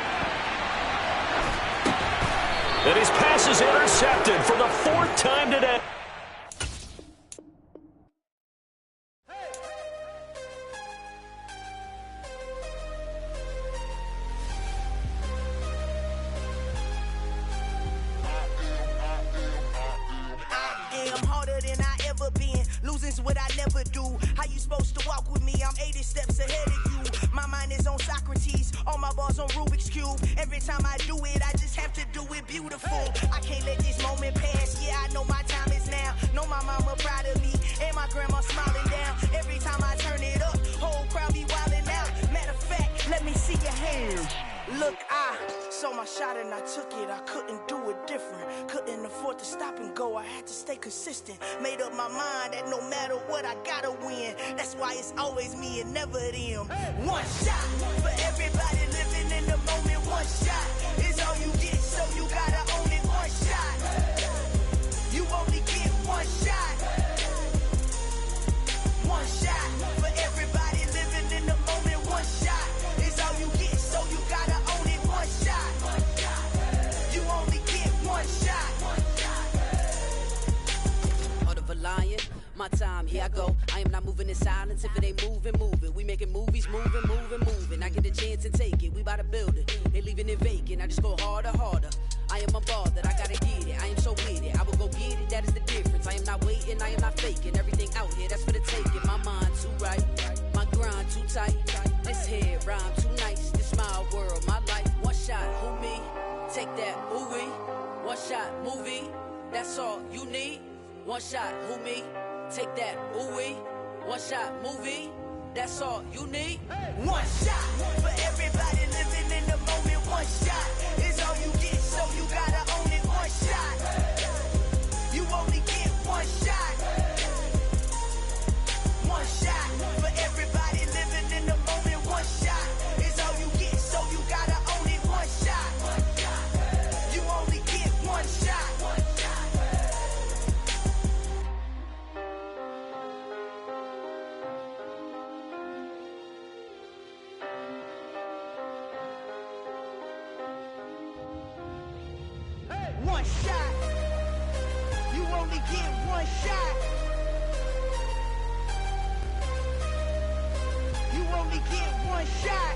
And his pass is intercepted for the 4th time today. Losing's what I never do. How you supposed to walk with me? I'm 80 steps ahead of you. My mind is on Socrates, all my balls on Rubik's Cube. Every time I do it, I just have to do it beautiful. I can't let this moment pass. Yeah, I know my time is now. Know my mama proud of me, and my grandma smiling down. Every time I turn it up, whole crowd be wildin' out. Matter of fact, let me see your hands. Look, I saw my shot and I took it. I couldn't do it different. Couldn't afford to stop and go. I had to stay consistent. Made up my mind that no matter what, I gotta win. That's why it's always me and never them. One shot for everybody living in the moment. One shot is all you get, so you gotta own it. One shot. You only get one shot. One shot for everybody living in the moment. One shot is all you get, so you gotta own it. One shot. You only get one shot. Heart of a lion, my time, here I go. I am not moving in silence. If it ain't moving, moving. We making movies, moving. I get a chance and take it. We bout to build it. They leaving it vacant. I just go harder. I am a ball that I gotta get it. I am so with it. I will go get it. That is the difference. I am not waiting. I am not faking. Everything out here, that's for the taking. My mind too right. My grind too tight. This head rhyme too nice. This my world, my life. One shot, who me? Take that, ooh-wee. One shot, movie. That's all you need. One shot, who me? Take that, ooh-wee. One shot, movie. That's all you need. One shot for everybody living in the moment. One shot is all you get, so you gotta own it. One shot. You only get one shot. One shot for everybody living in the moment. One shot is all you get, so you gotta own it. One shot. You only get one shot. One shot. You only get one shot. You only get one shot.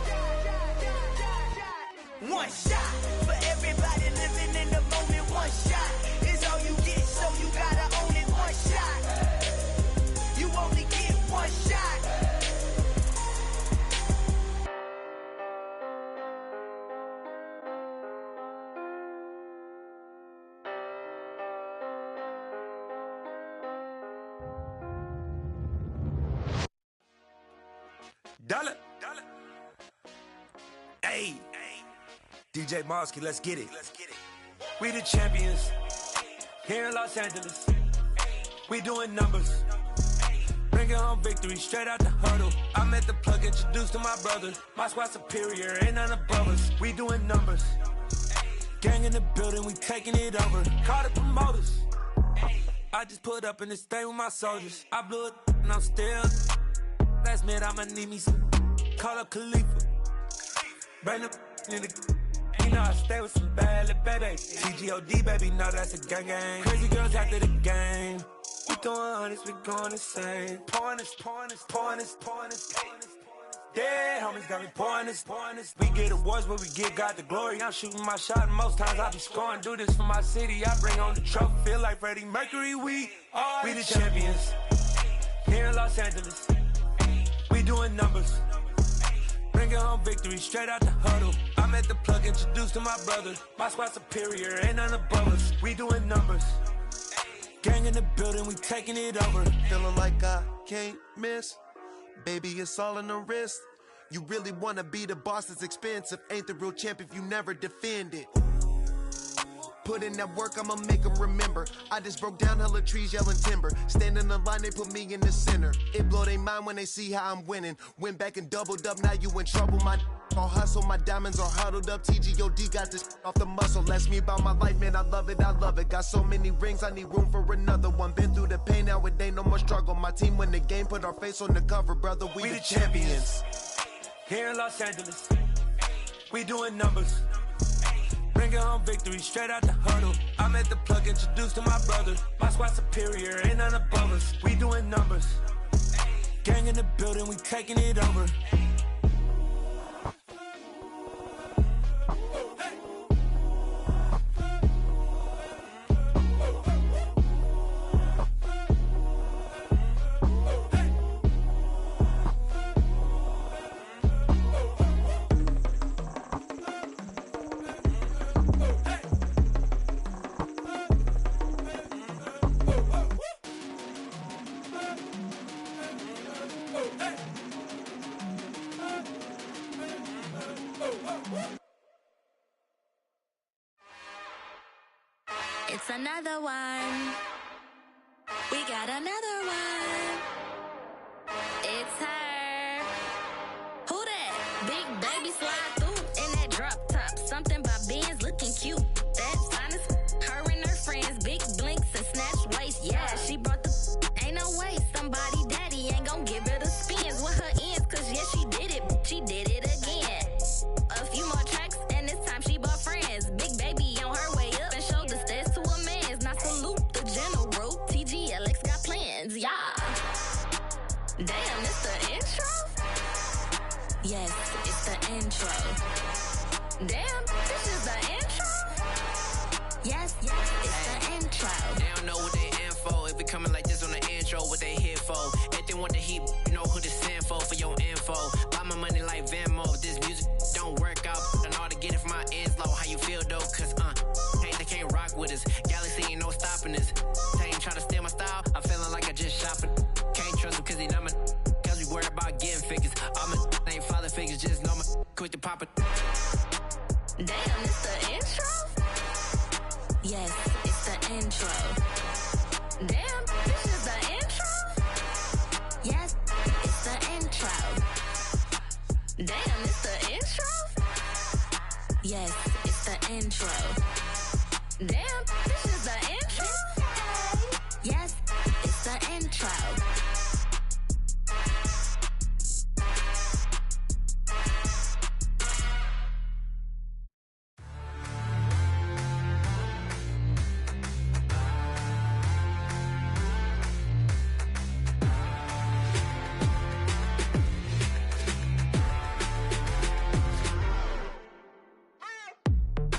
One shot for everybody living in the moment. One shot is all you get, so you gotta own it. One shot. You only get one shot. Dollar. Hey, DJ Mosky, let's get it. We the champions here in Los Angeles. We doing numbers. Bringing home victory straight out the huddle. I met the plug, introduced to my brother. My squad superior, ain't none above us. We doing numbers. Gang in the building, we taking it over. Call the promoters. I just put up in this thing with my soldiers. I blew it and I'm still. Last minute, I'ma need me some. Call up Khalifa. Bring the in the. You know I stay with some bad little baby. TGOD, baby, no, that's a gang gang. Crazy girls after the game. We doing honest, we going insane. Pouring this. Dead homies got me pouring this. We get awards, but we give God the glory. I'm shooting my shot, and most times I be scoring. Do this for my city, I bring on the trophy. Feel like Freddie Mercury, we the champions here in Los Angeles. We doing numbers. Bringing home victory straight out the huddle. I met the plug, introduced to my brother. My squad superior, ain't none above us. We doing numbers. Gang in the building, we taking it over. Feeling like I can't miss. Baby, it's all in the wrist. You really wanna be the boss, it's expensive. Ain't the real champ if you never defend it. Put in that work, I'ma make them remember. I just broke down hella trees, yelling timber. Stand in the line, they put me in the center. It blow their mind when they see how I'm winning. Went back and doubled up, now you in trouble. My all hustle, my diamonds are huddled up. TGOD got this off the muscle. Ask me about my life, man, I love it, I love it. Got so many rings, I need room for another one. Been through the pain, now it ain't no more struggle. My team win the game, put our face on the cover, brother. We the champions. Here in Los Angeles, we doing numbers. Bringing home victory straight out the huddle. I'm at the plug, introduced to my brother. My squad superior, ain't none above us. We doing numbers. Gang in the building, we taking it over. It's another one. We got another one. It's her. Who that? Big baby slide through in that drop top. Something by Benz looking cute. That's honest. Her and her friends, big blinks and snatch waist. Yeah, she brought the. Ain't no way somebody daddy ain't gon' give her the spins with her ends. Cause yeah, she did it. She did it again. A few more tracks and this time she bought friends. Big baby on her way up and showed the stairs to a man's. Now salute the general. TGLX got plans, yeah. Damn, it's the intro? Yes, it's the intro. Damn, this is the intro? Yes, it's the intro. They don't know what they in for. If we coming like this on the intro, what they here for? If they want the heat, you know who to send for your info. Buy my money like Venmo. This music don't work out. I know how to get it from my ends low. How you feel though? Cause hey, they can't rock with us. Galaxy ain't no stopping us. They ain't try to steal my style. I'm feeling like I just shopping. Can't trust him cause he numb it. Cause we worried about getting figures. All my ain't father figures. Just know my quick to pop it. Damn, it's the intro? Yes, it's the intro. Damn, this is the intro? Yes, it's the intro. Damn, it's the intro? Yes, it's the intro. Damn, this is the intro? Yes, it's the intro.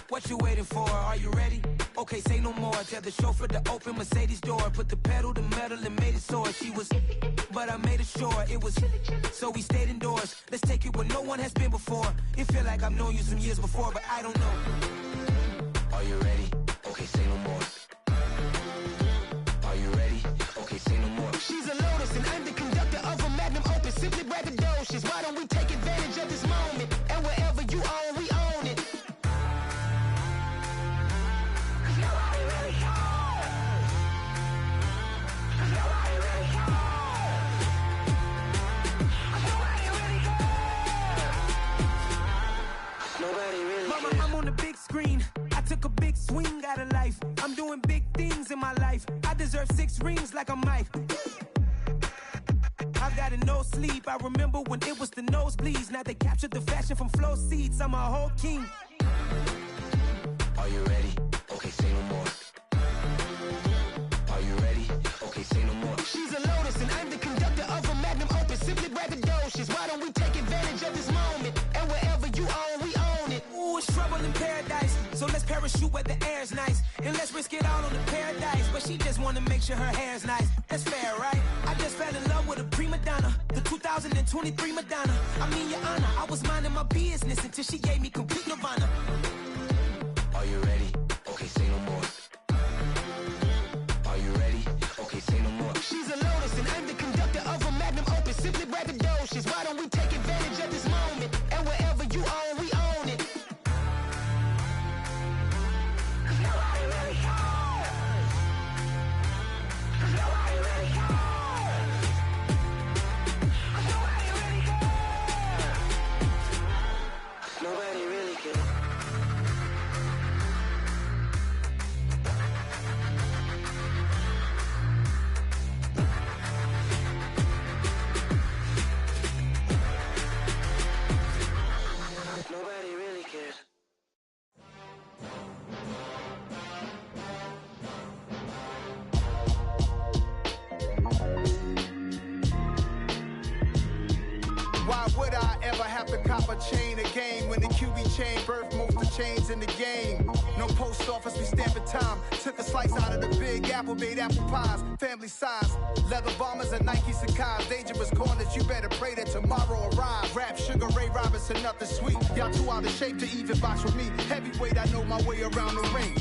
What you waiting for? Are you ready? Okay, say no more. Tell the chauffeur to open Mercedes door. Put the pedal to metal and made it soar. She was, but I made it sure it was. So we stayed indoors. Let's take it where no one has been before. It feel like I've known you some years before, but I don't know. Are you ready? Okay, say no more. Are you ready? Okay, say no more. She's a Lotus and I'm the conductor of a Magnum Opus. Simply braggadocious. Why don't we take advantage of this moment? And wherever you own, we own it. Mama, I'm on the big screen. I took a big swing out of life. I'm doing big things in my life. I deserve 6 rings like I'm Mike. I've got no sleep. I remember when it was the nosebleeds. Now they captured the fashion from flow seats. I'm a whole king. Are you ready? Okay, say no more. Are you ready? Okay, say no more. She's a Lotus and I'm the conductor of a Magnum Opus. Simply braggadocious. Why don't we take advantage of this moment? And wherever you own, we own it. Ooh, it's trouble in paradise. So let's parachute where the air's nice. And let's risk it all on the paradise. But she just wanna make sure her hair's nice. That's fair, right? I just fell in love with a prima donna. The 2023 Madonna. I mean, your honor, I was minding my business until she gave me complete nirvana. Are you ready? Okay, say no more. Are you ready? Okay, say no more. She's a Lotus and I'm the conductor of a Magnum Opus. Simply braggadocious. Why don't we take advantage of this moment? And wherever you own, we own it. Nobody chain, birth most of chains in the game. No post office, we stamping time. Took a slice out of the big apple, made apple pies, family size. Leather bombers and Nike Sacai's. Dangerous corners, you better pray that tomorrow arrives. Rap, Sugar Ray Robinson, nothing sweet. Y'all too out of shape to even box with me. Heavyweight, I know my way around the ring.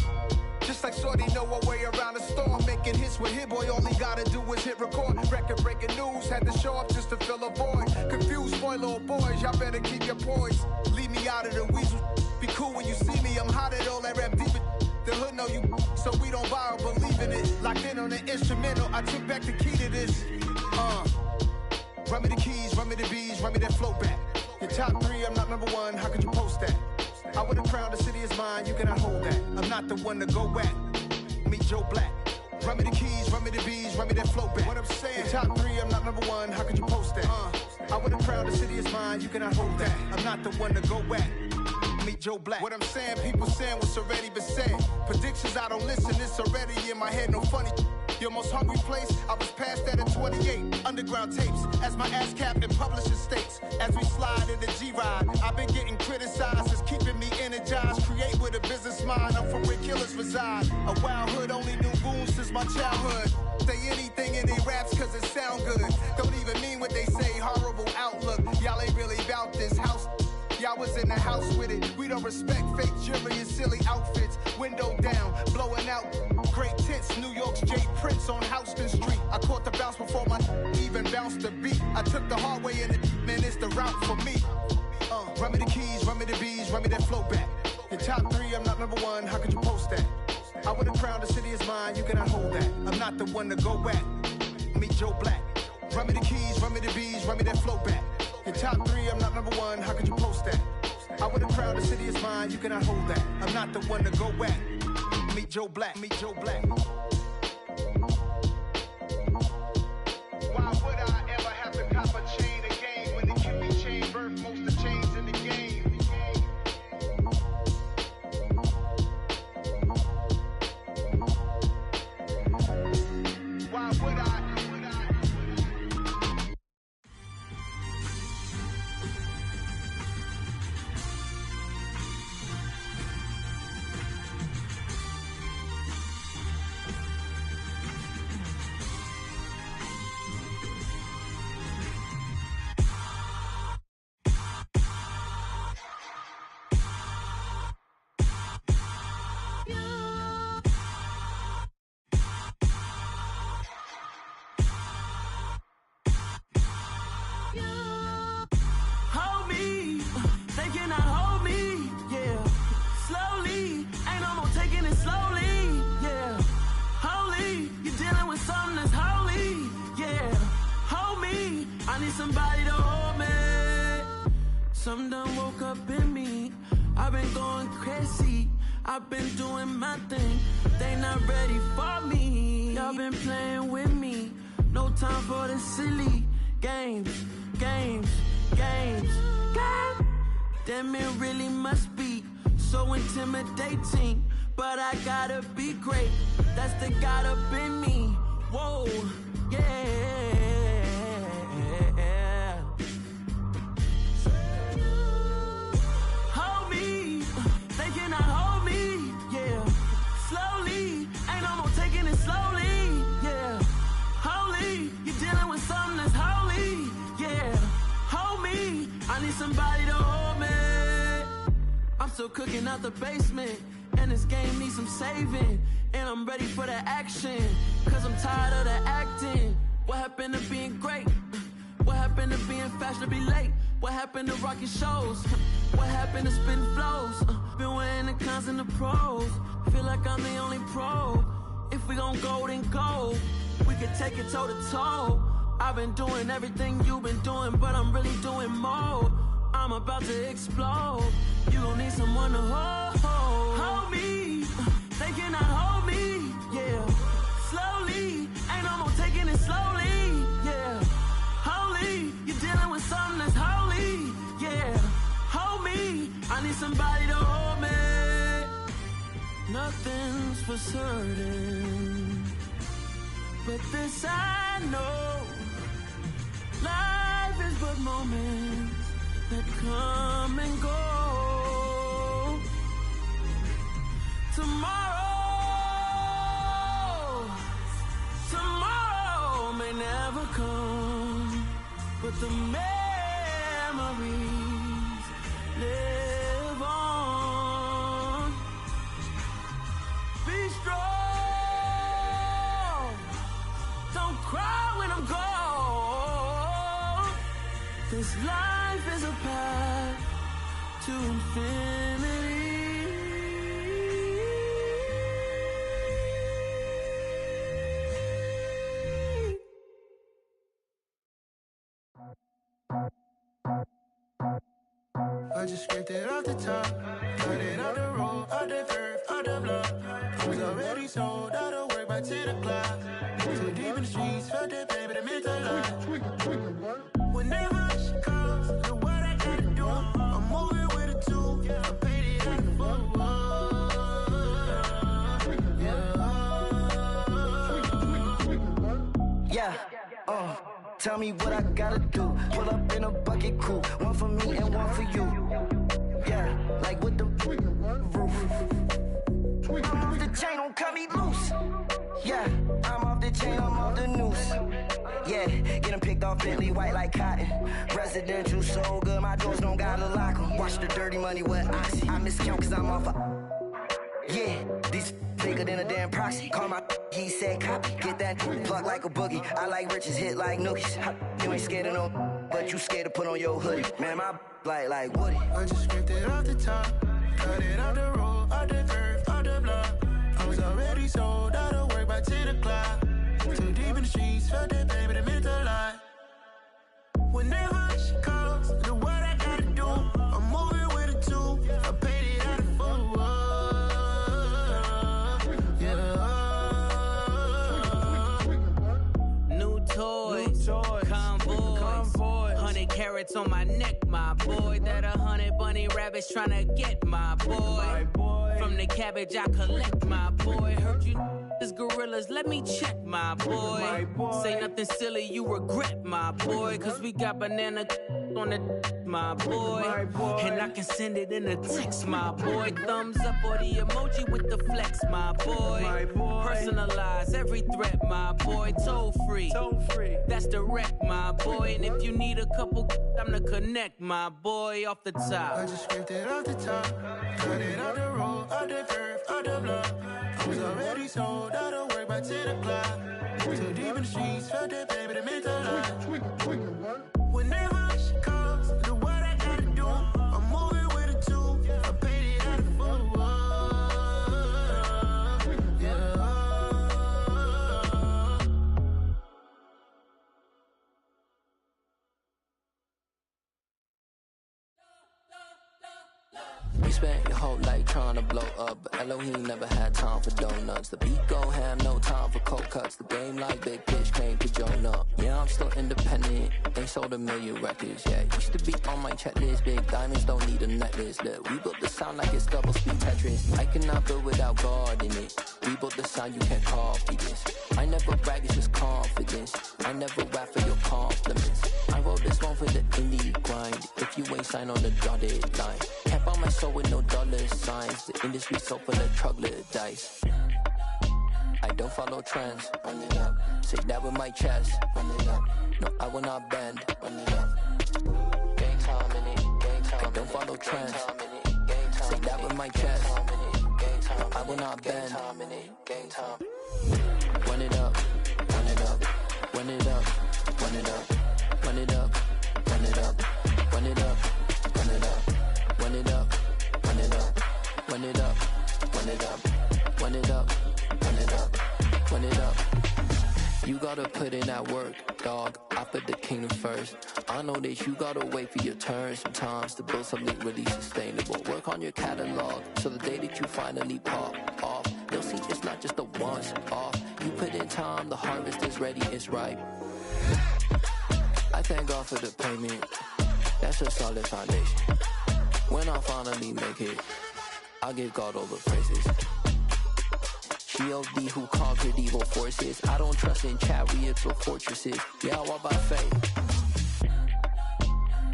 Just like Shorty know her way around the storm. Making hits with Hit Boy, all he gotta do is hit record. Record breaking news, had to show up just to fill a void. Confused boy, little boys, y'all better keep your poise. Leave me out of the weasel. Be cool when you see me, I'm hot at all that rap deep. The hood know you, so we don't borrow, believe in it. Locked in on the instrumental, I took back the key to this. Run me the keys, run me the bees, run me that flow back. Your top 3, I'm not number 1, how could you post that? I would've crowned the city is mine, you cannot hold that. I'm not the one to go back. Meet Joe Black. Run me the keys, run me the bees, run me that flow back. What I'm saying, your top 3, I'm not number 1, how could you post that? I would've crowned the city is mine, you cannot hold that. I'm not the one to go back. Meet Joe Black. What I'm saying, people saying what's already been said. Predictions, I don't listen, it's already in my head, no funny. Your most hungry place, I was past that at 28. Underground tapes, as my ass cap in publishing states. As we slide in the G-Ride, I've been getting criticized, it's keeping me energized. Create with a business mind, I'm from where killers reside. A wild hood, only knew goons since my childhood. Say anything in their raps cause it sound good. Don't even mean what they say, horrible outlook. Y'all ain't really about this house. Y'all was in the house with it. We don't respect fake jewelry and silly outfits. Window down, blowing out. Great tits, New York's J. Prince on Houston Street. I caught the bounce before my even bounced the beat. I took the hard way in it, man, it's the route for me. Run me the keys, run me the bees, run me that flow back. Your top 3, I'm not number 1, how could you post that? I would've crowned the city is mine, you cannot hold that. I'm not the one to go back. Meet Joe Black. Run me the keys, run me the bees, run me that flow back. Your top 3, I'm not number 1, how could you post that? I would've crowned the city is mine, you cannot hold that. I'm not the one to go back. Meet Joe Black, meet Joe Black. Why would I ever have to cop a chain again when the Cupid chain birth most of chains in the game? Why would I? Somebody to hold me. Some done woke up in me. I've been going crazy. I've been doing my thing. They not ready for me. Y'all been playing with me. No time for the silly games. Damn, it really must be so intimidating. But I gotta be great. That's the God up in me. Whoa, yeah. Somebody to hold me. I'm still cooking out the basement, and this game needs some saving. And I'm ready for the action, cause I'm tired of the acting. What happened to being great? What happened to being fashionably late? What happened to rocking shows? What happened to spitting flows? Been wearing the cons and the pros. Feel like I'm the only pro. If we gon' go, then go. We could take it toe to toe. I've been doing everything you've been doing, but I'm really doing more. I'm about to explode. You gon' need someone to hold me. They cannot hold me, yeah. Slowly, ain't no more taking it slowly, yeah. Holy, you're dealing with something that's holy, yeah. Hold me, I need somebody to hold me. Nothing's for certain, but this I know. Life is but moments that come and go. Tomorrow may never come, but the memories live on. Be strong, don't cry when I'm gone. This life is a path to infinity. I just scraped it off the top, got it out the road, out the curve, out the block. I was already sold out of work by 10 o'clock. Too deep in the streets, felt that pain, but it meant a lot. Whenever she calls, know what I gotta do. I'm moving with a two, I paid it out the full. Yeah, tell me what I gotta do. Pull up in a bucket crew, one for me and one for you. Yeah, like with the roof. I'm off the chain, don't cut me loose. Yeah, I'm off the chain, I'm off the noose. Yeah, getting picked off Bentley, white like cotton. Residential so good, my doors don't gotta lock 'em. Watch the dirty money with oxy. I miscount cause I'm off a... Yeah, these bigger than a damn proxy. Call my he said copy. Get that plug like a boogie. I like riches, hit like nookies. You ain't scared of no, but you scared to put on your hoodie. Man, my like Woody. I just scraped it off the top, got it out the road, out the curve, out the block. I was already sold out of work by 10 o'clock. Too deep in the streets, felt that pain, but it meant a lot. Whenever she calls, know what I gotta do. I'm moving with a two, I paid it out of full. Convoy, 100 carats on my neck, my boy. That 100 bunny rabbits tryna get my boy. From the cabbage I collect, my boy. Heard you is gorillas, let me check, my boy. Say nothing silly, you regret, my boy. Cause we got banana on the my boy. And I can send it in a text, my boy. Thumbs up or the emoji with the flex, my boy. Personalize every threat, my boy. Toll free, that's direct, my boy. And if you need a couple, I'm the connect, my boy. Off the top, I just scraped it off the top, got it out the road, out the curve, out the block. I was already sold out of work by 10 o'clock. Too deep in the streets, felt that pain, but it meant a lot. Whenever she calls, know what I gotta do. I'm moving with a two, I paid it out of full. You spent your whole life trying to blow up, but Elohim never had time for donuts. The beat go ham, no time for cold cuts. The game like big bitch came to join up. Yeah, I'm still independent, ain't sold a million records yet. Used to be on my checklist, big diamonds don't need a necklace. Look, we built the sound like it's double speed Tetris. I cannot build without God in it. We built the sound, you can't copy this. I never brag, it's just confidence. I never rap for your compliments. I wrote this one for the indie grind. If you ain't signed on the dotted line, can't buy my soul with no dollar signs. The industry so full of troglodytes. I don't follow trends. Run it up. Say that with my chest. Run it up. No, I will not bend. Run it up. Gang time in it. Gang time. I don't follow trends. Say that with my chest. No, I will not bend. Gang time. Run it up. Run it up. Run it up. Run it up. Run it up. Run it up. Run it up. Run it up. Run it up. Run it up. Run it up. Run it up. Run it up. Run it up. Run it up. You gotta put in that work, dog. I put the kingdom first. I know that you gotta wait for your turn sometimes to build something really sustainable. Work on your catalog, so the day that you finally pop off, you'll see it's not just a once off. You put in time, the harvest is ready, it's ripe. I thank God for the payment. That's a solid foundation. When I finally make it, I'll give God all the praises. G.O.D. who conquered evil forces. I don't trust in chariots or fortresses. Yeah, I walk by faith.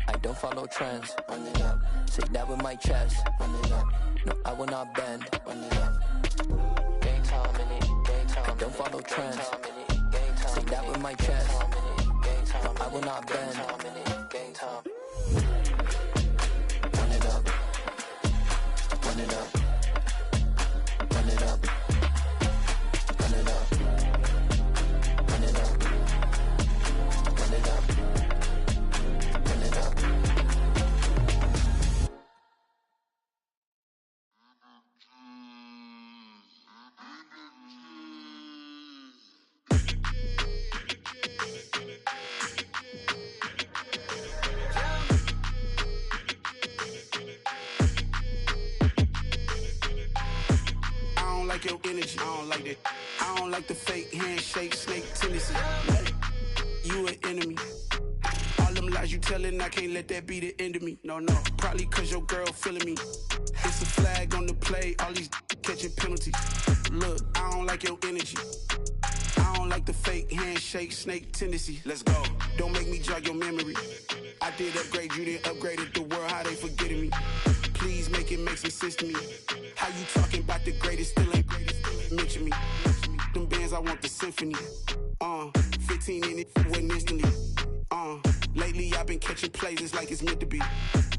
I don't follow trends. Run it up. Say that with my chest. Run it up. No, I will not bend. Run it up. Game time in it. Game time. I don't follow trends. Say that with my chest. I will not bend. Game time. Run it up. Run it up. Run it up. Run it up. Run it up. Run it up. Run it up. Your energy, I don't like that. I don't like the fake handshake, snake tendency. You an enemy. All them lies you telling, I can't let that be the end of me. No, probably cause your girl feeling me. It's a flag on the play, all these catching penalties. Look, I don't like your energy. I don't like the fake handshake, snake tendency. Let's go. Don't make me jog your memory. I did upgrade, you didn't upgrade it. The world, how they forgetting me. Please make it make some sense to me. How you talking about the greatest, still ain't greatest, mention me. Them bands, I want the symphony. 15 in it, wasn't instantly. Lately I've been catching plays, it's like it's meant to be.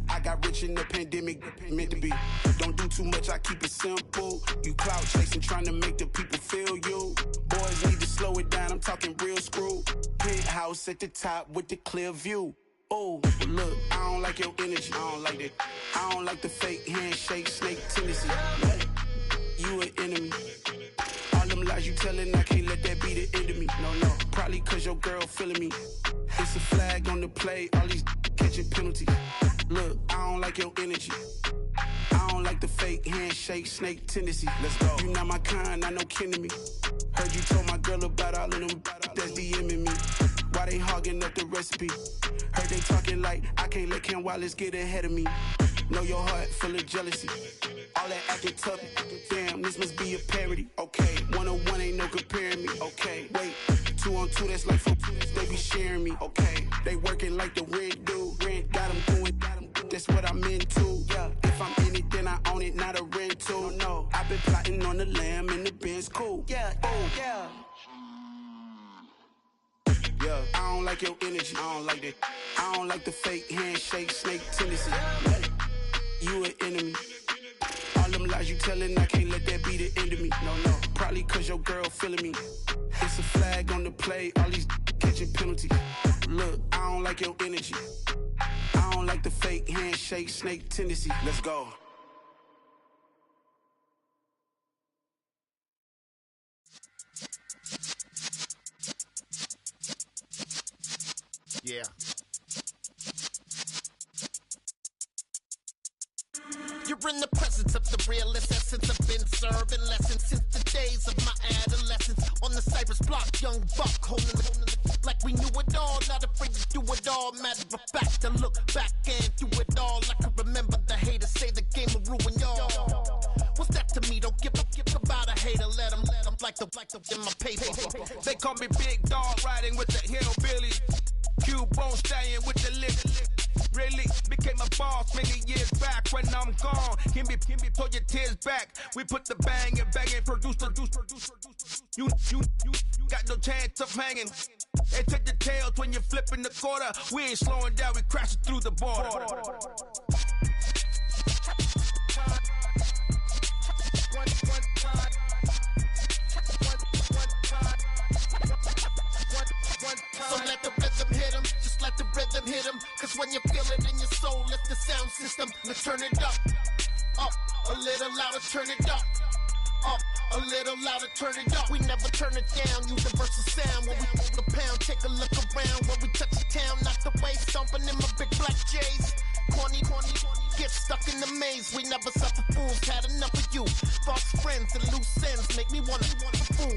I got rich in the pandemic, meant to be. Don't do too much, I keep it simple. You clout chasing, trying to make the people feel you. Boys need to slow it down, I'm talking real screw. Penthouse at the top with the clear view. Oh, look, I don't like your energy, I don't like that. I don't like the fake handshake, snake tendency. You an enemy. All them lies you telling, I can't let that be the end of me. No, probably cause your girl feeling me. It's a flag on the play, all these catching penalties. Look, I don't like your energy. I don't like the fake handshake, snake tendency. Let's go. You not my kind, I know kin to me. Heard you told my girl about all of them that's DMing me. Why they hogging up the recipe? Heard they talking like I can't let Ken Wallace get ahead of me. Know your heart full of jealousy. All that acting tough, damn, this must be a parody. Okay, 1-on-1 ain't no comparing me. Okay, wait, 2-on-2, that's like 4-2, they be sharing me. Okay, they working like the rent do. Rent got them doing, that's what I'm into. Yeah, if I'm in it, then I own it, not a rental. No, I've been plotting on the lamb and the Benz cool. Yeah, oh, yeah. Yeah, I don't like your energy, I don't like that. I don't like the fake handshake, snake tendency. You an enemy. All them lies you telling, I can't let that be the end of me. No, probably cause your girl feeling me. It's a flag on the play, all these catching penalties. Look, I don't like your energy. I don't like the fake handshake, snake tendency. Let's go. Yeah. You're in the presence of the realest essence. I've been serving lessons since the days of my adolescence. On the Cypress block, young buck holding it like we knew it all. Not afraid to do it all. Matter of fact, to look back and do it all. I can remember the haters say the game will ruin y'all. What's that to me? Don't give about a hater. Let them like the in my paper. They call me Big Dog, riding with the hillbillies. Cubone stallion with the lip. Really became a boss many years back. When I'm gone, give me pull your tears back. We put the bang and produce. You got no chance of hanging. They take the tails when you're flipping the quarter. We ain't slowing down, we crashing through the border. So let the rhythm hit him, just let the rhythm hit him. Cause when you feel it in your soul, lift the sound system. Let's turn it up, a little louder, turn it up, a little louder, turn it up. We never turn it down, universal sound. When we move the pound, take a look around. When we touch the town, knock the way, stomping in my big black J's. Corny, get stuck in the maze. We never suffer fools, had enough of you. False friends and loose ends make me wanna fool.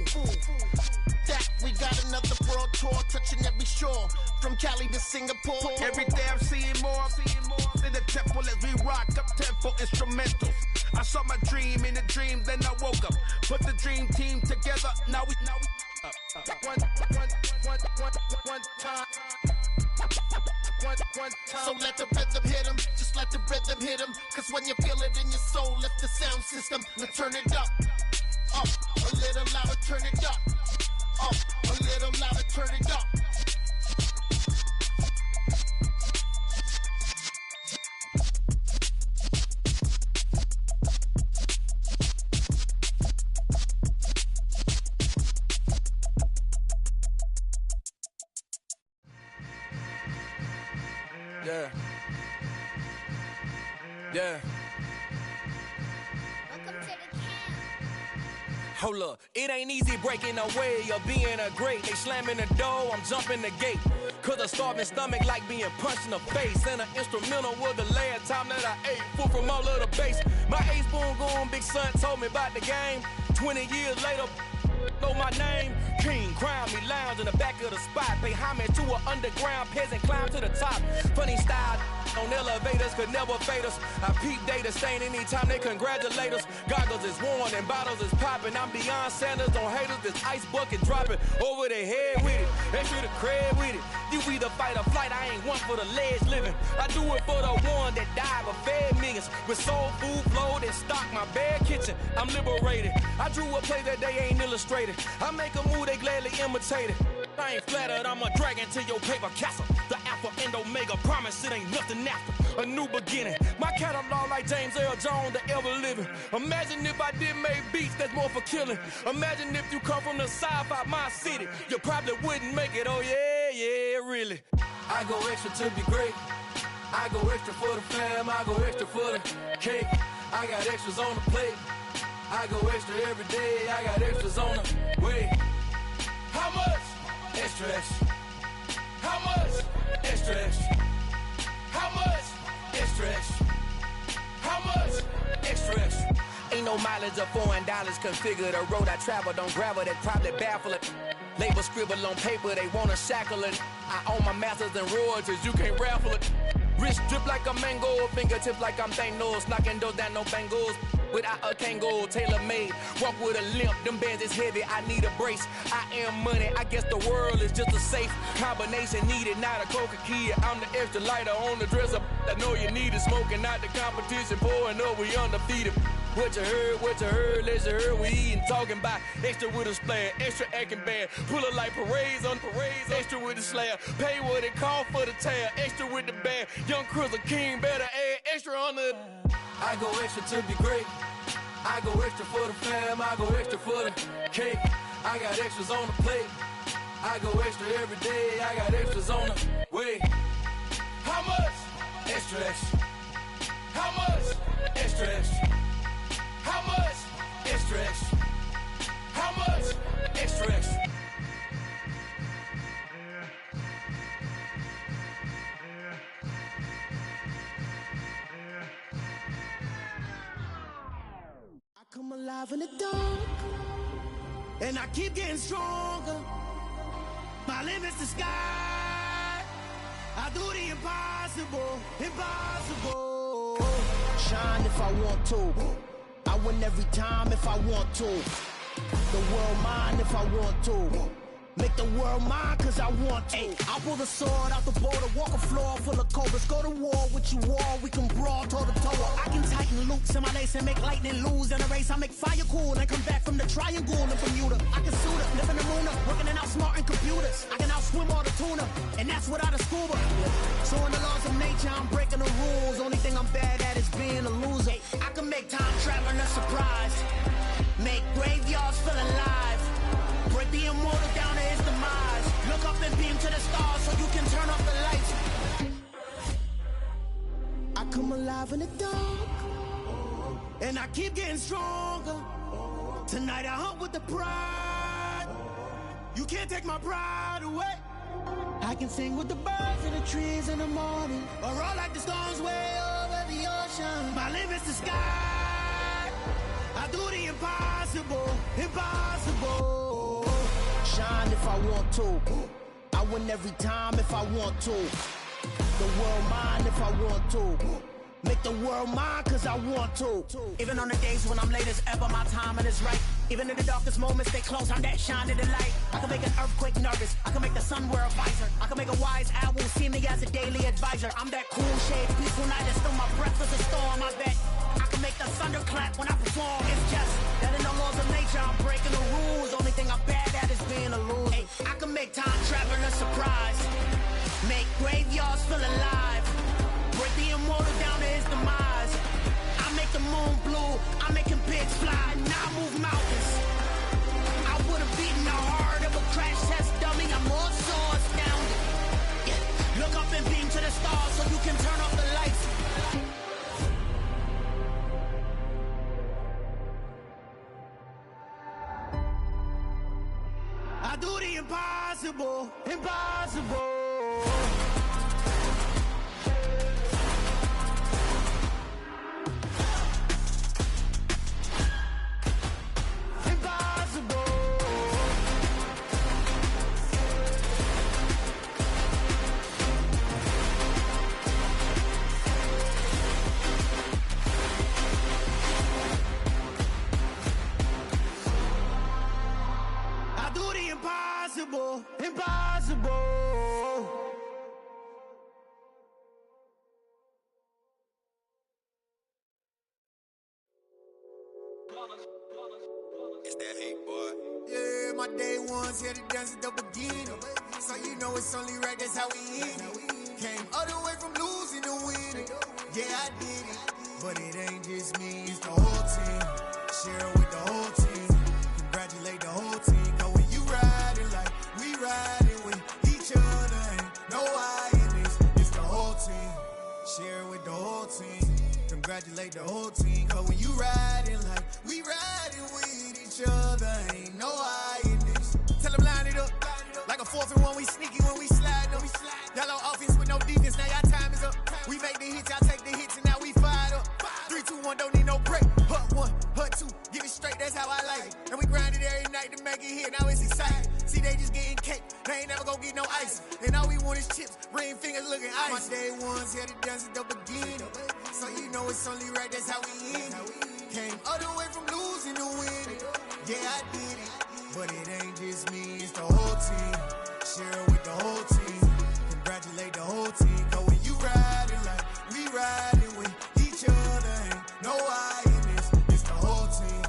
That we got another world tour, touching every shore, from Cali to Singapore. Every day I'm seeing more in the temple as we rock up tempo instrumentals. I saw my dream in a dream, then I woke up. Put the dream team together, now we one time. So let the rhythm hit him, just let the rhythm hit him. Cause when you feel it in your soul, lift the sound system, let's turn it up. Up, a little louder, turn it up. Up, a little louder, turn it up. Yeah. Yeah. Hold up, it ain't easy breaking away or being a great. They slamming the door, I'm jumping the gate. Cause a starving stomach like being punched in the face. And an instrumental was the last time that I ate food from all of the bass. My ace boom goon, big son told me about the game. 20 years later, know my name. King, crown me, lounge in the back of the spot. Pay homage to an underground peasant, climb to the top. Funny style on elevators could never fade us. I peep data stain anytime they congratulate us. Goggles is worn and bottles is popping. I'm beyond Sanders, don't haters. This ice bucket dropping over their head with it. Extra the cred with it. You either fight or flight, I ain't one for the ledge living. I do it for the one that died but fed millions. With soul food flowed and stocked my bad kitchen. I'm liberated. I drew a play that they ain't illustrated. I make a move, they gladly imitate it. I ain't flattered, I'm a dragon to your paper castle. The alpha and omega, promise it ain't nothing after. A new beginning. My catalog like James Earl Jones, the ever living. Imagine if I did make beats that's more for killing. Imagine if you come from the sci-fi, my city. You probably wouldn't make it, oh yeah, really. I go extra to be great. I go extra for the fam, I go extra for the cake. I got extras on the plate. I go extra every day, I got extras on the way. How much? Extra, extra. How much? Extra, extra. How much? Extra, extra. How much? Extra, extra. Ain't no mileage of $4 configure the road I travel. Don't gravel that probably baffle it. Label scribble on paper, they wanna shackle it. I own my masters and royalties, you can't raffle it. Wrist drip like a mango, fingertip like I'm Thanos. Knocking those down, no bangles. Without a Kango, tailor-made. Walk with a limp, them bands is heavy, I need a brace. I am money, I guess the world is just a safe combination needed, not a coca key. I'm the extra lighter on the dresser. I know you need it, smoking out the competition, pouring up, we undefeated. What you heard, let's you heard, we eating, talking about extra with a splash, extra acting bad, pull it like parades on parades, extra with the slab, pay what it cost for the tab, extra with the band, young Chris a king, better add extra on the. I go extra to be great, I go extra for the fam, I go extra for the cake, I got extras on the plate, I go extra every day, I got extras on the way. How much? Extra, extra. How much? Extra, extra. How much? Extra, extra. How much? Extra, extra. I come alive in the dark, and I keep getting stronger. My limit's the sky. I do the impossible, impossible. Shine if I want to. I win every time if I want to. The world mine if I want to. Make the world mine cause I want to. Ay, I'll pull the sword out the border, walk a floor full of cobras. Go to war with you all, we can brawl toe to toe. I can tighten loops in my lace and make lightning lose in a race. I make fire cool and come back from the triangle in Bermuda. I can suit up, live in the moon up, working and outsmarting computers. I can outswim all the tuna, and that's without a scuba. So in the laws of nature, I'm breaking the rules. Only thing I'm bad at is being a loser. I can make time traveling a surprise, make graveyards feel alive. Break the immortal down to his demise. Look up and beam to the stars so you can turn off the lights. I come alive in the dark, and I keep getting stronger. Tonight I hunt with the pride. You can't take my pride away. I can sing with the birds and the trees in the morning, or roll like the storms way over the ocean. My limit's the sky. I do the impossible, impossible. Shine if I want to. I win every time if I want to. The world mine if I want to. Make the world mine cause I want to. Even on the days when I'm late as ever, my timing is right. Even in the darkest moments, stay close, I'm that shining the light. I can make an earthquake nervous, I can make the sun wear a visor. I can make a wise owl see me as a daily advisor. I'm that cool shade, peaceful night, and still my breath is a storm, I bet. I can make the thunder clap when I perform. It's just that in the laws of nature, fly, now I move mountains. I would've beaten the heart of a crash test dummy. I'm more so astounded. Yeah. Look up and beam to the stars so you can turn off the lights. I do the impossible, impossible. Impossible, impossible. It's that hate, boy. Yeah, my day ones here to dance at the beginning. So you know it's only right, that's how we end it. Came all the way from losing to winning. Yeah, I did it. But it ain't just me, it's the whole team. Share it with the whole team. Congratulate the whole team. Cause when you riding like we riding with each other, ain't no I in this. It's the whole team. Share it with the whole team. Congratulate the whole team. Cause when you riding like we riding with each other, ain't no I in this. Tell them line it up. Like a 4th and 1, we sneaky when we slide them. Yellow offense with no defense, now y'all time is up. We make the hits, y'all take the hits, and now we fired up. 3, 2, 1, don't need no break. Hut 1, hut 2, give it straight, that's how I like it. And we grind it every night to make it here, now it's exciting. See, they just getting cake, they ain't never gonna get no ice. And all we want is chips, ring fingers looking ice. My day ones here to dance at the beginning. So you know it's only right, that's how we end it. Came all the way from losing to winning. Yeah, I did it. But it ain't just me, it's the whole team. Share it with the whole team. Congratulate the whole team. Cause when you riding like we riding with each other, ain't no I in this. It's the whole team.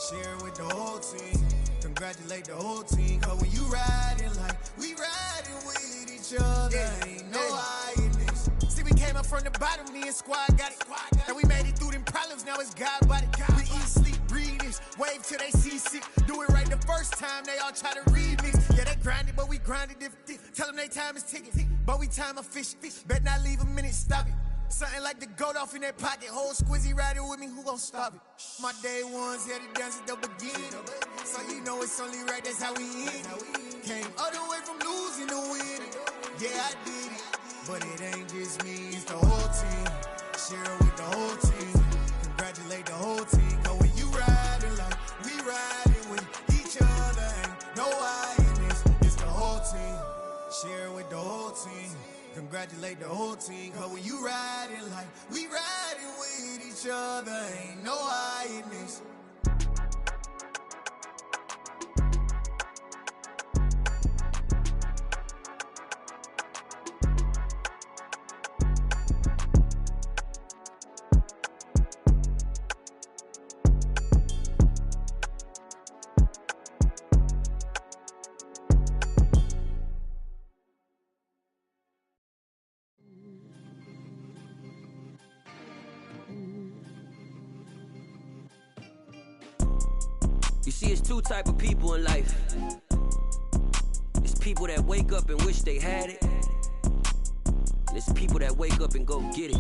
Share it with the whole team. Congratulate the whole team. Cause when you riding like we riding with each other, ain't no I in this. See, we came up from the bottom, me and squad got it. And we made it through them problems, now it's God body. We eat, sleep, breathe this, wave till they seasick. Do it right the first time, they all try to remix. Yeah, they grinded, but we grinded different. Tell them they time is ticking, but we time a fish. Bet not leave a minute, stop it. Something like the goat off in that pocket. Whole squizzy riding with me, who gon' stop it? My day ones here to dance at the beginning. So you know it's only right, that's how we end it. Came all the way from losing to winning. Yeah, I did it. But it ain't just me, it's the whole team. Share it with the whole team. Congratulate the whole team. Cause when you riding like we riding with each other, ain't no I in this. It's the whole team. Share it with the whole team. Congratulate the whole team. Cause when you riding like we riding with each other, ain't no I in this. You see, it's two type of people in life. It's people that wake up and wish they had it. And it's people that wake up and go get it.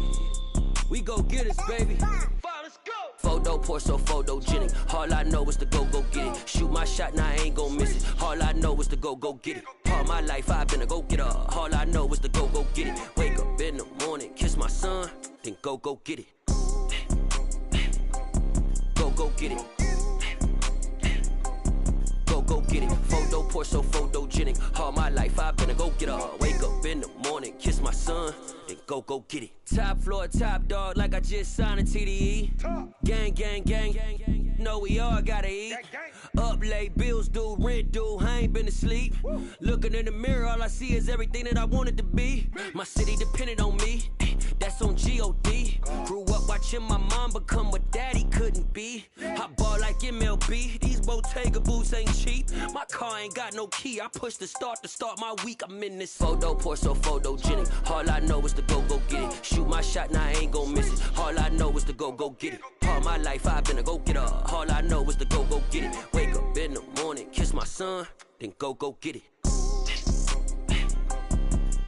We go get it, baby. Let's go. Photo pour so photogenic. All I know is to go get it. Shoot my shot, now I ain't gon' miss it. All I know is to go get it. All my life I've been a go-getter. All I know is to go get it. Wake up in the morning, kiss my son, then go get it. Go get it. Go get it. Photo pour so photogenic. All my life I've been a go-getter. Wake up in the morning, kiss my son, then go get it. Top floor, top dog, like I just signed a TDE. Gang, gang, gang, gang, gang. Know we all gotta eat. Up late, bills due, rent due, I ain't been asleep. Looking in the mirror, all I see is everything that I wanted to be. My city depended on me, that's on G.O.D. Grew up watching my mom become what daddy couldn't be. I ball like MLB, these Bottega boots ain't cheap. My car ain't got no key, I push the start to start my week. I'm in this photo pour so photogenic. All I know is to go get it. Shoot my shot, now I ain't gon' miss it. All I know is to go get it. All my life I've been a go-getter. All I know is to go get it. Wake up in the morning, kiss my son, then go get it.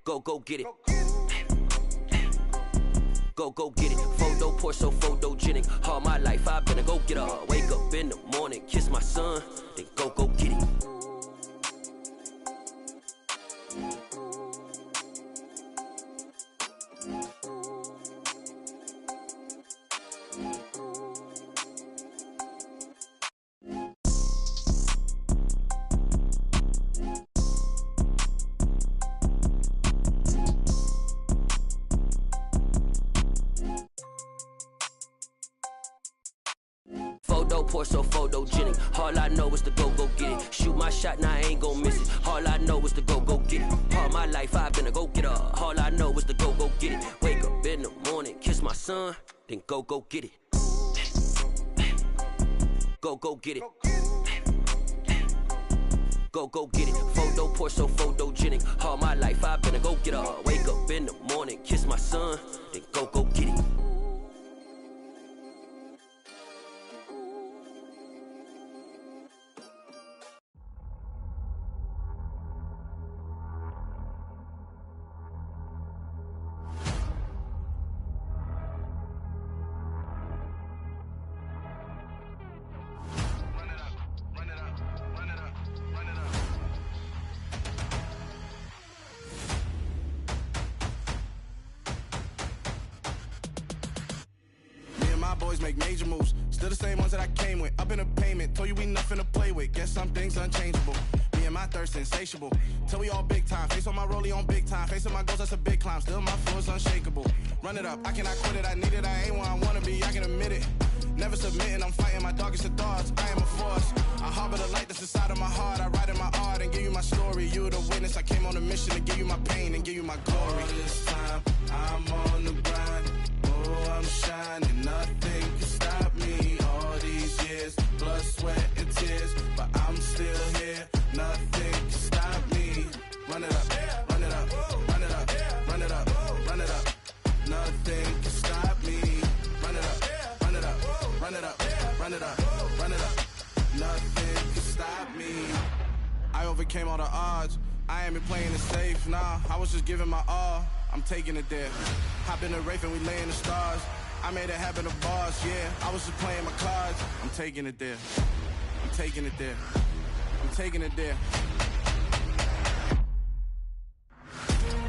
Go get it. Go get it. Photo poor, so photogenic. All my life I've been a go-getter. Wake up in the morning, kiss my son, then go get it. Photo poor, so photogenic. All I know is to go get it. Shoot my shot, now I ain't gon' miss it. All I know is to go get it. All my life I've been a go-getter. All I know is to go get it. Wake up in the morning, kiss my son, then go get it. Go get it. Go get it. Photo poor, so photogenic. All my life I've been a go-getter. Wake up in the morning, kiss my son, then go get it. Boys make major moves, still the same ones that I came with. Up in a payment, told you we nothing to play with. Guess some things unchangeable. Me and my thirst insatiable. Till we all big time. Face on my rollie on big time. Face on my goals, that's a big climb. Still my flow is unshakable. Run it up, I cannot quit it. I need it, I ain't where I wanna be. I can admit it. Never submitting, I'm fighting my darkest of thoughts. I am a force. I harbor the light that's inside of my heart. I write in my art and give you my story. You the witness. I came on a mission to give you my pain and give you my glory. All this time, I'm on the grind. Oh, I'm shining. Nothing can stop me. All these years, blood, sweat, and tears, but I'm still here. Nothing can stop me. Run it up, run it up, run it up, run it up, run it up. Nothing can stop me. Run it up, run it up, run it up, run it up, run it up. Nothing can stop me. I overcame all the odds. I ain't been playing it safe, nah. I was just giving my all. I'm taking it there. Hop in the Wraith and we lay in the stars. I made it happen to bars, yeah. I was just playing my cards. I'm taking it there. I'm taking it there. I'm taking it there.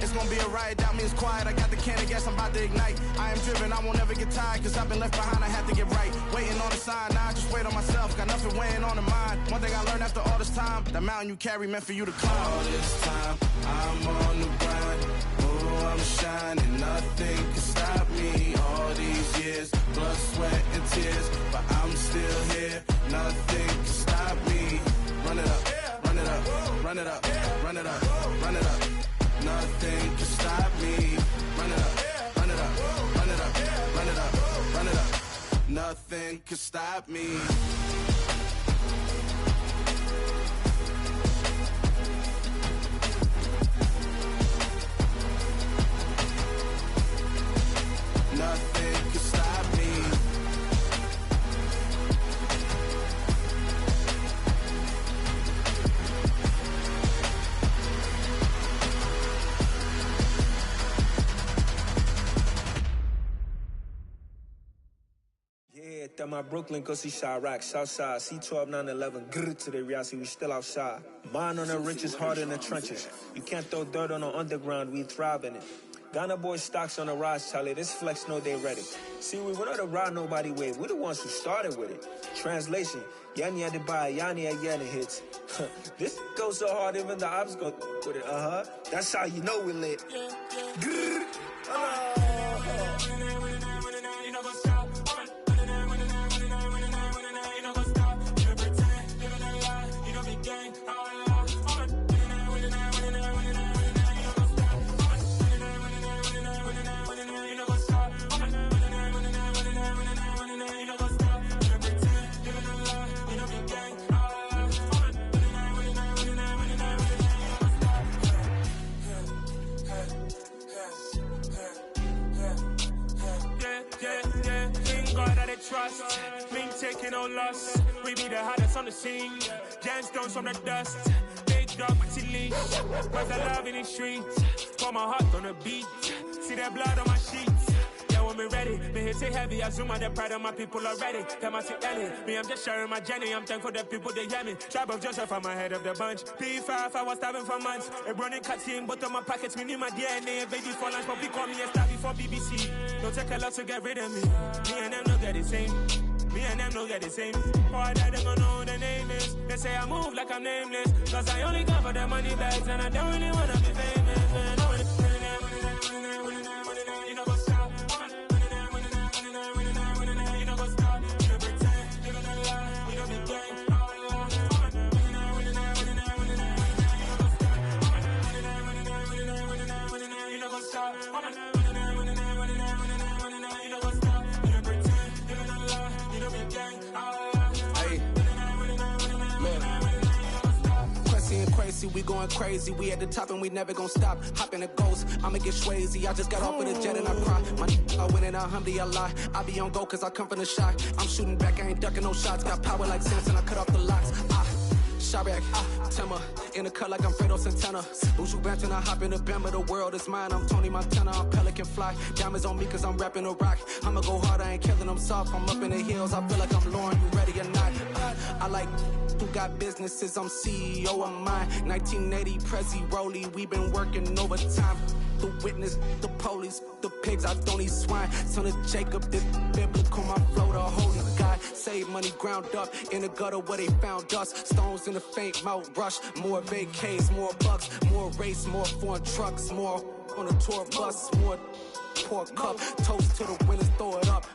It's gonna be a riot, doubt me it's quiet. I got the can of gas, I'm about to ignite. I am driven, I won't ever get tired, cause I've been left behind, I have to get right. Waiting on the sign, now I just wait on myself. Got nothing weighing on the mind. One thing I learned after all this time, that mountain you carry meant for you to climb. All this time, I'm on the grind. Oh, I'm shining, nothing can stop me. All these years, blood, sweat, and tears, but I'm still here. Nothing can stop me. Run it up, run it up, run it up, run it up, run it up. Nothing can stop me. Run it up, run it up, run it up, run it up, run it up. Nothing can stop me. Nothing can stop me. Yeah, that my Brooklyn, go see Chirac, Southside, C12, 911, grrr to the reality, we still outside. Mine on the riches, heart in the trenches. You can't throw dirt on the underground, we thrive in it. Ghana boys stocks on the rise, Charlie, this flex know they ready. See, we went on the ride nobody with, we the ones who started with it. Translation, Yani had to buy, Yani again it hits. This goes so hard, even the ops go with it, That's how you know we lit. Grrr. loss. We be the hottest on the scene. Gemstones from the dust. Big dog, chili. Where's the love in the streets? Pour my heart on the beat. See that blood on my sheets. Yeah, when we ready, me hit it heavy. I zoom out the pride of my people already. Them I see Ellie. Me, I'm just sharing my journey. I'm thankful that people they hear me. Tribe of Joseph, I'm ahead of the bunch. P5, I was starving for months. A running cutscene, but on my pockets, me need my DNA. Baby for lunch, but we call me a star before BBC. Don't take a lot to get rid of me. Me and them don't get the same. Me and them don't get the same. Boy, that they gon' know who the name is. They say I move like I'm nameless. Cause I only come for the money bags. And I don't really wanna be famous, man. You know what's up. You know what's up. You don't pretend. Living a lie. We don't be gang. You know what's up. Crazy, we going crazy. We at the top and we never gon' stop. Hop in a ghost, I'ma get swayzy. I just got off with a jet and I cry. My I win it, alhamdulillah. I be on go cause I come from the shot. I'm shooting back, I ain't ducking no shots. Got power like Samson, I cut off the locks. Sharek, Timmer, in the cut like I'm Fredo Santana. Buju Banton, I hop in the Bama, the world is mine. I'm Tony Montana, I'm Pelican Fly. Diamonds on me cause I'm rapping a rock. I'ma go hard, I ain't killing them soft. I'm up in the hills, I feel like I'm Lauren, you ready or not? I like who got businesses, I'm CEO of mine. 1980, Prezi Rolly, we been working overtime. The witness, the police, the pigs, I don't eat swine. Son of Jacob, this biblical, my flow, the holy God. Save money ground up in the gutter where they found us. Stones in the faint mouth rush. More vacays, more bucks, more race, more foreign trucks, more on a tour bus, more pour cup. Toast to the winners, throw it up.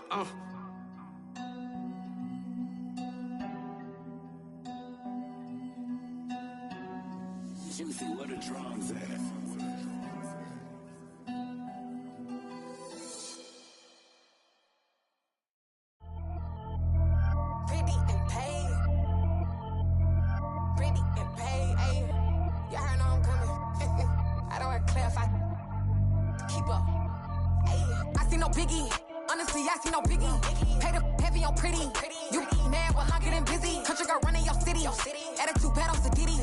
Juicy, where the drums at? Pretty and paid. Pretty and paid, ayy. Y'all heard I'm coming. I don't clarify. Keep up. Ayy. I see no biggie. Honestly, I see no biggie. Pay the heavy on pretty. You mad while I'm getting busy. Country girl running your city. Attitude bad on Diddy.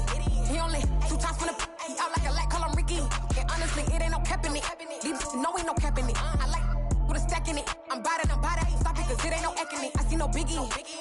He only 2 times from the he out like a light, call him Ricky. And honestly, it ain't no cap in it. Leave no ain't no cap in it. I like with a stack in it. I'm bad. Stop it, cause it ain't no eck in it. I see no biggie.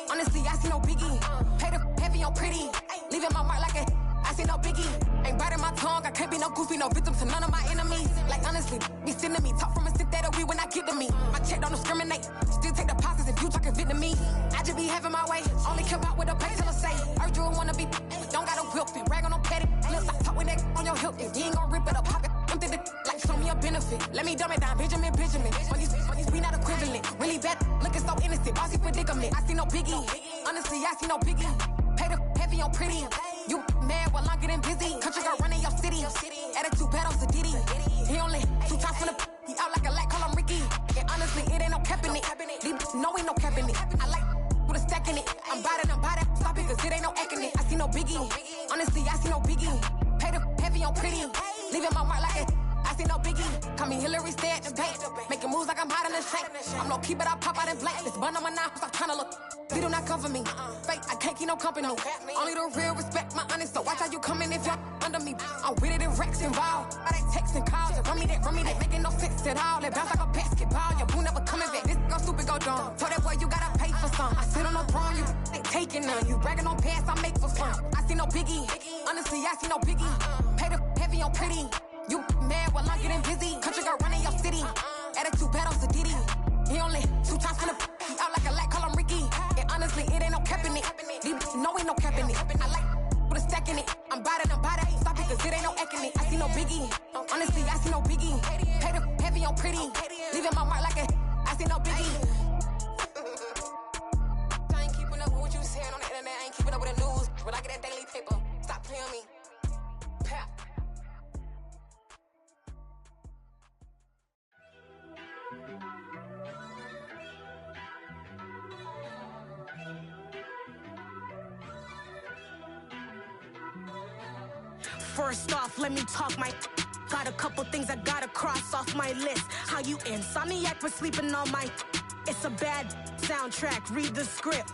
Honestly, I see no biggie. Pay the heavy on pretty. Leaving my mark like a I see no biggie. Ain't biting my tongue. I can't be no goofy, no victim to none of my enemies. Like honestly, be sending me talk from a sit that we when I get to me. My check don't discriminate. Still take deposits if you talking Vietnamese. I just be having my way. Only come out with a pay till I say. Urge you wanna be. Don't got a whip and brag on no petty. Look, I talk with that on your hip. If you ain't gon' rip it up, pop it. Empty the like show me a benefit. Let me dumb it down, Benjamin. On these we not equivalent. Really bad, looking so innocent. Bossy predicament. I see no biggie. Honestly, I see no biggie. Pay the heavy on pretty. You mad while I'm getting busy. Country girl running your city. Attitude bad on Diddy. He only 2 times from the he out like a light, call him Ricky. And honestly, it ain't no cap in it. No ain't no cap in it. I like with a stack in it. I'm bad. Stop it, cause it ain't no eck in it. I see no biggie. Honestly, I see no biggie. Pay the heavy on pretty. Leaving my mark like it. I see no biggie. Call me Hillary, stay at the bank. Making moves like I'm hot in the shank. I'm low key, but I pop out in blank. This bun on my knife, I'm tryna look. They do not come for me. Fake, I can't keep no company. Only the real respect my honest. So watch how you coming if y'all under me. I'm with it and Rex involved. I they texting calls and run me that making no sense at all. They bounce like a basketball. Your boo never coming back. This go stupid, go dumb. Told that boy you gotta pay for some. I sit on the throne, you they taking none. You bragging on pants, I make for fun. I see no biggie. Honestly, I see no biggie. Pay the heavy on pretty. You mad while I'm getting busy. Country girl running your city. Attitude bad on Diddy. He only 2 times from the he out like a light, call him Ricky. And honestly, it ain't no cap in it. No ain't no cap in it. I like with a stack in it. I'm bad. Stop it, cause it ain't no eck in it. I see no biggie. Honestly, I see no biggie. Pay the heavy on pretty. Leaving my mark like a I see no biggie. I ain't keeping up with what you saying on the internet. I ain't keeping up with the news. But I get that daily paper. Stop playing me. Pap. First off, let me talk my got a couple things I gotta cross off my list. How you insomniac for sleeping on my it's a bad soundtrack, read the script.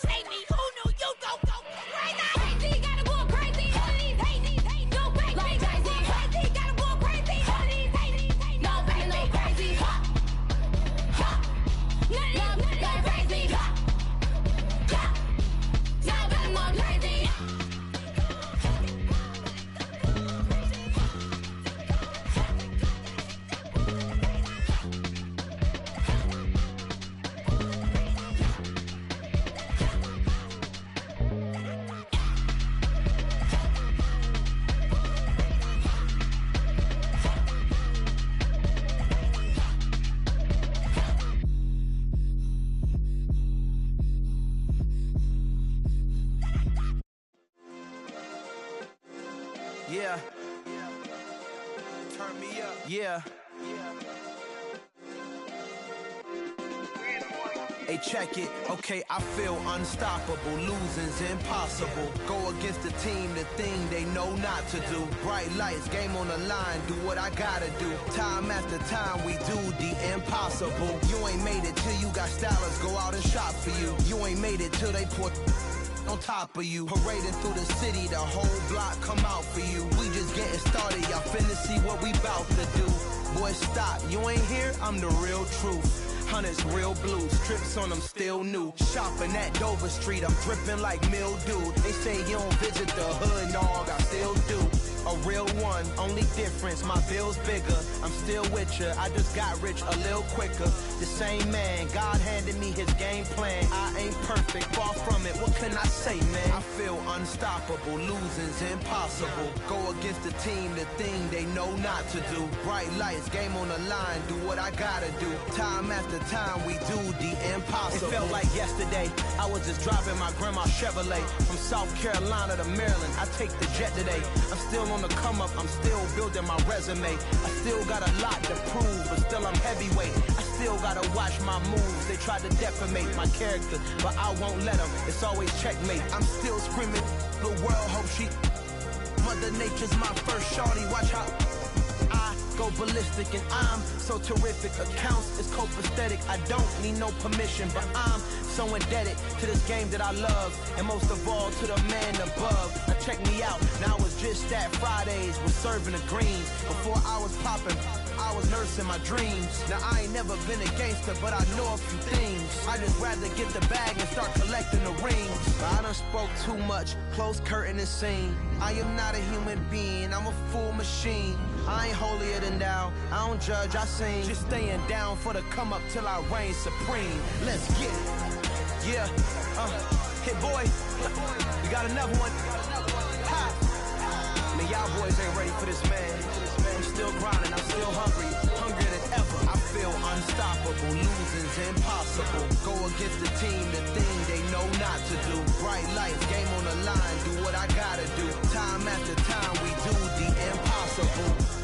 say me. Who knew you go crazy? Gotta go crazy. All these hate, go crazy. Like crazy, gotta go crazy. All these hate, no crazy. None of these go crazy. Now better more crazy. Yeah. Turn me up. Yeah. Hey, check it. Okay, I feel unstoppable. Losing's impossible. Go against the team, the thing they know not to do. Bright lights, game on the line, do what I gotta do. Time after time, we do the impossible. You ain't made it till you got stylists go out and shop for you. You ain't made it till they put on top of you. Parading through the city, the whole block come out for you. We just getting started, y'all finna see what we bout to do. Boy, stop, you ain't here, I'm the real truth. Hunters, real blue, strips on them still new. Shopping at Dover Street, I'm dripping like mildew. They say you don't visit the hood, dog, I still do. A real one, only difference, my bill's bigger. I'm still with ya, I just got rich a little quicker. The same man, God handed me his game plan. I ain't perfect, far from it, what can I say, man? I feel unstoppable, losing's impossible. Go against the team, the thing they know not to do. Bright lights, game on the line, do what I gotta do. Time after time, we do the impossible. It felt like yesterday, I was just driving my grandma's Chevrolet. From South Carolina to Maryland, I take the jet today. I'm still on the come up, I'm still building my resume. I still got a lot to prove, but still I'm heavyweight. I still gotta watch my moves. They tried to defamate my character, but I won't let them. It's always checkmate. I'm still screaming, the world hope she. Mother Nature's my first shorty, watch how I go ballistic and I'm so terrific. Accounts is copacetic, I don't need no permission, but I'm so indebted to this game that I love, and most of all to the man above. Now check me out, now I was just at Fridays, was serving the greens. Before I was popping, I was nursing my dreams. Now I ain't never been a gangster, but I know a few things. I just rather get the bag and start collecting the rings. But I done spoke too much, close curtain and scene. I am not a human being, I'm a full machine. I ain't holier than thou, I don't judge, I sing. Just staying down for the come up till I reign supreme. Let's get it. Yeah, hey boy, you got another one. Ha. Man, y'all boys ain't ready for this, man. I'm still grinding, I'm still hungry, hungrier than ever. I feel unstoppable, losing's impossible. Go against the team, the thing they know not to do. Bright lights, game on the line, do what I gotta do. Time after time, we do the impossible.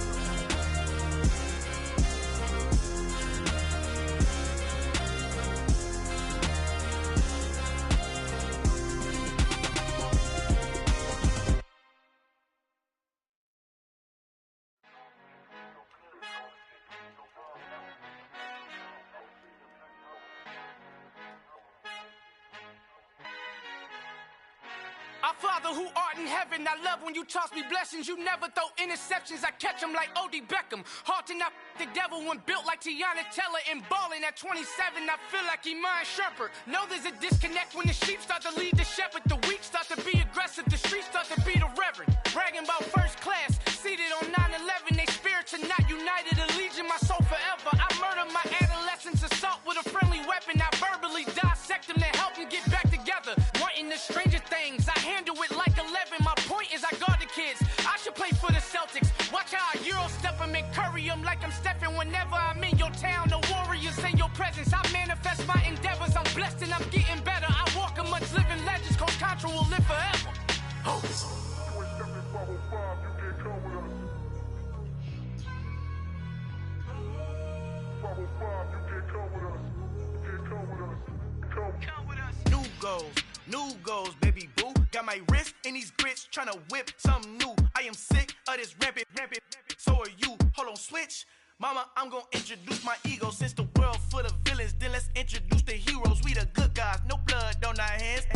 Our Father who art in heaven, I love when you toss me blessings. You never throw interceptions, I catch them like O.D. Beckham. Hard to not the devil when built like Tiana Teller and balling at 27, I feel like Iman Shumpert. Know there's a disconnect when the sheep start to lead the shepherd. The weak start to be aggressive, the streets start to be the reverend. Bragging about first class, seated on 9/11. They spirits are not united, a legion, my soul forever. I murder my adolescence, assault with a friendly weapon. I verbally dissect them to help them get back together. Wanting the stranger things, I handle it like 11. My point is I guard the kids. I should play for the Celtics. Watch how I Euro step them and curry them like I'm stepping. Whenever I'm in your town, the Warriors in your presence. I manifest my endeavors. I'm blessed and I'm getting better. I walk amongst living legends. Coach Contra will live forever. Oh. New goals, baby boo. Got my wrist in these grits, tryna whip something new. I am sick of this rampant. So are you. Hold on, switch. Mama, I'm gonna introduce my ego. Since the world full of villains, then let's introduce the heroes. We the good guys, no blood on our hands.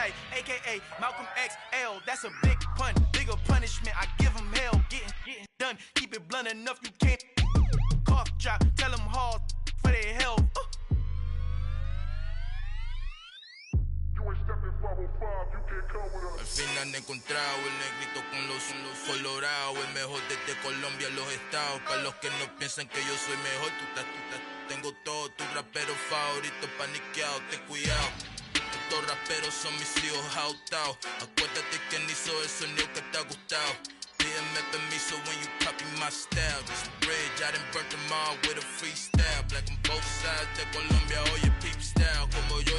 J, a.k.a. Malcolm XL. That's a big pun, bigger punishment. I give him hell, getting done. Keep it blunt enough, you can't cough drop. Tell them hard for their health. Al final he encontrado el negrito con los colorados, el mejor desde Colombia a los estados. Para los que no piensan que yo soy mejor, tengo todo, tus raperos favoritos paniqueados, ten cuidado. Estos raperos son mis hijos adoptados. Acuérdate quién hizo el sonido que te ha gustado. Pídeme permiso when you copy my style. This bridge, I done burnt them all with a freestyle. Black on both sides de Colombia, oye peep style. Como yo